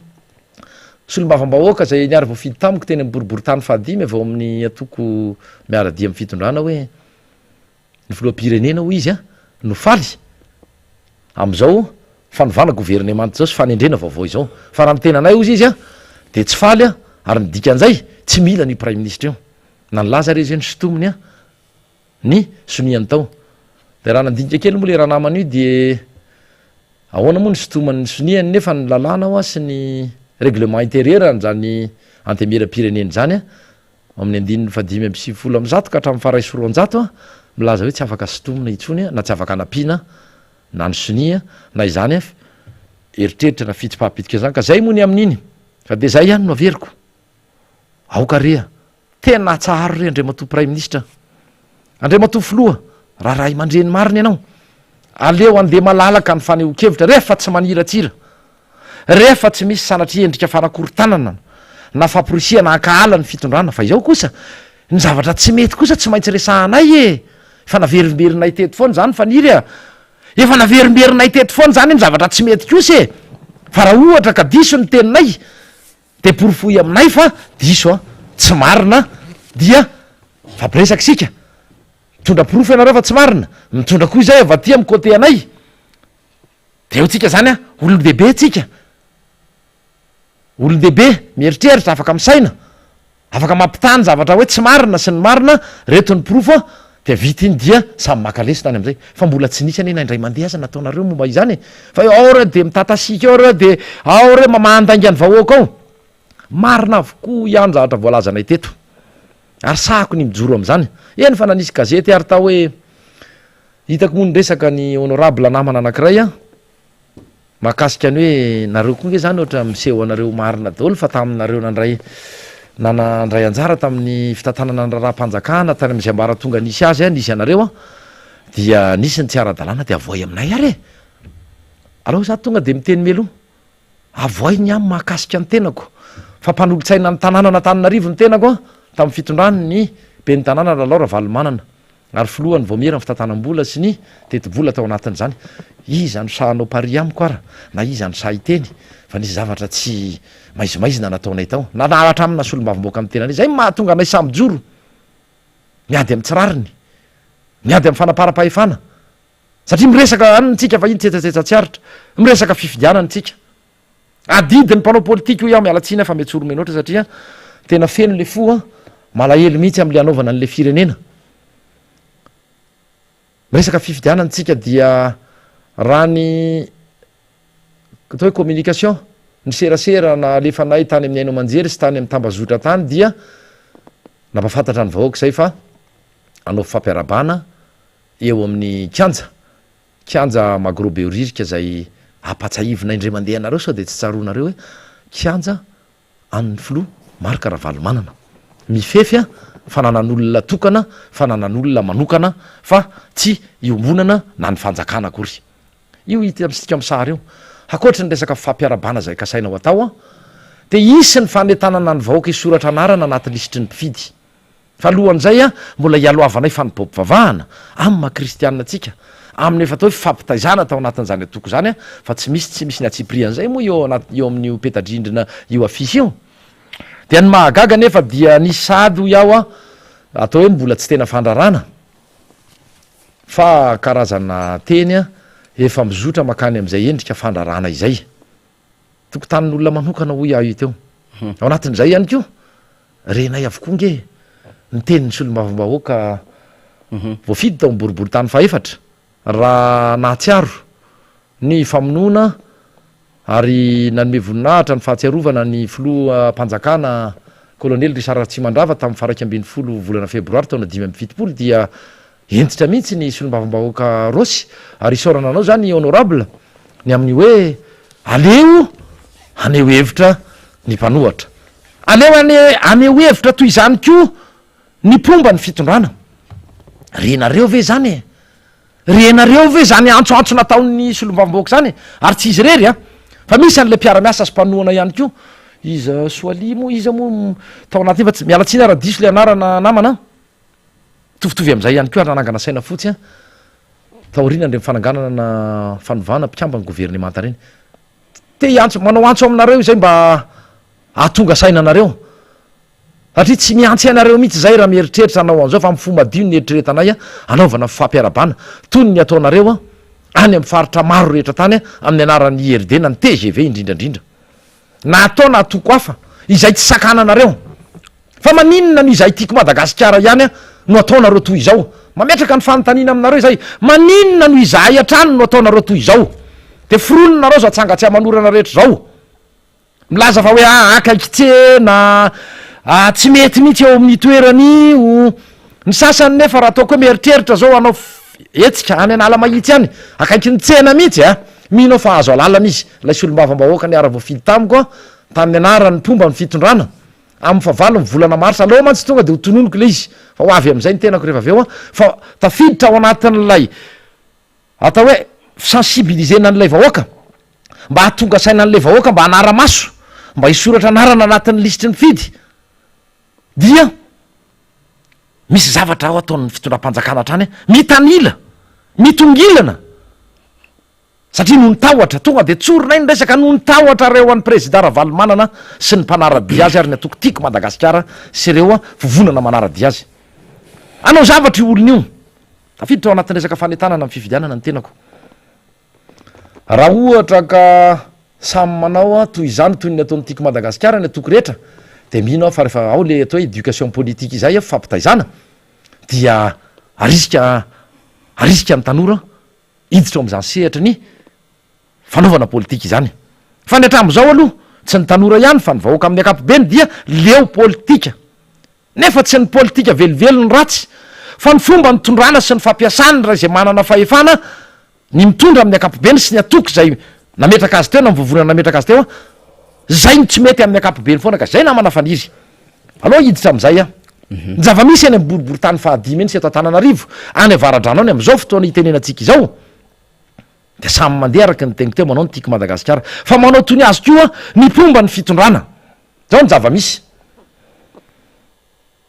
solombavam-bahoaka zay niary voafidy tamiko teny am'boribory tany fahadimy avao amin'ny atoko miaradia amin'ny fitondrana hoe ny filoam-pirenena ho izy a no faly am'izao fanovana gouvernement zao sy fanendrena vaovao izao fa raha mitena anay ozy izy a de tsy faly a ary midika an'izay tsy mila ny prime ministre io na nylaza re zay ny sotomony a ny soniany tao de raha nandinika kely moa le raha namana io de ahoana moa ny sotomany soniany nefa ny lalàna ao a sy ny règlement intérieur n'zany antemera-pireneny zany a amin'ny andininy fadimy amby sivifolo am'zato ka hatramin'ny faray soroanjato a milaza hoe tsy afaka sotomina itsony a na tsy afaka anampiana na ny sonia na izany a eritreritra na fitsipahapitiky zany ka zay moa ny amin'iny fa de zay ihany no averiko aoka rea tena tsaharo re andre mato prime ministre andre mato filoha raha ray mandreny mariny ianao aleo andeha malalaka ny faneho-kevitra rehefa tsy maniratsira rehefa tsy misy sanatry endrika fanakorytanana na famporisia na ankahala ny fitondrana fa izao kosa ny zavatra tsy mety kosa tsy maintsy resahanay e fa naverimberinay teto foana zany fa niry a efa naverimberinay teto foana zany ny zavatra tsy mety kosa e fa raha ohatra ka diso ny teninay de porofoy aminay fa diso a tsy marina dia fampiresaky sika mitondra porofo ianareo fa tsy marina mitondra koa izay avaty amy côté anay de eo tsika zany a olon-dehibe tsika olon-dehibe mieritreritra afaka misaina afaka mampitany zavatra hoe tsy marina sy ny marina reto ny porofo a de vita iny dia samy makalesy tany am'izay fa mbola tsy nisy any naindray mandeha aza nataonareo momba izany fa ao re de mitatasika ao re de ao re mamandaingany vahoaka ao marina avokoa ihany zavatra voalazanay teto ary sahako ny mijoro am'zany eny fa nanisy gazety ary tao hoe hitako moa ny resaka ny honorable namana anakiray a mahakasika ny hoe nareo koa nge zany ohatra miseho anareo marina daholo fa taminareo nandray nanandray anjara tamin'ny fitantanana ny raharam-panjakana tany am'izay ambara tonga nisy azy a nisy anareo a dia nisy ny tsy ara-dalàna de avoay aminay ary e alao za tonga de miteny meloha avoay ny amy mahakasika ny tenako fa mpanolotsaina ny tanàna natananarivo ny tenako a tamin'ny fitondrany ny be ny tanàna lalaora valomanana ary filohany voamera ny fitantanam-bola sy ny teti-bola tao anatin'zany iza no sahanao pari amiko ara na iza no sa iteny fa nisy zavatra tsy maizimaizina nataonay tao na nahatra amina solom-bavomboaka amy tenanay zay mahatonga anay samyjoro miady amy tsirariny miady amy fanaparapahefana satria miresaka anytsika fa iny tsetsatsetsat tsy aritra miresaka fifidianany tsika adidi ny mpanao politika io iaho mialatsiny fa metsoromen ohatra satria tena feno le fo a malahelo mihitsy am'le anaovana an'le firenena miresaka fifidianany tsika dia raha ny atao hoe communication ny serasera na alefanay tany amin'ny aino manjery sy tany amy tambazotra tany dia nampafantatra ny vahoaka zay fa anao fampiarabana eo amin'ny kianja magrobeoririka zay apatsaivina indray mandeha anareo sao de tsy tsaroanareo hoe kianja an'ny filoha marika rahavalomanana mifefy a fa nanan'olona tokana fa nanan'olona manokana fa tsy iombonana na ny fanjakana akory io hita amsika amsary io akoatra ny resaka fampiarabana zay kasainao atao a de isy ny fanetanana ny vahoaka isoratra anarana anaty lisitry ny mpifidy fa alohan'izay a mbola ialoavanay fa nybobivavahana amy makristianina atsika amin'ny efa atao hoe fifampitaizana tao anatin'zany atoko zany a fa tsy misy ny atsiprian'zay moa eo amin'ny petadrindrina io afisy io de ny mahagaga nefa dia nisy sady iaho a atao hoe mbola tsy tena fandrarana fa karazana teny a efa mizotra makany am'izay endrika fandrarana izay toko tanin'olona manokana hoy aho iteo ao anatin'izay ihany ko renay avokoa nge ny tenyny solom-bavombahoaka voafidy tao miboribory tany faefatra raha nahatsiaro ny famonoana ary nanome voninahitra ny fahatsiarovana ny filoha mpanjakana kolonely risara tsy mandrava tamin'ny faraiky ambin'ny folo volana febroary taona 5 dia entitra mihitsy ny solom-bavombahoaka rosy ary isorana anao zany honorable ny amin'ny hoe aleo aneo hevitra ny mpanohatra aleo aneo hevitra toy izany ko ny pomba ny fitondrana renareo ve zany e renareo ve zany antsoantso nataon'ny solom-bavombahoaka zany ary tsy izy rery a fa misy an'le mpiara-miasa sy mpanohana ihany ko iza soali moa iza moa tao anaty fa tsy mialatsiny ara diso le anarana namana tovitovy am'izay ihany ko ary nanangana saina fotsy a taorina ndre mifananganana na fanovana mpikambany gouvernementa reny te antso manao antso aminareo izay mba ahatonga saina anareo satria tsy miantsy anareo mihitsy zay raha mieritreritra anao an'izao fa mifombadio ny eritreretanay a anaovana fifampiarabana toy ny ataonareo a any amin'ny faritra maro rehetra tany a amin'ny anaran'ny IRD na ny TGV indrindrandrindra na atao na atoko hafa izay tsy sakana anareo fa maninona no izay tiako Madagasikara ihany a no ataonareo toy izao mametraka ny fanontaniana aminareo izay maninona no izahay atrano no ataonareo toy izao de firononareo zao atsangatsy amanorana rehetra zao milaza fa hoe akaikitsena tsy mety mihitsy eo amin'ny toeran'io ny sasany nefa raha ataoko hoe mieritreritra zao anao etsika any anala mahitsy any akaiky ny tsena mihitsy a mihinao fa azo alalana izy lay solom-bavambahoaka ny ara-voafidy tamiko a tamin'ny anarany mpomba ny fitondrana amin'ny favalo ny volana marsa aloha mantsy tonga de ho tononoko le izy fa ho avy am'izay ny tenako rehefa avy eo a fa tafiditra ao anatin'lay atao hoe sensibilisena an'lay vahoaka mba hatonga saina an'lay vahoaka mba hanara-maso mba hisoratra anarana anatin'ny lisitry ny fidy dia misy zavatra ao ataon'ny fitondram-panjakana hatrany mitanila mitongilana satria noho ny tahotra tonga de tsorona iny resaka noho ny tahotra reo an'ny président Ravalomanana sy ny mpanaradi azy ary ny atoko tiako Madagasikara sy reo a vovonana manaradi azy anao zavatra io olona io tafiditra ao anatin'ny resaka fanetanana amin'ny fifidianana ny tenako raha ohatra ka samy manao a toy izany toy ny ataon'ny tiako Madagasikara ny atoko rehetra de mino ao fa rehefa ao le atao hoe éducation politique izay a fampitaizana dia arisika ny tanora iditra am'izany sehatra ny fanaovana politika izany fa ny hatram'izao aloha tsy ny tanora ihany fa ny vahoaka amin'ny akapobeny dia leo politika nefa tsy ny politika velivelo ny ratsy fa ny fomba nitondrana sy ny fampiasany raha izay manana fahefana ny mitondra amin'ny akapobeny sy ny atoky zay nametraka azy teo na mivovonana nametraka azy teo a zay ny tsy mety amin'ny akapobeny foana ka zay namana faniry aloha iditra am'izay a ny zava-misy any amin'ny boribory-tany fahadimy eny sy eto Antananarivo any avaradrano any am'izao fotoana hitenenantsika izao de samy mandeha araky ny tegny teo manao ny tiako Madagasikara fa manao toy ny azy koa ny pomba ny fitondrana zao ny zava-misy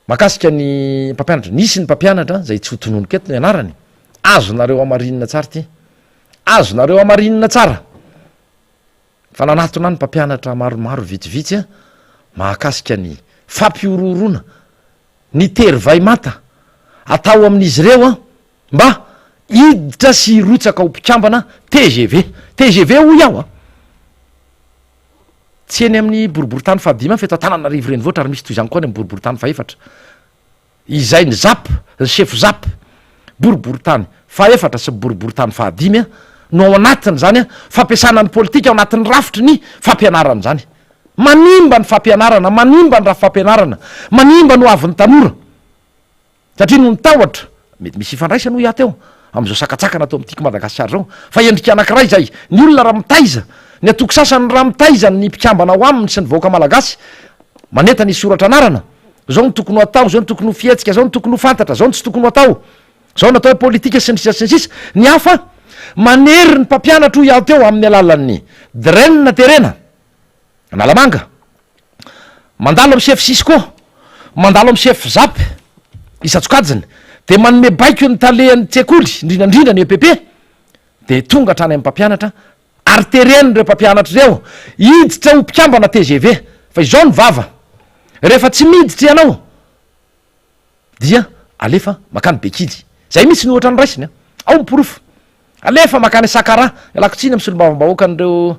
makasika ny mpampianatra nisy ny mpampianatra zay tsy ho tononoko eto ny anarany azonareo amarinina tsara ty azonareo amarinina tsara fa nanatona ny mpampianatra maromaro vitsivitsy a mahakasika ny fampiororona ny tery vai mata atao amin'izy ireo a mba iditra sy rotsaka ho mpikambana TGV ho iaho a tsy eny amin'ny boribory-tany fahadimy fa eto Antananarivo renivohitra ary misy toy izany koa ny amin'ny boribory-tany faefatra izay ny zap ny chef zap boribory-tany faefatra sy boribory-tany fahadimy a no ao anatiny zany a fampiasana ny politika ao anatin'ny rafitry ny fampianarana zany manimba ny fampianarana manimba ny raha fampianarana manimba no avin'ny tanora satria no ny tahotra mety misy ifandraisana ho iateo am'izao sakatsakana atao am'tiako Madagasikara zao fa endrika anankiray zay ny olona raha mitaiza ny atoko sasany raha mitaiza ny mpikambana ao aminy sy ny vahoaka malagasy maneta ny soratra anarana zao ny tokony ho atao zao ny tokony ho fietsika zao ny tokony ho fantatra zao ny tsy tokony ho atao zao natao hoe politika sy ny sisa ny hafa manery ny mpampianatra ho iaho teo amin'ny alalan'ny drenna terena analamanga mandalo amy chef Sisco mandalo amy chef Zap isatsokajiny de manome baiko ny talehan'ny tsekoly indrindrandrindra ny EPP de tonga hatrany amin'ny mpampianatra ary tereny reo mpampianatra reo iditra ho mpikambana TGV fa izao ny vava rehefa tsy miditra ianao dia alefa makany bekily zay misy ny ohatra ny raisiny ao mipirofo alefa makany Sakara alakotsiny amy solom-bavambahoaka an'ireo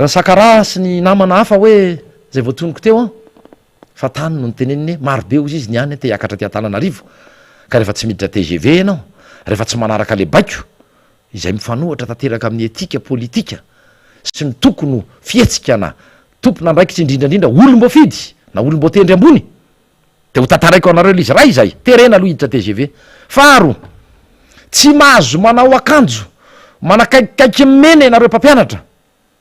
Sakara sy ny namana hafa hoe zay voatonoko teo a fa tany no ny teneniny marobe ozy izy niany te hiakatra ty Antananarivo ka rehefa tsy miditra TGV ianao rehefa tsy manaraka le baiko izay mifanohatra tanteraka amin'ny etika politika sy ny tokony fietsika na tompona andraikitsy indrindrandrindra olom-boafidy na olom-boatendry ambony de ho tantaraiko anareo lizy ray zay terena aloha iditra TGV faro tsy mahazo manao akanjo manakaikikaiky mena ianareo mpampianatra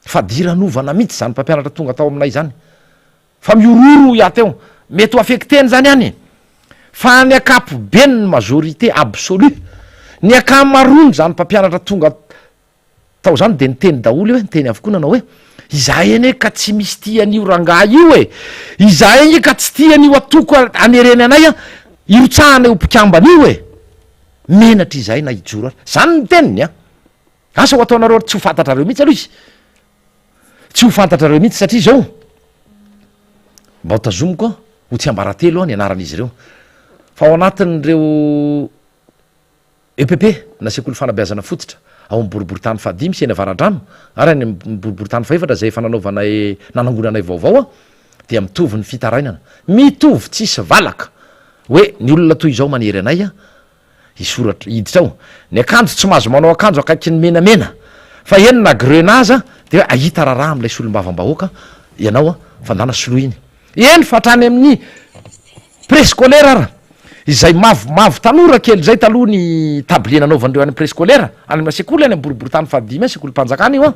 fa diranovana mihitsy zany mpampianatra tonga tao aminay zany fa miororo iateo mety ho affecteny zany any fa ny akapobeny ny majorité absolu ny akamarony zany mpampianatra tonga tao zany de niteny daholo hoe niteny avokoa nanao hoe izahay eny ka tsy misy tian'io rangah io e izahay eny ka tsy tian'io atoko anereny anay a irotsahana io mpikambana io e menatra izahay na ijoro ary zany ny teniny a asa ho ataonareo tsy ho fantatrareo mihitsy aloha izy tsy ho fantatrareo mihitsy satria zao mba ho tazomiko ho tsy ambaratelo ny anaran'izy ireo fa ao anatin'ireo EPP na sekoly fanabeazana fototra ao am'boriboritany fahadimy sy eny avaradrano ary any boriboritany faefatra zay efa nanaovana nanangonanay vaovao a dia mitovy ny fitarainana mitovy tsisy valaka hoe ny olona toy izao manery anay a isoratra hiditra ao ny akanjo tsy mahazo manao akanjo akaiky ny menamena fa enina grenaza de hoe ahita raharaha am'lay solom-bavambahoaka ianao a fandana solo iny eny fa hatrany amin'ny préscolaire ara izay mavomavo tanora kely zay taloha ny tablie nanaovandreo any préscolaire any amina sekoly any amboriboritany fahadimy sekoly mpanjakana io a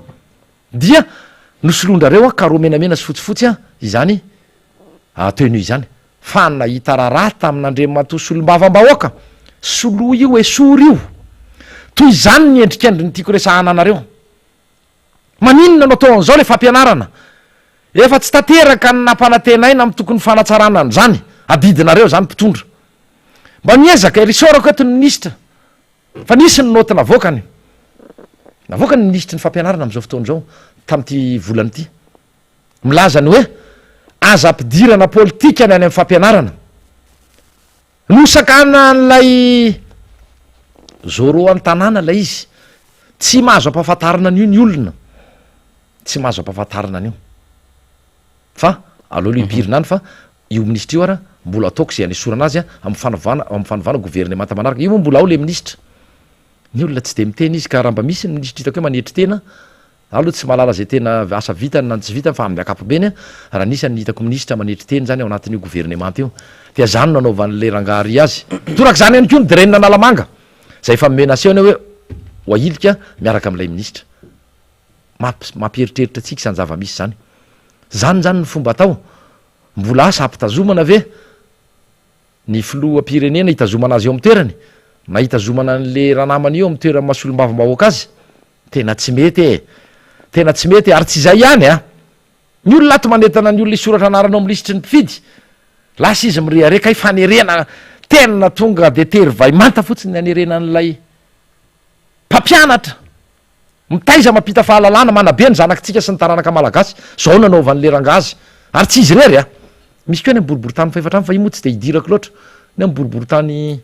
dia nosolondrareo a karo menamena sy fotsifotsy a izany tenu izany fa nahita raharaha tamin'andriamato solom-bavambahoaka solo io hoe sory io toy izany ny endrikendry ny tiako resahana anareo maninona no atao an'izao le fampianarana efa tsy tateraka ny nampanatenaina amy tokony fanatsarana an'zany adidinareo zany mpitondra mba miezaka risorako eto ny minisitra fa nisy ny noty navokany navoaka ny ministry ny fampianarana am'izao fotoan'izao tam'ty volany ity milazany hoe aza ampidirana politika ny any amy fampianarana nosakana n'lay zoro any tanàna lay izy tsy mahazo ampahafantarana an'io ny olona tsy mahazo ampahafantarana an'io fa aloha lo ipirina any fa io ministra io ara mbola ataoko zay anesorana azy a am'fanovana gouvernemanta manaraka io moa mbola ao le ministra ny olona tsy de miteny izy ka raha mba misy ny ministra hitako hoe manetry tena aloha tsy malala zay tena asa vitany na tsy vitany fa amin'ny akapobeny a raha nisy ny hitako ministra manetry teny zany ao anatin'io gouvernemanta io dia zany nanaovan'le rangary azy torak' zany ihany ko ny direnina nalamanga zay efa menaseony hoe oahilika miaraka am'lay ministra mampieritreritra atsika zany zava-misy zany zany ny fomba atao mbola asa ampitazomana ve ny filoha-pirenena hitazomana azy eo amy toerany na hitazomana an'le ranamany io amy toerany masolom-bavambahoaka azy tena tsy mety tena tsy mety ary tsy izay ihany a ny olona ato manentana ny olona isoratra anaranao amy lisitry ny mpifidy lasa izy mireareka fanerena tena tonga de tery vai manta fotsiny ny anerena an'lay mpampianatra mitaiza mampita fahalalana manabe ny zanakitsika sy ny taranaka malagasy zao nanaovan'le rangazy ary tsy izy rery a misy koa ny amboriboritany faefatra fa io moa tsy de hidirako loatra ny amboriboritany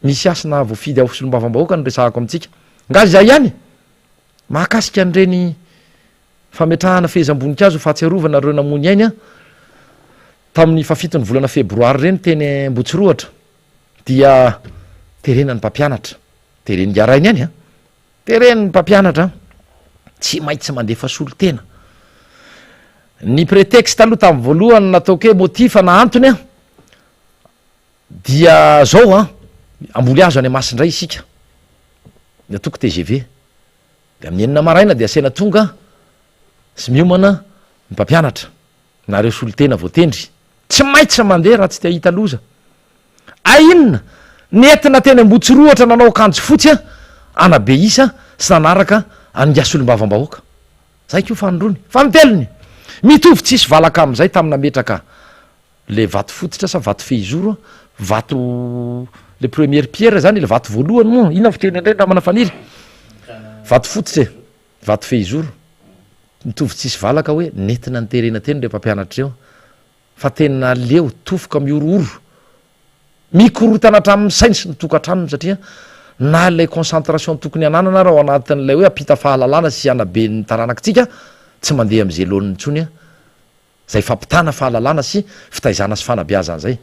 misy asina voafidy ao solom-bavambahoaka ny resahako amitsika nga zay ihany mahakasika an'ireny fametrahana fehezam-boninkazo fahatsiarovana reo namony ainy a tamin'ny fafitony volana febroary reny teny Ambotsirohatra dia terena ny mpampianatra tereny iarainy ihany a tereny ny mpampianatra tsy maintsy mandefa solo tena ny prétexte aloha tamin'ny voalohany nataoko hoe motifa na antony a dia zao a amboly azo any masindray isika ny atoko TGV de amin'ny enina maraina de asena tonga sy miomana ny mpampianatra nareo solotena voatendry tsy maintsy mandeha raha tsy te hahita loza inona nentina teny Ambotsirohatra nanao akanjo fotsy a anabe isa sy nanaraka angasolom-bavambahoaka zay ko fanondrony fa mitelony mitovy tsisy valaka am'izay tamina metraka le vato fototra sa vato fehizoro vato le première pierre zany le vato voalohany moa inona fiteny indray na manafaniry vato fototra e vato fehizoro mitovy tsisy valaka hoe nentina ny terena teny le mpampianatra reo fa tena leo tofoka miorooro mikorotana hatramin'ny sainy sy ny tokantranony satria na lay concentration tokony ananana raha ao anatin'lay hoe ampita fahalalana sy anabe ny taranakitsika tsy mandeha am'izay loniny ntsony a zay fampitana fahalalana sy fitaizana sy fanabeazana zay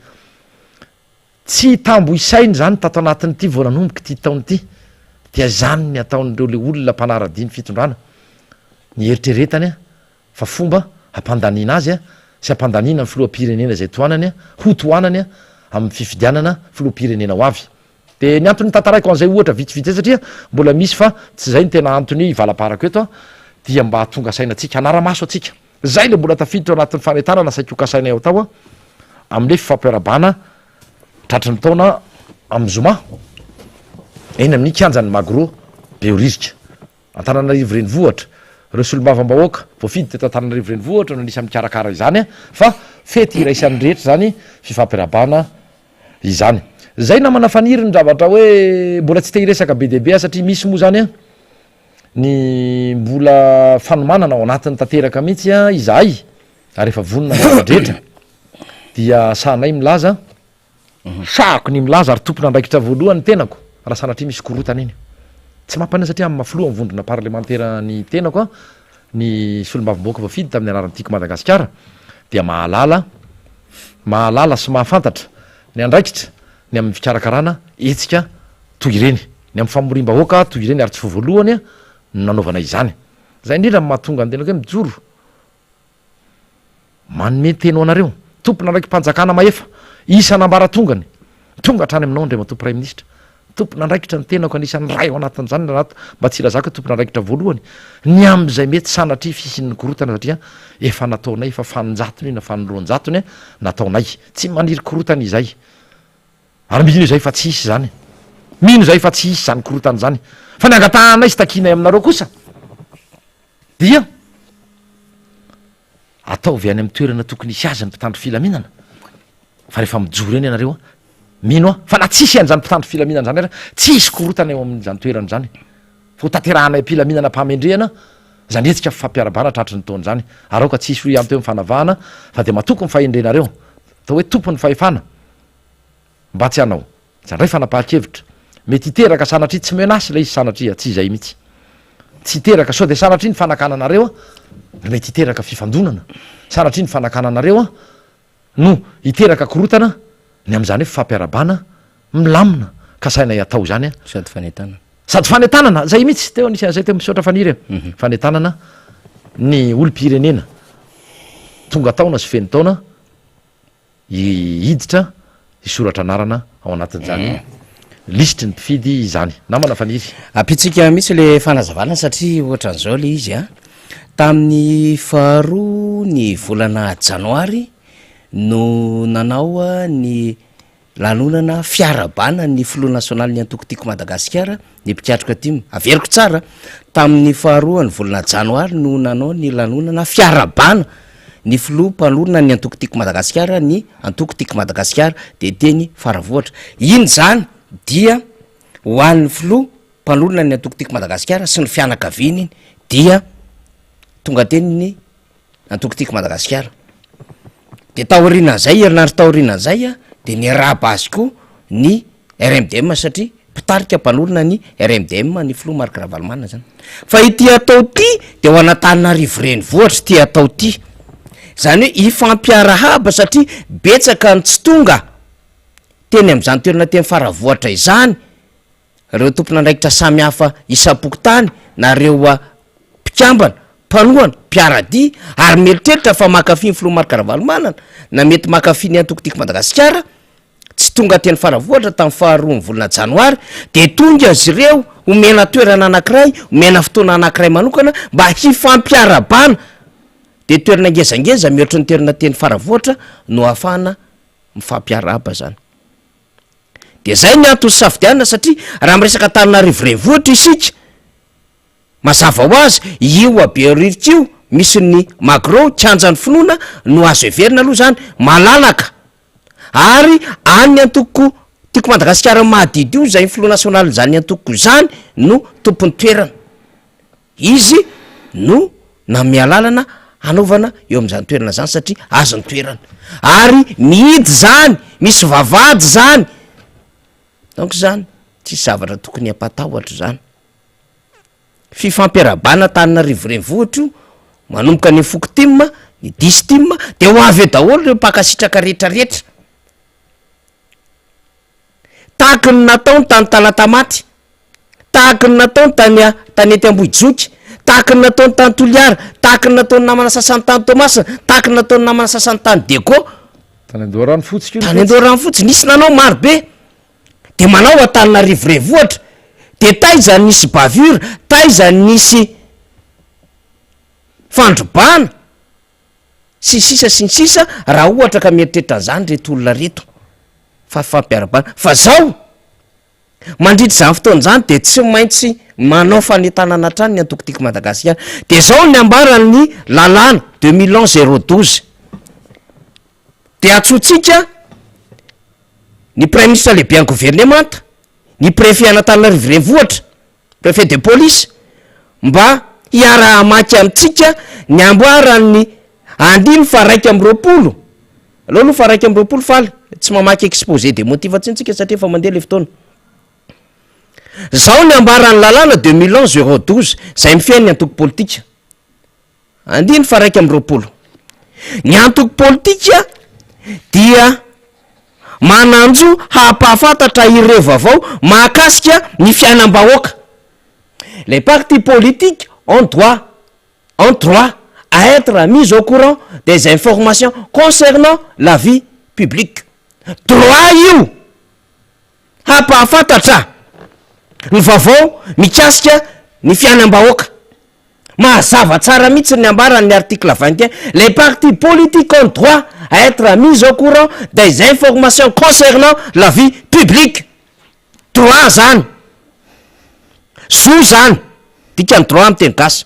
tsy tambo isainy zany tato anatin'ity vao nanomboka ty taony ity dia zany ny ataon'ireo le olona mpanara-diny fitondrana ny eritreretany a fa fomba hampandanina azy a sy hampandanina ny filoha-pirenena zay toanany a ho toanany a amin'ny fifidianana filoha-pirenena ho avy de ny antony tantaraiko an'izay ohatra vitsivitsy satria mbola misy fa tsy zay ny tena antony ivalaparako eto a dia mba tonga saina atsika anara-maso atsika zay le mbola tafiditra ao anatin'ny fanetarana saikoka saina ao tao a am'le fifampiarabana tratry ny taona amy zoma eny amin'ny kianjany magro beorizika Antananarivo renivohitra reo solom-bavambahoaka voafidy teto Antananarivo renivohitra no nisy amikarakara izany a fa fety iraisan'ny rehetra zany fifampiarabana izany zay namana faniry ny zavatra hoe mbola tsy te hiresaka be deabe satria misy moa zany a ny mbola fanomanana ao anatin'ny tanteraka mihitsy a izahay ary efa vonina navadrehetra dia sanay milaza sahako ny milaza ary tompona andraikitra voalohany tenako raha sanatria misy korotana iny tsy mampanina satria amin'ny mafloa ny vondrona parlementaire ny tenako a ny solombavom-boaka vafidy tamin'ny anaran'tiako Madagasikara dia mahalala sy mahafantatra ny andraikitra ny amin'ny fikarakarana etsika toy ireny ny amin'ny famorim-bahoaka toy ireny ary tsy voalohany a nanaovana izany zay indrindra mahatonga ny tenako hoe mijoro manome teno anareo tompona andraiky mpanjakana maefa isanambara tongany tonga hatrany aminao ndray matompo ray ministra tompona andraikitra ny tenako anisan'ny ray ao anatin'izany rahato mba tsy ilazaka tompona andraikitra voalohany ny am'izay mety sanatria fisin'ny korotana satria efa nataonay efa faninjatony na fanoloanjatony a nataonay tsy maniry korotana izay ary mino zay fa tsy hisy zany mino zay fa tsy hisy zany korotana zany fa ny angatahanay sy takinay aminareo kosa dia ataovy any amin'ny toerana tokony isy azy ny mpitandro filaminana fa rehefa mijoro eny ianareo a mino a fa na tsisy an'zany mpitandro filaminana zany ara tsy hisy korotana eo amin'zany toerana zany fa ho taterahanay mpilaminana mpamendrehana zany etsika fampiarabana tratry ny taony zany ary aoka tsy hisy hoe am'teo mifanavahana fa de matoko ny fahendrenareo atao hoe tompo ny fahefana mba tsy anao zany ray fanapaha-kevitra mety hiteraka sanatria tsy menasy le izy sanatria tsy izay mihitsy tsy hiteraka sao de sanatria ny fanakananareo a mety hiteraka fifandonana sanatria ny fanakananareo a no hiteraka korotana ny am'zany hoe fampiarabana milamina ka sainay atao zany a sady fanetanana zay mihitsy teo anisan'zay teo misaotra faniry fanetanana ny olom-pirenena tonga taona sy feno taona hiditra isoratra anarana ao anatin'zany listry ny mpifidy izany namana faniry ampitsika mihitsy le fanazavana satria ohatran'izao le izy a tamin'ny faharoa ny volana janoary no nanao a ny lanonana fiarabana ny filoha nasionaly ny antokotiko Madagasikara ny mpiatroka timy averiko tsara tamin'ny faharoa ny volana janoary no nanao ny lanonana fiarabana ny filoha mpanorona ny antokotiko Madagasikara ny antokotiko Madagasikara de teny faravohatra iny zany dia ho an'ny filoha mpanorona ny antokotiko Madagasikara sy ny fianakaviany iny dia tonga teny ny antokotiko Madagasikara de taorianan'zay herinandro taorianan'zay a de ny araba azy koa ny RMDM satria mpitarika mpanorona ny RMDM ny filoha Marc Ravalomanana zany fa ity atao ty de ho anatanarivo renivohatra ty atao ty zany hoe ifampiarahaba satria betsaka ny tsy tonga teny am'zany toerana teny faravohatra izany reo tompona andraikitra samy hafa isapokotany na reo mpikambana mpanohana mpiaradia ary meritreritra fa makafy ny filoha Marc Ravalomanana na mety makafy ny antokotiko Madagasikara tsy tonga teny faravohatra tamin'ny faharoa ny volana janoary de tonga azy ireo omena toerana anankiray omena fotoana anankiray manokana mba hifampiarabana de toerana ngezangeza mihoatra ny toerana teny faravohatra no ahafahana mifampiaraba zany de zay ny antony safidianina satria raha miresaka Antananarivo renivohitra isika mazava ho azy io aberirika io misy ny magro kianjan'ny finoana no azo everina aloha zany malalaka ary any antoko tiako Madagasikara mahadidy io zay filoha nasionaly zany ny antoko zany no tompony toerana izy no namialalana anaovana eo am'zany toerana zany satria azo ny toerana ary mihidy zany misy vavady zany donc zany tsisy zavatra tokony ampatahotra zany fifampiarabana Antananarivo renivohitra io manomboka ny fokotima ny distima de ho avy daholo reo mpakasitraka rehetrarehetra tahaka ny nataony tany Talatamaty tahaka ny nataony tany ety Ambohijoky tahaka ny nataony tany Toliara tahaka ny nataony namana sasany tany Tomasina tahaka ny nataony namana sasany tany Deko tany Andoharano fotsika tany Andoharano fotsy nisy nanao maro be de manao Antananarivo renivohitra de taizany nisy bavura taizany nisy fandrobana sy sisa sy ny sisa raha ohatra ka mieritreritra an'zany reto olona reto fa fampiarabana fa zao mandritra zany fotoan'zany de tsy maintsy manao fanetanana trany ny antokotiko Madagasikara de zao ny ambarany lalàna 2011-012 de atsotsika ny premier ministre lehibe any gouvernemanta ny préfet Antananarivo renivohitra préfet de police mba hiara-maky amitsika ny amboarany andiny fa raiky am'roapolo aloha aloha fa raiky am'roapolo faly tsy mamaky exposé de motivatsintsika satria fa mandeha le fotoana zao ny ambarany lalàna 2011 zay mifiainy antoko politika andiny fa raiky am'roapolo ny antoko politika dia mananjo hampahafantatra ireo vaovao mahakasika ny fiainam-bahoaka les partis politiques ont droit à être mis au courant des informations concernant la vie publique droit io hampahafantatra ny vaovao mikasika ny fiainam-bahoaka mahazava tsara mihitsy ny ambarany article 21 les partis politiques ont droit à être mis au courant des informations concernant la vie publique droit zany zo zany dikany droit amy teny gasy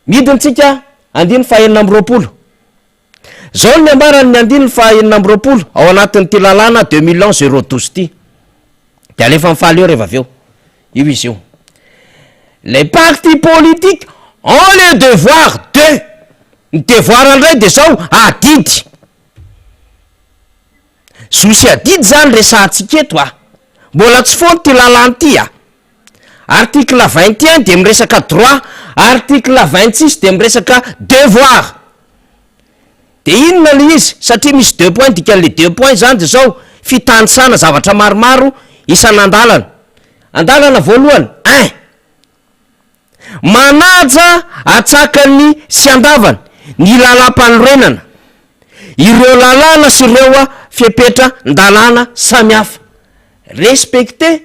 midintsika andiny fahenina am'roapolo zao ny ambarany ny andiny fahenina am'roapolo ao anatin'ny ty lalàna 2011 ty de alefa mifaly eo reva aveo io izy io les partis politiques ont le devoir de ny devoir andray de zao adidy zosy adidy zany resahantsika eto mbola tsy fony ty lalàny ty article 21 de miresaka droit article 26 de miresaka devoir de inona le izy satria misy 2 points dikan'le 2 points zany de zao fitanisana zavatra maromaro isan'andalana andalana voalohany 1 manaja atsakany sy andavany ny lalam-panorenana ireo lalàna sy ireo fipetra ndalàna samihafa respecter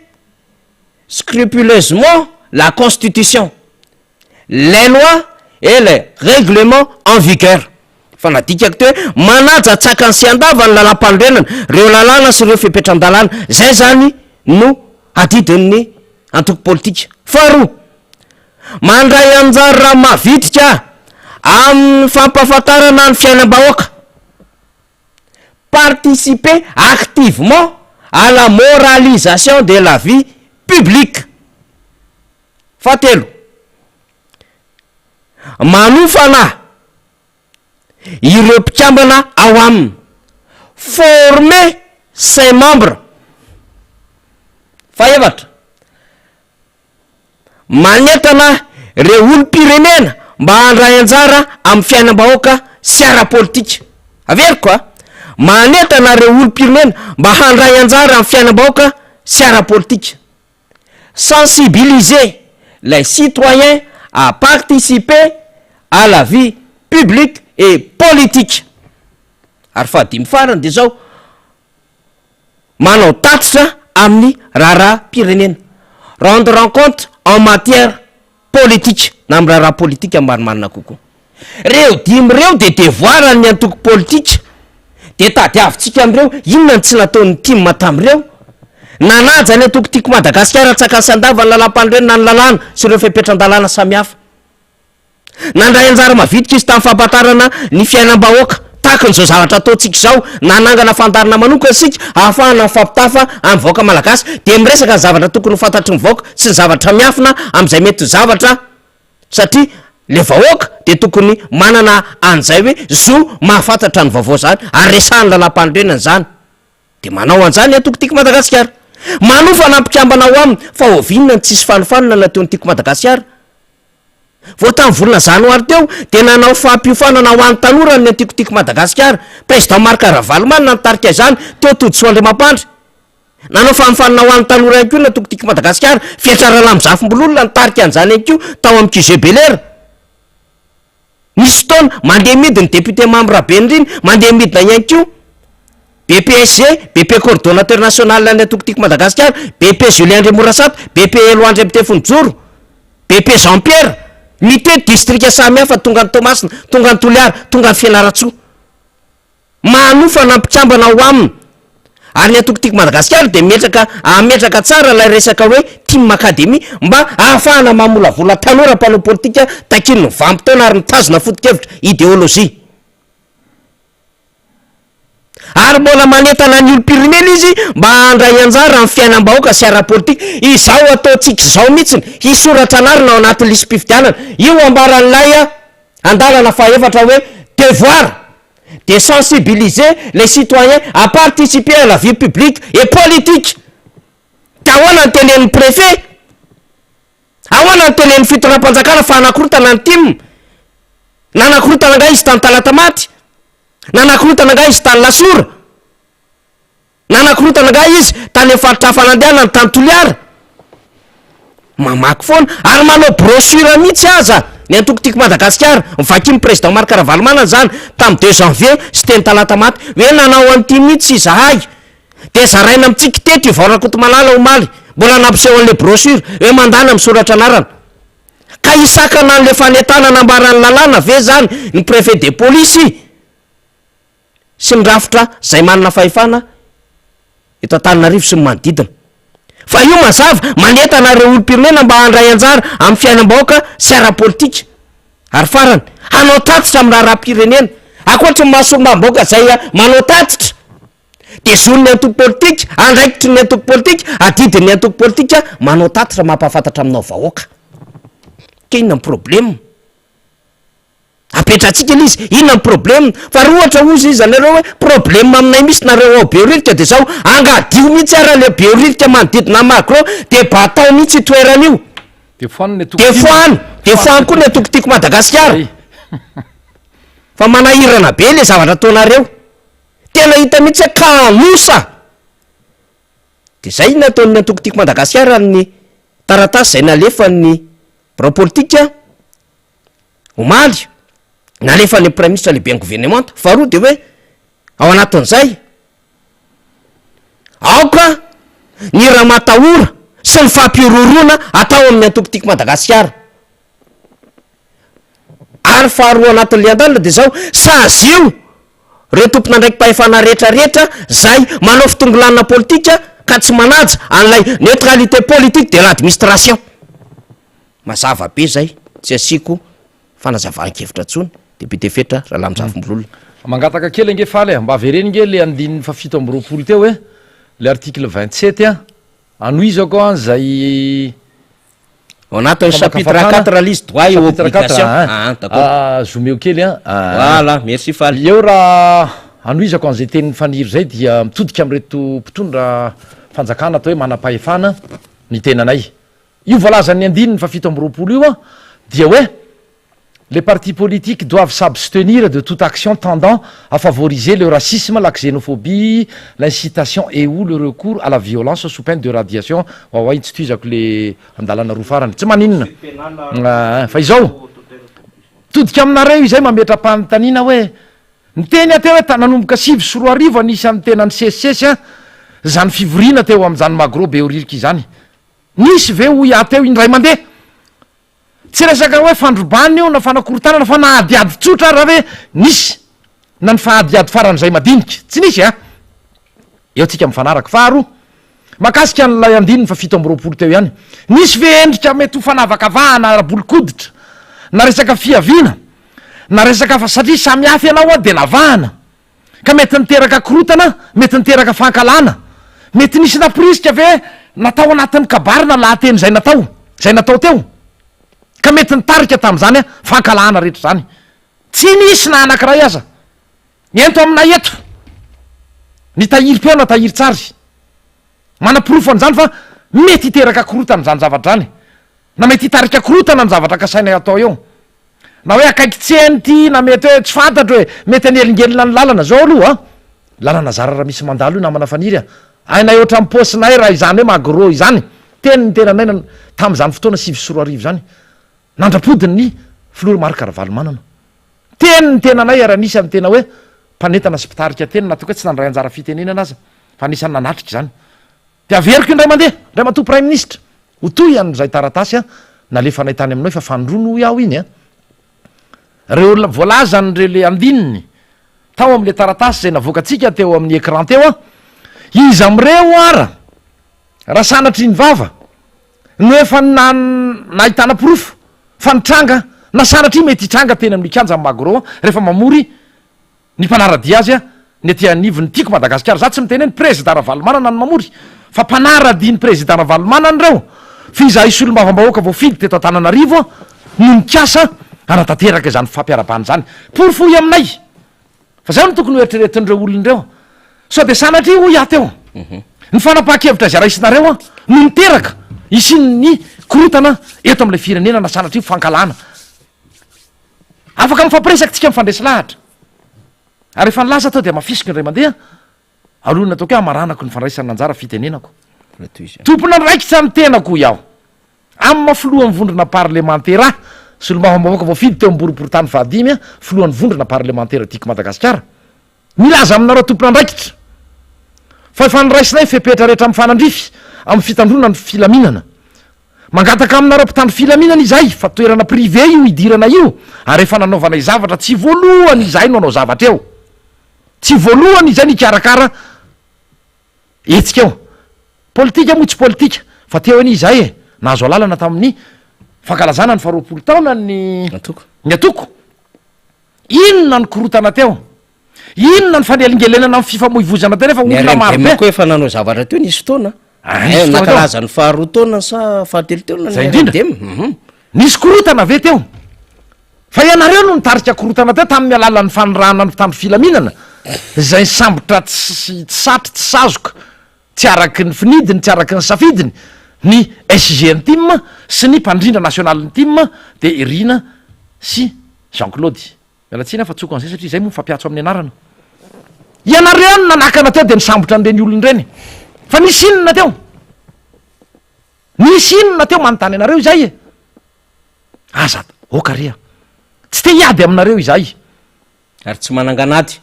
scrupuleusement la constitution les lois et les règlements en vigueur fanadikako te hoe manaja atsakany sy andavany lalam-panorenana reo lalàna sy ireo fipetra ndalàna zay zany no adidin'ny antoko politika faharoa mandray anjary raha mavitrika amin'ny fampahafantarana ny fiainam-bahoaka participer activement à la moralisation de la vie publique fahatelo manofana ireo mpikambana ao aminy former ses membres fahaefatra manentana reo olom-pirenena mba handray anjara amin'ny fiainam-bahoaka sy ara-politika averiko manentana reo olom-pirenena mba handray anjara amin'ny fiainam-bahoaka sy ara-politika sensibiliser les citoyens à participer à la vie publique et politique ary fahadimy farany de zao manao tatitra amin'ny raharaha-pirenena rendre compte en matière politique na amin'ny raharaha politika ambanimanina kokoa reo dimy reo de devoir ny antoko politika de tadiavitsika am'ireo inona ny tsy nataon'ny timma tam'ireo nanaja ny antoko tiako Madagasikara tsakany sy andavany lalam-panorenana ny lalàna sy ireo fipetra-ndalàna samihafa nandray anjara mavitika izy tamin'ny fampatarana ny fiainam-bahoaka tahakan'izao zavatra ataontsika zao nanangana fandarina manokana sika ahafahana mifampitafa amin'ny vahoaka malagasy de miresaka ny zavatra tokony fantatry ny vahoaka sy ny zavatra miafina am'izay mety zavatra satria le vahoaka de tokony manana an'izay hoe zo mahafantatra ny vaovao zany ary resahany lalam-panorenana zany de manao an'izany atoko tiako Madagasikara manofana mpikambana ao aminy fa ovinona ny tsisy fanofanana nataony tiako Madagasikara vo tamin'ny volana janoary teo de nanao fampiofanana ho an'ny tanora ny antikotiko Madagasikara président Marc Ravalomanina nitarika izany teo Todissoa Andriamampandry nanao fanofanana ho an'ny tanora ihany koa ny antokotiko Madagasikara fiatrarana amin'ny zafim-bololona nitarika an'izany ihany koa tao amin'ny QG Belera nisy taona mandeha midiny député Mamrabeniriny mandeha midina ihany koa BPSG BP coordonnateur national ny antokotiko Madagasikara BP Julien André Morasato BP Eloandry Amtefonjoro BP Jean Pierre mité district samihafa tonga ny Tomasina tonga ny Toliara tonga ny Fianaratsoa manofana mpikambana ao aminy ary ny antokotiko Madagasikara de ametraka tsara lay resaka hoe team academy mba ahafahana mamolavola tanora mpanao politika takiny ny vampitona ary mitazona foto-kevitra idéologie ary mbola manentana ny olo-pirenena izy mba handray anjara amin'ny fiainam-bahoaka sy ara-politika izao ataontsika zao mihitsiny hisoratra anarina ao anatin'ny lisy-pifidianana io ambaran'lay andalana fahaefatra hoe devoir de sensibiliser les citoyens à participer à la vie publique et politique. Ahoana ny tenen'ny préfet, ahoana ny tenen'ny fitondram-panjakana fa anakorotana ny tim, na anakorotana nga izy tany talata maty, na anakorotana nga izy tany lasora, na anakorotana nga izy tany efaritra fanandehanany tany toliara. Mamaky foana ary manao brochure mihitsy aza ny antokotiky Madagasikara, mivakiny président Marc Ravalomanana zany tamin'ny 2 janvier sy teny talata maty hoe nanao an'ity mihitsy izahay, de zaraina amitsika teto ivaorakoto malala omaly mbola nampiseho an'le brochure hoe mandana misoratra anarana, ka isakana an'le fanetana nambarany lalàna ve zany ny préfet de police sy ny rafitra zay manana fahefana eto Antananarivo sy ny manodidina. Fa io mazava manetana reo olom-pirenena mba handray anjara amin'ny fiainam-bahoaka sy ara-politika. Ary farany hanao tatitra amin'ny raharaham-pirenena, akoatra ny mahasomam-bahoaka zay manao tatitra de zon'ny antoko politika, andraikitry ny antoko politika, adidin'ny antoko politika manao tatitra mampahafantatra aminao vahoaka. Inona ny problème? Apetratsika izy, inona ny problème? Fa raha ohatra ozy izy anareo hoe problème aminay misy nareo ao Beoririka de zao angadio mihitsy ara le Beoririka manodidina Macron de batao mihitsy toerana io. De foany koa ny atokotiko Madagasikara. Fa manahirana be le zavatra ataonareo. Tena hita mihitsy kanosa. De zay nataon'ny atokotiko Madagasikara ny taratasy zay nalefan'ny politika omaly, nalefan'ny premier ministre lehibe ny gouvernement. Faharoa de hoe ao anatin'izay aoka ny raha matahora sy ny fampirorona atao amin'ny atokotiko Madagasikara. Ary faharoa anatin'le an-dalina de zao sazio reo tompona ndraiky mpahefana rehetrarehetra zay manao fitongolanana politika ka tsy manaja an'ilay neutralité politique de l'administration. Mazava be zay, tsy asiko fanazavan-kevitra tsony député fetra raha lamizavim-bololona. Mangataka kely ange faly mba avereny nge le andininy fa 7 amby 20 teo hoe le article 27 anoizako zay ao anatin'ny chapitre 4 liste droit et obligation. D'accord. Zomeo kely voilà, merci faly. Eo raha anoizako an'izay tenin'ny faniry zay dia mitodika am'reto mpitondra fanjakana atao hoe manam-pahefana ny tenanay. Io voalazan'ny andininy fa 7 amby 20 io dia hoe les partis politiques doivent s'abstenir de toute action tendant à favoriser le racisme, la xénophobie, l'incitation et ou le recours à la violence sous peine de radiation. Wawa tsy toizako le andalana roa farany tsy maninona fa izao todika aminareo izay mametram-panontaniana hoe ny teny ateo hoe nanomboka 5 sy 4 arivo anisan'ny tena ny sesisesy zany fivoriana teo amin'izany magro Beoririka izany. Nisy ve hoy ateo indray mandeha tsy resaka hoe fandrobany io na fanakorotana na fanahadiady tsotra raha hoe nisy na ny fahadiady faran'izay madinika tsy nisy eo tsika mifanaraka. Faharoa makasika n'lay andininy fa 7 amby 20 teo ihany, nisy ve endrika mety ho fanavakavahana rabolikoditra na resaka fiaviana na resaka fa satria samihafa ianao de lavahana ka mety niteraka korotana, mety niteraka fankalana, mety nisy naporisika ve natao anatin'ny kabarina lahateny zay natao teo ka mety nitarika tam'zany fankalahana rehetra zany. Tsy nisy na anankiray aza ento aminay eto nitahiry-peo na tahiry tsary manapirofo an'izany fa mety hiteraka korotana zany zavatra zany na mety hitarika korotana ny zavatra kasaina atao eo na hoe akaiky tsenity na mety hoe tsy fantatro hoe mety anelingelina ny lalana zao aloha lalana zara raha misy mandalo io namana faniry ainay oatra amin'ny posinay raha izany hoe magro izany teniny tenanay tam'izany fotoana 5 sy 4 arivo zany nandrapodiny ny filory Marc Ravalomanana teniny tenanay raha nisy amin'ny tena hoe mpanetana sipitarika teny natao hoe tsy nandray anjara fitenenana aza fa nisany nanatrika zany de averiko indray mandeha ndray matoa prime ministre ho toy an'izay taratasy nalefanay tany aminao fa fandrono iaho iny reo voalazan're le andininy tao am'le taratasy zay navoakatsika teo amin'ny écran teo izy am'reo ara raha sanatry ny vava no efa nahitana pirofo fa nitranga na sanatry mety hitranga teny amin'ny kanja amin'ny magro rehefa mamory ny mpanaradia azy ny aty anivony tiako Madagasikara za tsy miteneny président Ravalomanana ny mamory fa mpanaradiany président Ravalomanana reo fiza isy olo-mavambahoaka voafidy teto Antananarivo no mikasa anatateraka izany fampiarabany zany porofoy aminay fa zay no tokony hoeritreretin'ireo olon'ireo sao de sanatria ho iaty eo ny fanapaha-kevitra zay raisinareo a no miteraka isin'ny korotana eto am'ilay firenena na sanatria fankalana afaka mifampiresaky tsika mifandresy lahatra ary efa nilaza atao de mafisiky ny ray mandeha alohany atao ko maranako ny fandraisany nanjara fitenenako tompona nraikitsy any tenako iaho amy mafolohan'ny vondrona parlementera solomahombaoaka voafidy teo amboriporotany fahadimy filohan'ny vondrona parlementera tiako madagasikara milaza aminareo tompona ndraikitra fa efa nyraisinay fepetra rehetra amy fanandrify amy fitandrona ny filaminana mangataka aminareo mpitandro filaminana izay fa toerana privé io idirana io ary efa nanaovanay zavatra tsy voalohany izay no anao zavatra eo tsy voalohany izay nikarakara etsika eo politika moa tsy politika fa teo any izay e nahazo alalana tamin'ny fankalazana ny faharoapolo taona ny atoko inona ny korotana teo inona ny fanelingelenana amy fifamoivozana teo nefa olona marobe ko efa nanao zavatra teo nisy fotoana nakalazany faharoa taona sa fahatelo taona zay indrindra nisy korotana ve teo fa ianareo no nitarika korotana teo tamin'ny alalan'ny fanirahana ny mpitandro filaminana zay sambotra tsy satry tsy sazoka tsy araky ny finidiny tsy araky ny safidiny ny SG ny tim sy ny mpandrindra nationaly ny tim de Irina sy Jean-Claude mialatsina fa tsoko an'izay satria zay moa fampiatso amin'ny anarana ianareo no nanakana teo de nisambotra an'ireny olony reny fa nisy inona teo nisy inona teo manontany anareo izay e aza okaria tsy te hiady aminareo izay ary tsy mananganady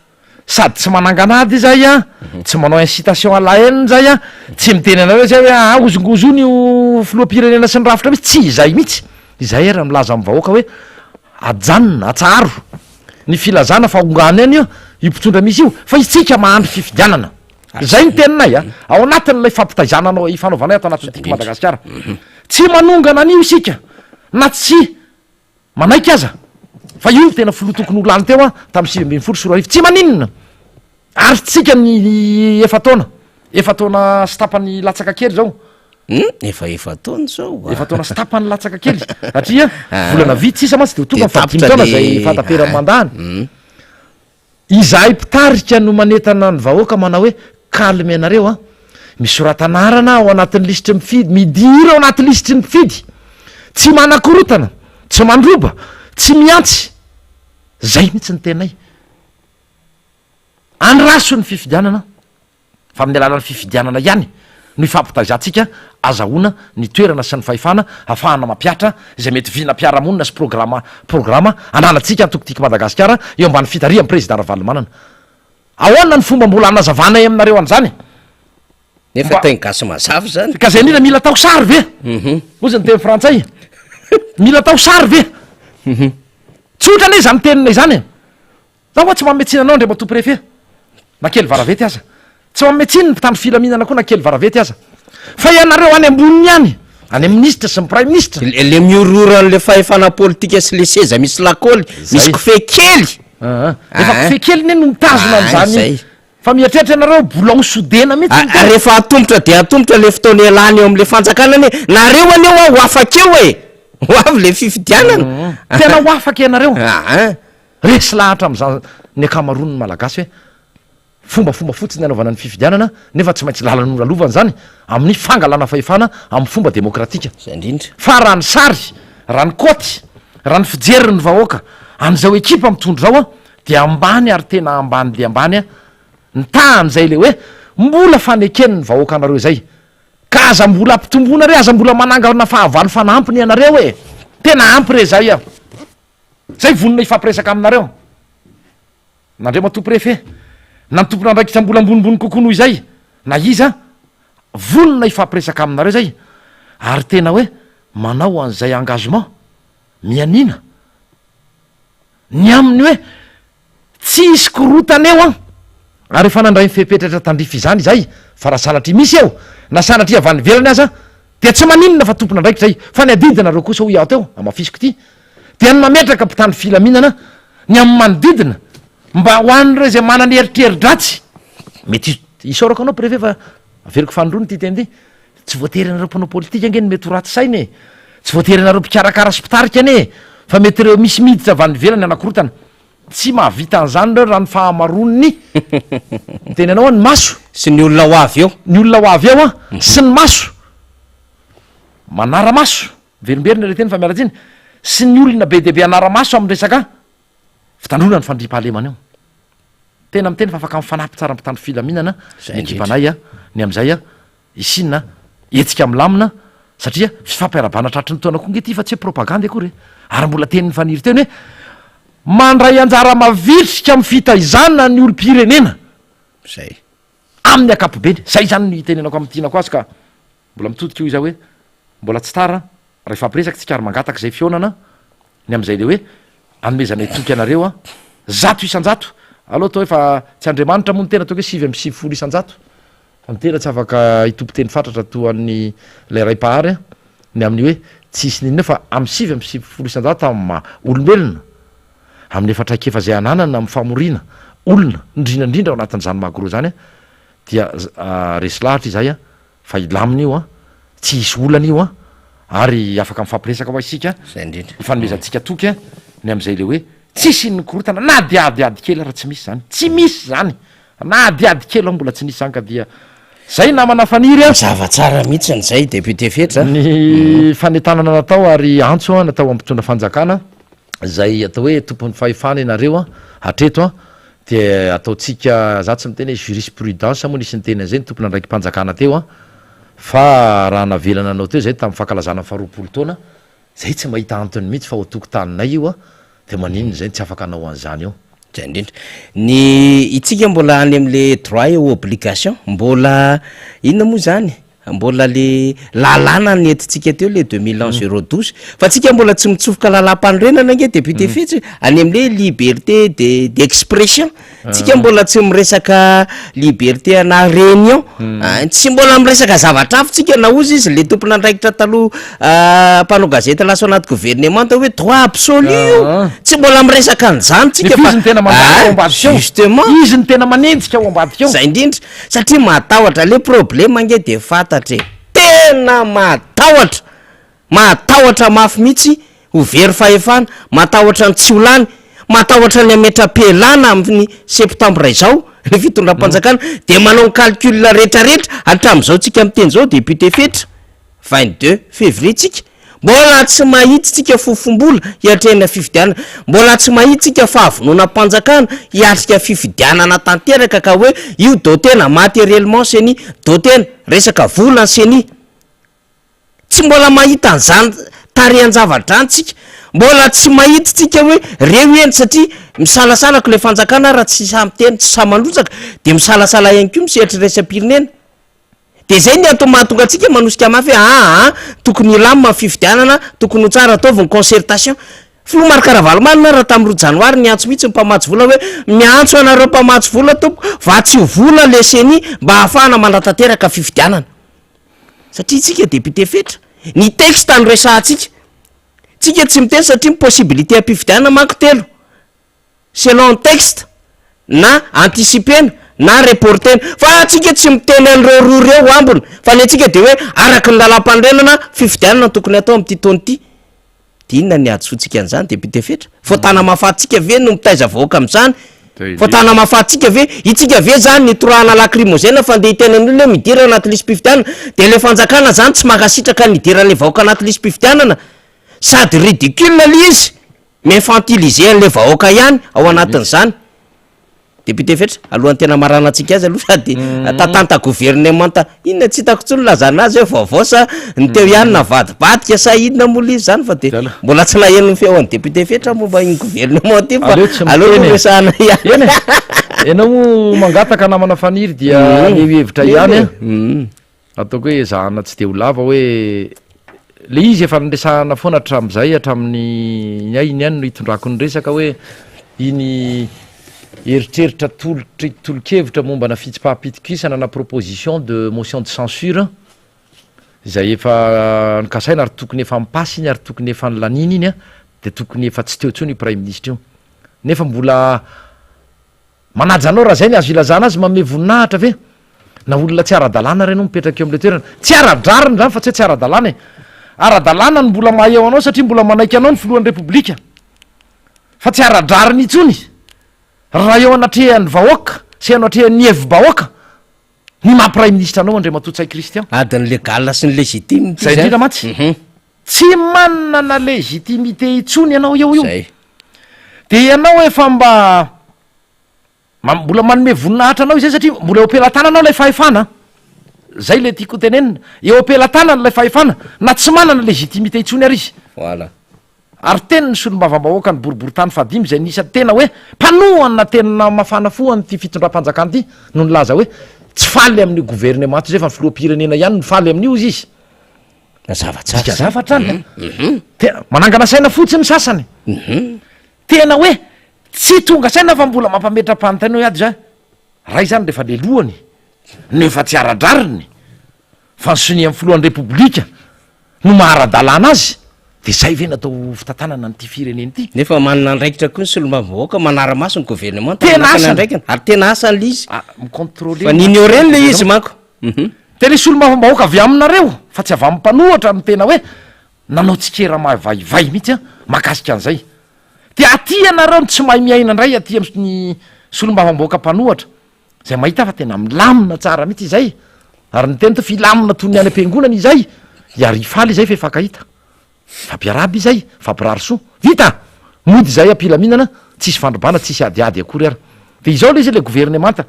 sady tsy mananganady zay a tsy manao incitation à la haine zay a tsy miteny anareo zay hoe ozongozony io filoam-pirenena sy ny rafitra mihitsy tsy izay mihitsy izay raha milaza amin'ny vahoaka hoe ajanona atsaro ny filazana fa ongany any io ipitondra misy io fa itsika mahandro fifidianana zay ny teninay a ao anatin'ilay fampitaizananao ifanaovanay ato anatin'ny tiako madagasikara tsy manongana an'io isika na tsy manaiky aza fa io tena filo tokony olany teo a tamin'ny 20 sy 4 tsy maninona ary tsika ny efa taona sy tapany latsaka kely zao efa taona zao efa taona sy tapany latsaka kely satria volana vitsy isa matsy de tonga ny fadimy taona zay fatapera mandany izay mpitarika no manetana ny vahoaka manao hoe kalme anareo a misy oratanarana ao anatin'ny lisitry mifidy midira ao anaty lisitry ny mpifidy tsy manakorotana tsy mandroba tsy miantsy zay mihitsy ny tenay andraso ny fifidianana fa amin'ny alalan'ny fifidianana ihany no ifampitazatsika azahoana ny toerana sy ny fahefana ahafahana mampiatra zay mety vina mpiaramonina sy programa ananatsika tokotiky madagasikara eo ambany fitaria amin'ny président ravalomanana ahoana ny fomba mbola anazavanay aminareo an'izany nefa tegny gasy mazavy zany ka zay indrindra mila tao sary ve ozy ny teny frantsay mila tao sary ve tsotra ane zany teninay zany za hoa tsy mametsina anao ndre mato préfet na kely varavety aza tsy mametsiny ny mpitandro filaminana koa na kely varavety aza fa ianareo any amboniny any any ministre sy ny prime ministre le miororan'le fahefana politika sy le seza misy lakôly misy kofe kely efa kofe kely ne no mitazona am'zany fa miatrehatra ianareo bolao sodena mihitsy rehefa atombotra de atombotra le fotoana elany eo am'le fanjakana ane nareo aneo a ho afakeo e ho avy le fifidianana tena ho afaky ianareo resy lahatra am'za ny akamaronony malagasy hoe fombafomba fotsiny anaovana ny fifidianana nefa tsy maintsy lalan'olalovany zany amin'ny fangalana fahefana amin'ny fomba demokratika zay indrindra fa raha ny sary raha ny koty raha ny fijery ny vahoaka an'izao ekipa mitondro zao a de ambany ary tena ambany le ambany a ny tahan'zay le hoe mbola fanekeny ny vahoaka anareo zay ka aza mbola ampitombona re aza mbola manangana fahavalo fanampiny ianareo e tena ampy re zay a zay vonona ifampiresaka aminareo nandreo mato préfet na nitompona andraikitra mbola ambonimbony kokoa noho izay na iza vonona ifampiresaka aminareo zay ary tena hoe manao an'izay engagement mianina ny aminy hoe tsy isy korotaneo a ary efa nandray mifepetratra tandrify izany zay fa raha sanatry misy eo na sanatry avany velany aza de tsy maninona fa tompona andraikitra zay fa ny adidinareo kosa ho iaho teo amafisiko ty de ny mametraka mpitandro filaminana ny amin'ny manodidina mba ho an'reo zay manany eritreridratsy mety isorako anao préfet fa averiko fanondrony ty teny ty tsy voatery anareo mpanao politika angeny mety ho raty sainy e tsy voatery anareo mpikarakara sy mpitarika ane fa mety reo misy miditra avany velany anakorotana tsy mahavita an'izany reo raha ny fahamaronony tenanao ny maso sy ny olona ho avy eo ny olona ho avy eo a sy ny maso manara-maso verimberina re teny fa mialatsiny sy ny olona be deabe anara-maso amin'ny resaka fitandrona ny fandriam-pahalemana eo tena miteny fa afaka mifanampy tsara ampitany filaminana ny ekipanay a ny am'izay a isinna etsika milamina satria fifampiarabana tratry ny taona koa nge ty fa tsy hoe propaganda akory ary mbola tenyny faniry teny hoe mandray anjara mavitrika amin'ny fitaizana ny olo-pirenena zay amin'ny akapobeny zay zany ny tenenako am'tinako azy ka mbola mitodika io iza hoe mbola tsy tara rehefa ampiresaka tsika ary mangataka zay fionana ny am'izay le hoe anomezana itoky anareo a 100 isan-jato aloha atao hoe fa tsy andriamanitra moa ny tena atao hoe 7 isan-jato fa mitena tsy afaka itompo teny fatratra toan'ny lay ray-pahary a ny amin'ny hoe tsisy ninona fa amin'ny 7 isan-jato am'ma olombelona amin'ny efatraikefa zay ananana amin'ny famorina olona indrindraindrindra ao anatin'izany magoro zany a dia resy lahatra izay a fa ilamina io a tsy hisy olana io a ary afaka mifampiresaka hoa isika zay indrindra ifanomezantsika toky a ny am'izay le hoe tsisy ny korotana na diadiady kely raha tsy misy zany tsy misy zany na diady kely ao mbola tsy nisy zany ka dia zay namana faniry a zavatsara mihitsy n'izay député fetra ny fanetanana natao ary antso a natao ampitondra fanjakana zay atao hoe tompon'ny fahefana ianareo a hatreto a de ataotsika za tsy miteny hoe jurisprudence moa nisy ny teny an'izay ny tompona andraiky mpanjakana teo a fa raha navelana anao teo zay tamin'ny fankalazana faharoapolo taona zay tsy mahita antony mihitsy fa ho tokotaninay io a de maninony zay tsy afaka anao an'izany eo zay indrindra ny itsika mbola any am'le droit eo obligation mbola inona moa zany mbola le lalàna ny etitsika teo le 2011 fa tsika mbola tsy mitsofoka lalam-panorenana nge député fetsy any am'le liberté d'expression tsika mbola tsy miresaka liberté ana réunion tsy mbola miresaka zavatra afo tsika na ozy izy le tompona andraikitra taloha mpanao gazeta laso anaty gouvernement ta hoe droit absolu io tsy mbola miresaka an'izany tsika izy ny tena mandao ao ambadika eo justement izy ny tena manenjika ao ambadika eo zay indrindra satria matahotra le problema nge de fantatra tena matahotra mafy mihitsy ho very fahefana matahotra ny tsy olany matahotra ny ametra-pelana amin'ny septambra izao ny fitondram-panjakana de manao ny calcul rehetrarehetra hatram'izao tsika miteny zao député fetra 22 février tsika mbola tsy mahitsy tsika fofombola hiatrena fifidianana mbola tsy mahitsy tsika fahavonona-panjakana hiatrika fifidianana tanteraka ka hoe io do tena matériellement seny do tena resaka volany seny tsy mbola mahita an'izany tarehan-javatra antsika mbola tsy mahita tsika hoe reo eny satria misalasalako le fanjakana raha tsy samyteny tsy samanlotsaka de misalasala ihany ko misehatra resam-pirenena de zay ny atao mahatonga atsika manosika mafy hoe tokony ilamina fifidianana tokony ho tsara ataovy ny concertation filoha marikaravalomana raha tamin'ny 2 janoary ny antso mihitsy ny mpamatsy vola hoe miantso anareo mpamatsy vola tompo va tsy ho vola le seny mba hahafahana mandatanteraka fifidianana satria tsika député fetra ny texte any resahantsika tsika tsy miteny satria possibilité ampifidianana manko telo selon texte na anticipena na reportena fa tsika tsy miteny an'ireo roa reo ambony fa ny atsika de hoe araky ny lalam-pandrenana fifidianana tokony atao am'ty taony ty de inona ny adsotsika an'izany député fetra fotana mafatsika ve no mitaiza vahoaka am'izany fotana mafatsika ve itsika ve zany ny torahana lacrimogène fa nde hitenan'olona hoe midira anaty lisy mpifidianana de le fanjakana zany tsy makasitraka nidira le vahoaka anaty lisy mpifidianana sady ridicule le izy miinfantiliser an'le vahoaka ihany ao anatin'izany député fetra alohan'ny tena marana atsika azy aloha sady tatanta gouvernementa inona tsy hitako tsony lazana azy hoe vaovao sa ny teo ihany navadibadika sa inona mola izy zany fa de mbola tsy nahenony feoan'ny député fetra momba iny gouvernement ty fa aloha resahana ihany ianao mangataka namana faniry dia le hevitra ihany ataoko hoe zahana tsy de ho lava hoe le izy efa niresahana foana hatram'izay hatramin'ny iny ihany no hitondrako ny resaka hoe iny eritreritra tolokevitra momba na fitsipahapitokisana na proposition de motion de censure zay efa nikasaina ary tokony efa mipasy iny ary tokony efa nylaniny iny a de tokony efa tsy teo tsony io premier ministre io nefa mbola manajanao raha zay ny azo ilazana azy mame voninahitra ve na olona tsy ara-dalàna reny mipetraka eo am'le toerana tsy ara-drariny zany fa tsy hoe tsy ara-dalàna ara-dalàna ny mbola mahay eo anao satria mbola manaiky anao ny filohan'ny repoblika fa tsy ara-drariny itsony raha eo anatrehan'ny vahoaka sy ano atrehan'ny evi-bahoaka ny mampiray ministra anao andre matotsay kristian adiny legal sy ny legitime zay indrindra matsy tsy manana na legitimité itsony ianao eo io zay de ianao efa mbola manome voninahitra anao izay satria mbola eo ampelatana anao lay fahefana zay le tiako tenenina eo ampelatana lay fahefana na tsy manana legitimité itsony ary izy voilà ary teniny solombavam-bahoaka ny boribory-tany fadimy zay nisa tena hoe mpanohana tena mafana foany ty fitondram-panjakany ty no ny laza hoe tsy faly amin'ny gouvernement zay fa ny filoam-pirenena ihany ny faly amin'io izy izy zavatsara zavatra any manangana saina fotsiny sasany tena hoe tsy tonga saina fa mbola mampametra-panontany ady za ray zany rehefa lelohany nefa tsy ara-drariny fa nysony amin'ny filohan'ny repoblika no mahara-dalàna azy de zay ve natao fitantanana nyty fireneny ty nefa manana ndraikitra koa ny solombavam-bahoaka manara-maso ny gouvernement Tena asany. ndraikiny ary tena asany le izy micontrôler fa nignoreny le izy manko de le solombavam-bahoaka avy aminareo fa tsy avy amin'ny mpanohatra ny tena hoe nanao tsikera mahavaivay mihitsy a mahakasika an'izay de aty ianareo ny tsy mahay miaina indray aty amin'ny solombavam-bahoaka mpanohatra zay mahita fa tena milamina tsara mihitsy izay ary ny tena to filamina toy ny any am-piangonana izay iary faly izay fa efankahita fampiaraby izay fampirarisoa vita mody zay ampila-minana tsisy fandrobana tsisy adiady akory ary de izao le izy le gouvernemanta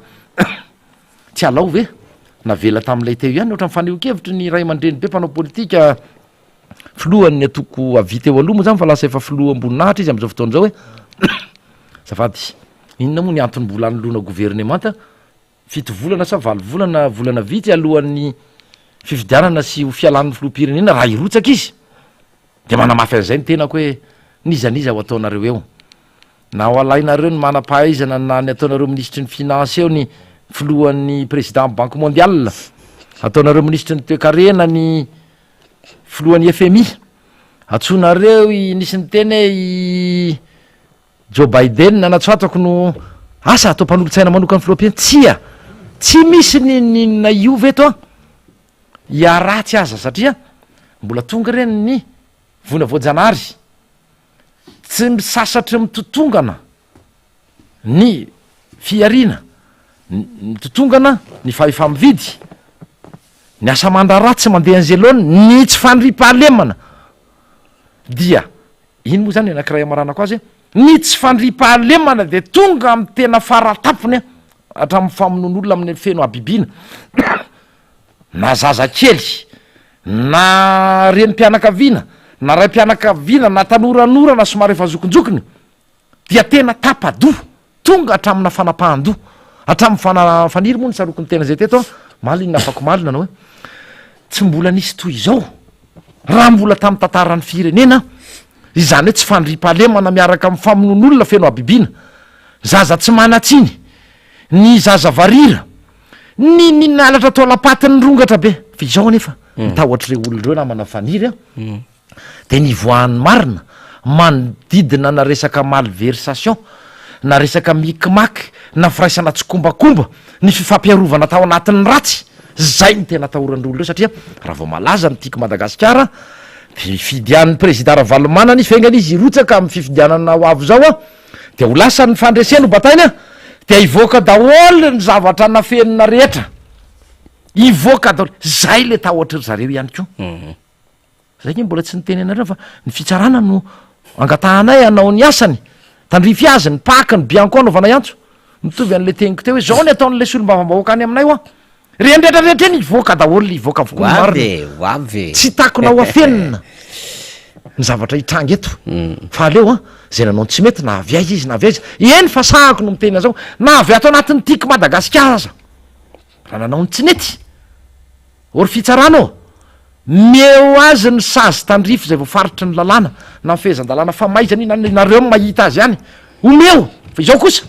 tsy alao ve navela tam'ilay teo ihany ohatra mifaneho-kevitry ny ray aman-dreny be mpanao politika filohany atoko avita eo aloha moa zany fa lasa efa filoha amboninahitra izy am'izao fotoana zao hoe zafady inona moa ny antony mbola anoloana gouvernemanta fito volana sa valo volana volana vitsy alohan'ny fifidianana sy ho fialan'ny filoam-pirenena raha irotsaka izy de manamafy an'izay ny tenako hoe nizaniza ho ataonareo eo na ho alainareo ny manam-pahaizana na ny ataonareo ministry ny finance eo ny filohan'ny président banque mondiale ataonareo ministry ny toekarena ny filohan'ny FMI atsonareo nisy ny teny hoe Joe Biden nanatsoatako no asa atao mpanolotsaina manokany filoam-pirenena tsia tsy misy ninina io ve to iaratsy aza satria mbola tonga reny ny vona voajanahary tsy misasatry mitotongana ny fiarina mitotongana ny fahefamividy ny asa mandaratsy mandeha anzelona ny tsy fandripahalemana dia iny moa zany anakiray amaranako azy ny tsy fandripahalemana de tonga amy tena faratapony a hatramin'ny famonon'olona amin'ny feno abibina na zaza kely na reny-mpianakaviana na ray mpianakaviana na tanoranora na somary efa zokonjokony dia tena tapado tonga hatramina fanapahan-do hatramin'ny faniry moa ny sarokony tena zay teto malina afako malina anao hoe tsy mbola nisy toy izao raha mbola tamin'ny tantaran'ny firenena izany hoe tsy fandripahalemana miaraka amin'ny famonon'olona feno abibina zaza tsy manatsiny ny zaza varira ny nalatra tao lapatiny rongatra be fa izao anefa mitahoatra re olonreo na mana faniry a de nivoahan'ny marina manodidina na resaka malversation na resaka mikimaky na firaisana tsykombakomba ny fifampiarovana tao anatin'ny ratsy zay ny tena tahoran'olo reo satria raha vao malaza ny tiako madagasikara de fidian'ny président ravalomana ny fengany izy irotsaka amin'ny fifidianana ho avy zao a de ho lasan'ny fandresena ho batainy a de ivoaka daholo ny zavatra nafenina rehetra ivoaka daholo zay le tahotra ry zareo ihany ko zay ny mbola tsy nitenenareo fa ny fitsarana no angatahanay anao ny asany tandrify azy ny paka ny bianco anaovana iantso mitovy an'le teniko teo hoe zao ny ataon'le solombavam-bahoaka any aminay oa rendretrarehetra eny ivoaka daholo ivoaka avokoa marina avy tsy takona ho afenina ny zavatra hitranga eto fa aleo a zay nanao tsy mety na avy aiza izy na avy aiza eny fa sahako no mitena zao na avy ato anatin'ny tiako madagasikara aza raha nanao ny tsy nety ory fitsarana meo azy ny sazy tandrify zay voafaritry ny lalàna na mifehezan-dalàna fa maizany nareo mahita azy any omeo fa izao kosa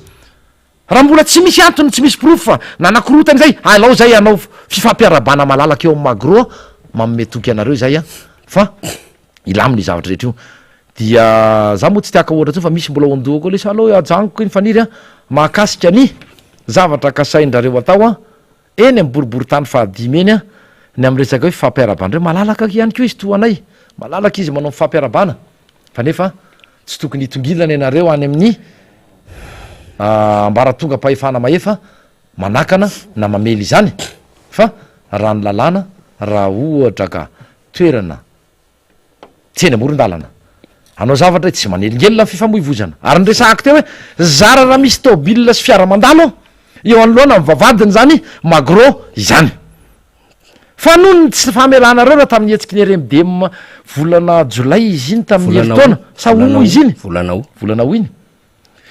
raha mbola tsy misy antony tsy misy proof fa nanakorotany zay alao zay anao fifampiarabana malalaka eo amy magro manome toky anareo zay a fa ilaminy zavatra rehetra io dia za moa tsy tiaka ohatra tsy fa misy mbola ondoha koa le sa aloha ajanoko iny faniry a mahakasika ny zavatra kasaindrareo atao a eny amy boribory tany fahadimy eny a ny amy resaka hoe fifampiarabanireo malalaka ihany keo izy toanay malalaka izy manao mifampiarabana fa nefa tsy tokony hitongilana ianareo any amin'ny ambara tonga mpahefana maefa manakana na mamely izany fa raha ny lalàna raha ohatra ka toerana tseny amoron-dalana anao zavatra tsy manelingelona ny fifamoivozana ary nyresahako teo hoe zara raha misy tôbilina sy fiara-mandalo eo anoloana mivavadiny zany magro izany fa noho ny tsy famelanareo raha tamin'ny hetsiky ny remdem volana jolay izy iny tamin'ny heritaona sa o izy iny volana o iny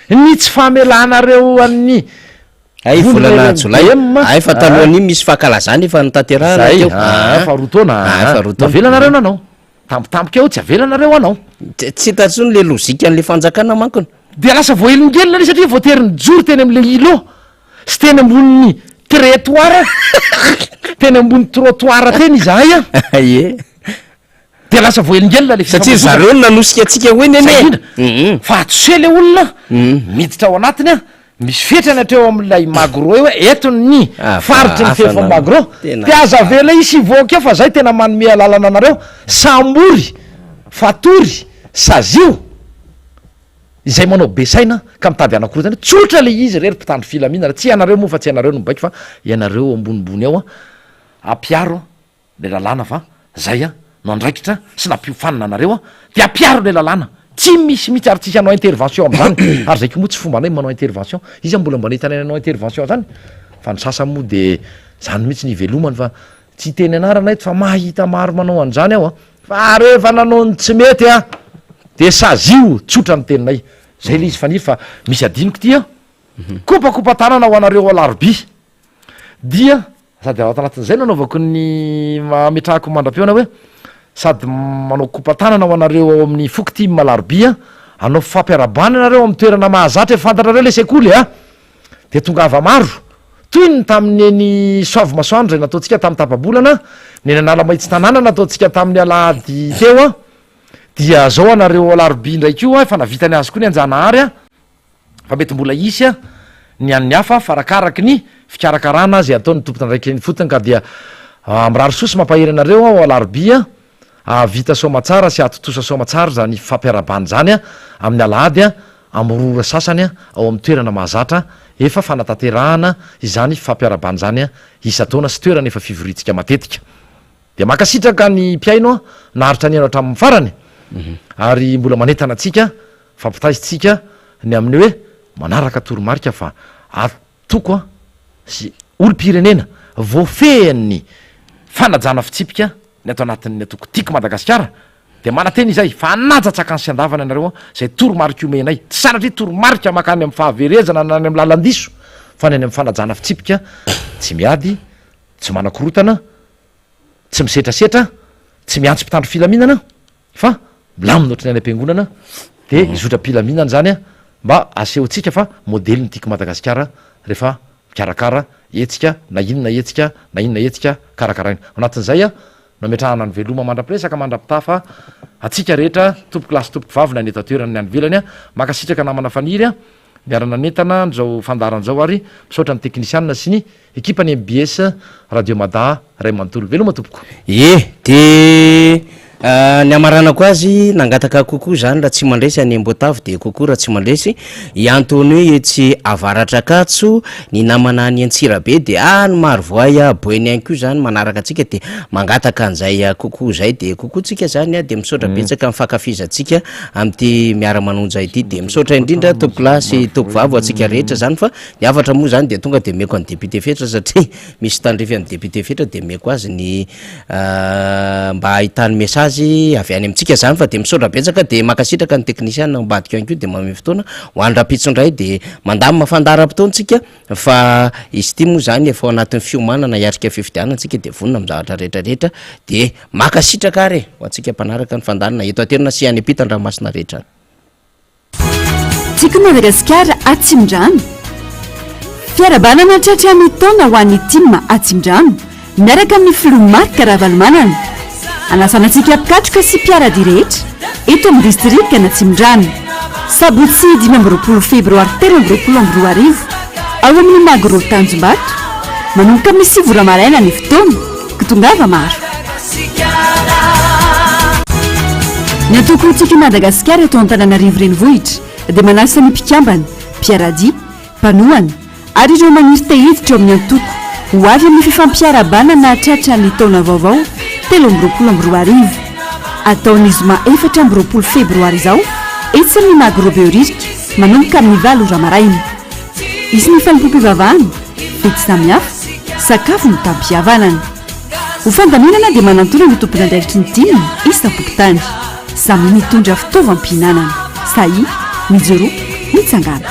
ny tsy famelanareo amin'ny volana jolay fa talohan'iny misy fahakalazany efa nytanterahana teo fa roa taona avelanareo nanao tampotampoka eo tsy avelanareo anao tsy tatsony le lozika an'le fanjakana mankony de lasa voelingelona le satria voateriny jory teny am'le ilo sy teny amboniny tretoira teny ambony trottoir teny izahay a e de lasa voelingelona le satria zareo nanosika atsika hoe nene fa atose le olona miditra ao anatiny a misy fetrany atreo am'lay magro eo hoe etony ny faritry ny fefa magro de aza vela isy voaka eo fa zay tena manome alalana anareo sambory fatory sazio izay manao besaina ka mitady anakoro zany tsotra le izy rery mpitandro filaminana tsy ianareo moa fa tsy ianareo no mibaiko fa ianareo ambonimbony ao a ampiaro le lalàna fa zay a no andraikitra sy nampiofanina anareo a de ampiaro le lalàna tsy misy mitsy ary tsisy anao intervention am'zany ary zay ko moa tsy fomba anay manao intervention izy mbola mba nahitana anao intervention zany fa ny sasa moa de zany mihitsy ny ivelomany fa tsy teny anarana eto fa mahita maro manao an'zany aho a fa rehefa nanao ny tsy mety a de sazio tsotra ny teninay zay le izy faniry fa misy adiniko tya kopakopatanana ho anareo alaroby dia sady raha tanatin'zay nanaovako ny mametrahako mandram-peona hoe sady manao kopatanana ho anareo ao amin'ny foky tim malaroby a anao fampiarabany anareo amin'ny toerana mahazatra fantatrareo le sekoly a de tonga ava maro toy ny tamin'ny soavy masoandro zay nataontsika tamin'ny tapabolana ny nanala mahitsy tanàna nataontsika tamin'ny alahady teo a dia zao anareo alaroby ndraiky io a fa navitany azy koa ny anjanahary a fa mety mbola isy a ny an'ny hafa farakaraky ny fikarakarana zay ataony tompo tandraiky ny fotiny ka dia amrary sosy mampahery anareo ao alaroby a vita somatsara sy atotosa somatsara zany fampiarabany zany a amin'ny alahady a amrora sasany a ao amin'ny toerana mahazatra efa fanatanterahana izany fampiarabany zany a isa taona sy toerana efa fivoritsika matetika de makasitraka ny mpiaino a naharitra ny ano hatramin'ny farany ary mbola manentana atsika fampitaizitsika ny amin'ny hoe manaraka toromarika fa atoko a sy olo-pirenena voafehan'ny fanajana fitsipika ny atao anatin'ny atoko tiako madagasikara de manateny izay fa anajatsaka ny sy andavana anareo zay toromarika omenay tsy sanatria toromarika makany amin'ny fahaverezana na any amin'ny lalandiso fa ny any amin'ny fanajana fitsipika tsy miady tsy manakorotana tsy misetrasetra tsy miantso mpitandro filaminana fa milamina oatra ny any am-piangonana de izotra mpilaminana zany a mba asehotsika fa modely ny tiako madagasikara rehefa mikarakara etsika na inona etsika na inona etsika karakaraina anatin'izay a nametrahana ny veloma mandra-piresaka mandra-pitafa atsika rehetra tompoko lasy tompoko vavina ny etatoerany ny any velany a makasitraka namana faniry a miarana netana nzao fandaran'zao ary misaotra ny teknisianina sy ny ekipa ny mbs radio mada ray manontolo veloma tompoko de ny amaranako azy nangataka kokoa zany raha tsy mandresy any ambotavy de kokoa raha tsy mandresy iantony hoe etsy avaratra katso ny namana ny antsirabe de ny maro voay boeny any ko zany manaraka atsika de mangataka an'zay kokoa zay de kokoa tsika zany a de misaotra betsaka mifakafizatsika amty miara-manonja ity de misaotra indrindra tokolasy tokovavo atsika rehetra zany fa ny afatra moa zany de tonga de meko any député fetra satria misy tandrefy any député fetra de meko azy ny mba ahitany message avy any amitsika zany fa de misaotra betsaka de makasitraka ny teknisiana ambadika any ko de mame fotoana hoandrapitsondray de mandamy mafandaram-potoantsika fa izy ty moa zany efa anatin'ny fiomanana hiatrika fifidianantsika de vonina am zavatra rehetrarehetra de makasitraka ary ho atsika mpanaraka ny fandanana eto aterina sy any ampitan-dranomasina rehetra tiako madagasikara atsimdrano fiarabanana tratra amin'ny taona ho an'ny tima atsimdrano miaraka amin'ny filomarika ravalomanana anasanantsika pikatroka sy mpiarady rehetra eto amin'ny distrika na tsimdrano sabotsy 5 febroary 3 ao amin'ny magro tanjombato manomboka amin'ny 7 maraina ny fotoana kitongava maro ny atokolotsika madagasikara eto an-tananarivo renivohitra dia manasa ny mpikambana mpiaradi mpanohana ary ireo maniry tehiditra eo amin'ny antoko ho avy amin'ny fifampiarabana na tratra ny taona vaovao 2024 ataon'ny zoma 4 febroary izao etsin'ny magrobeoririky manomboka amin'ny 7 ramaraina izy ny fanompoam-pivavahana fety samihafa sakafo ny tampihavanana ho fandaminana dia manantona ny tompony andraikitry ny dininy isa-pokotany samy mitondra fitaovam-pihinanana sahi mijoro mitsangana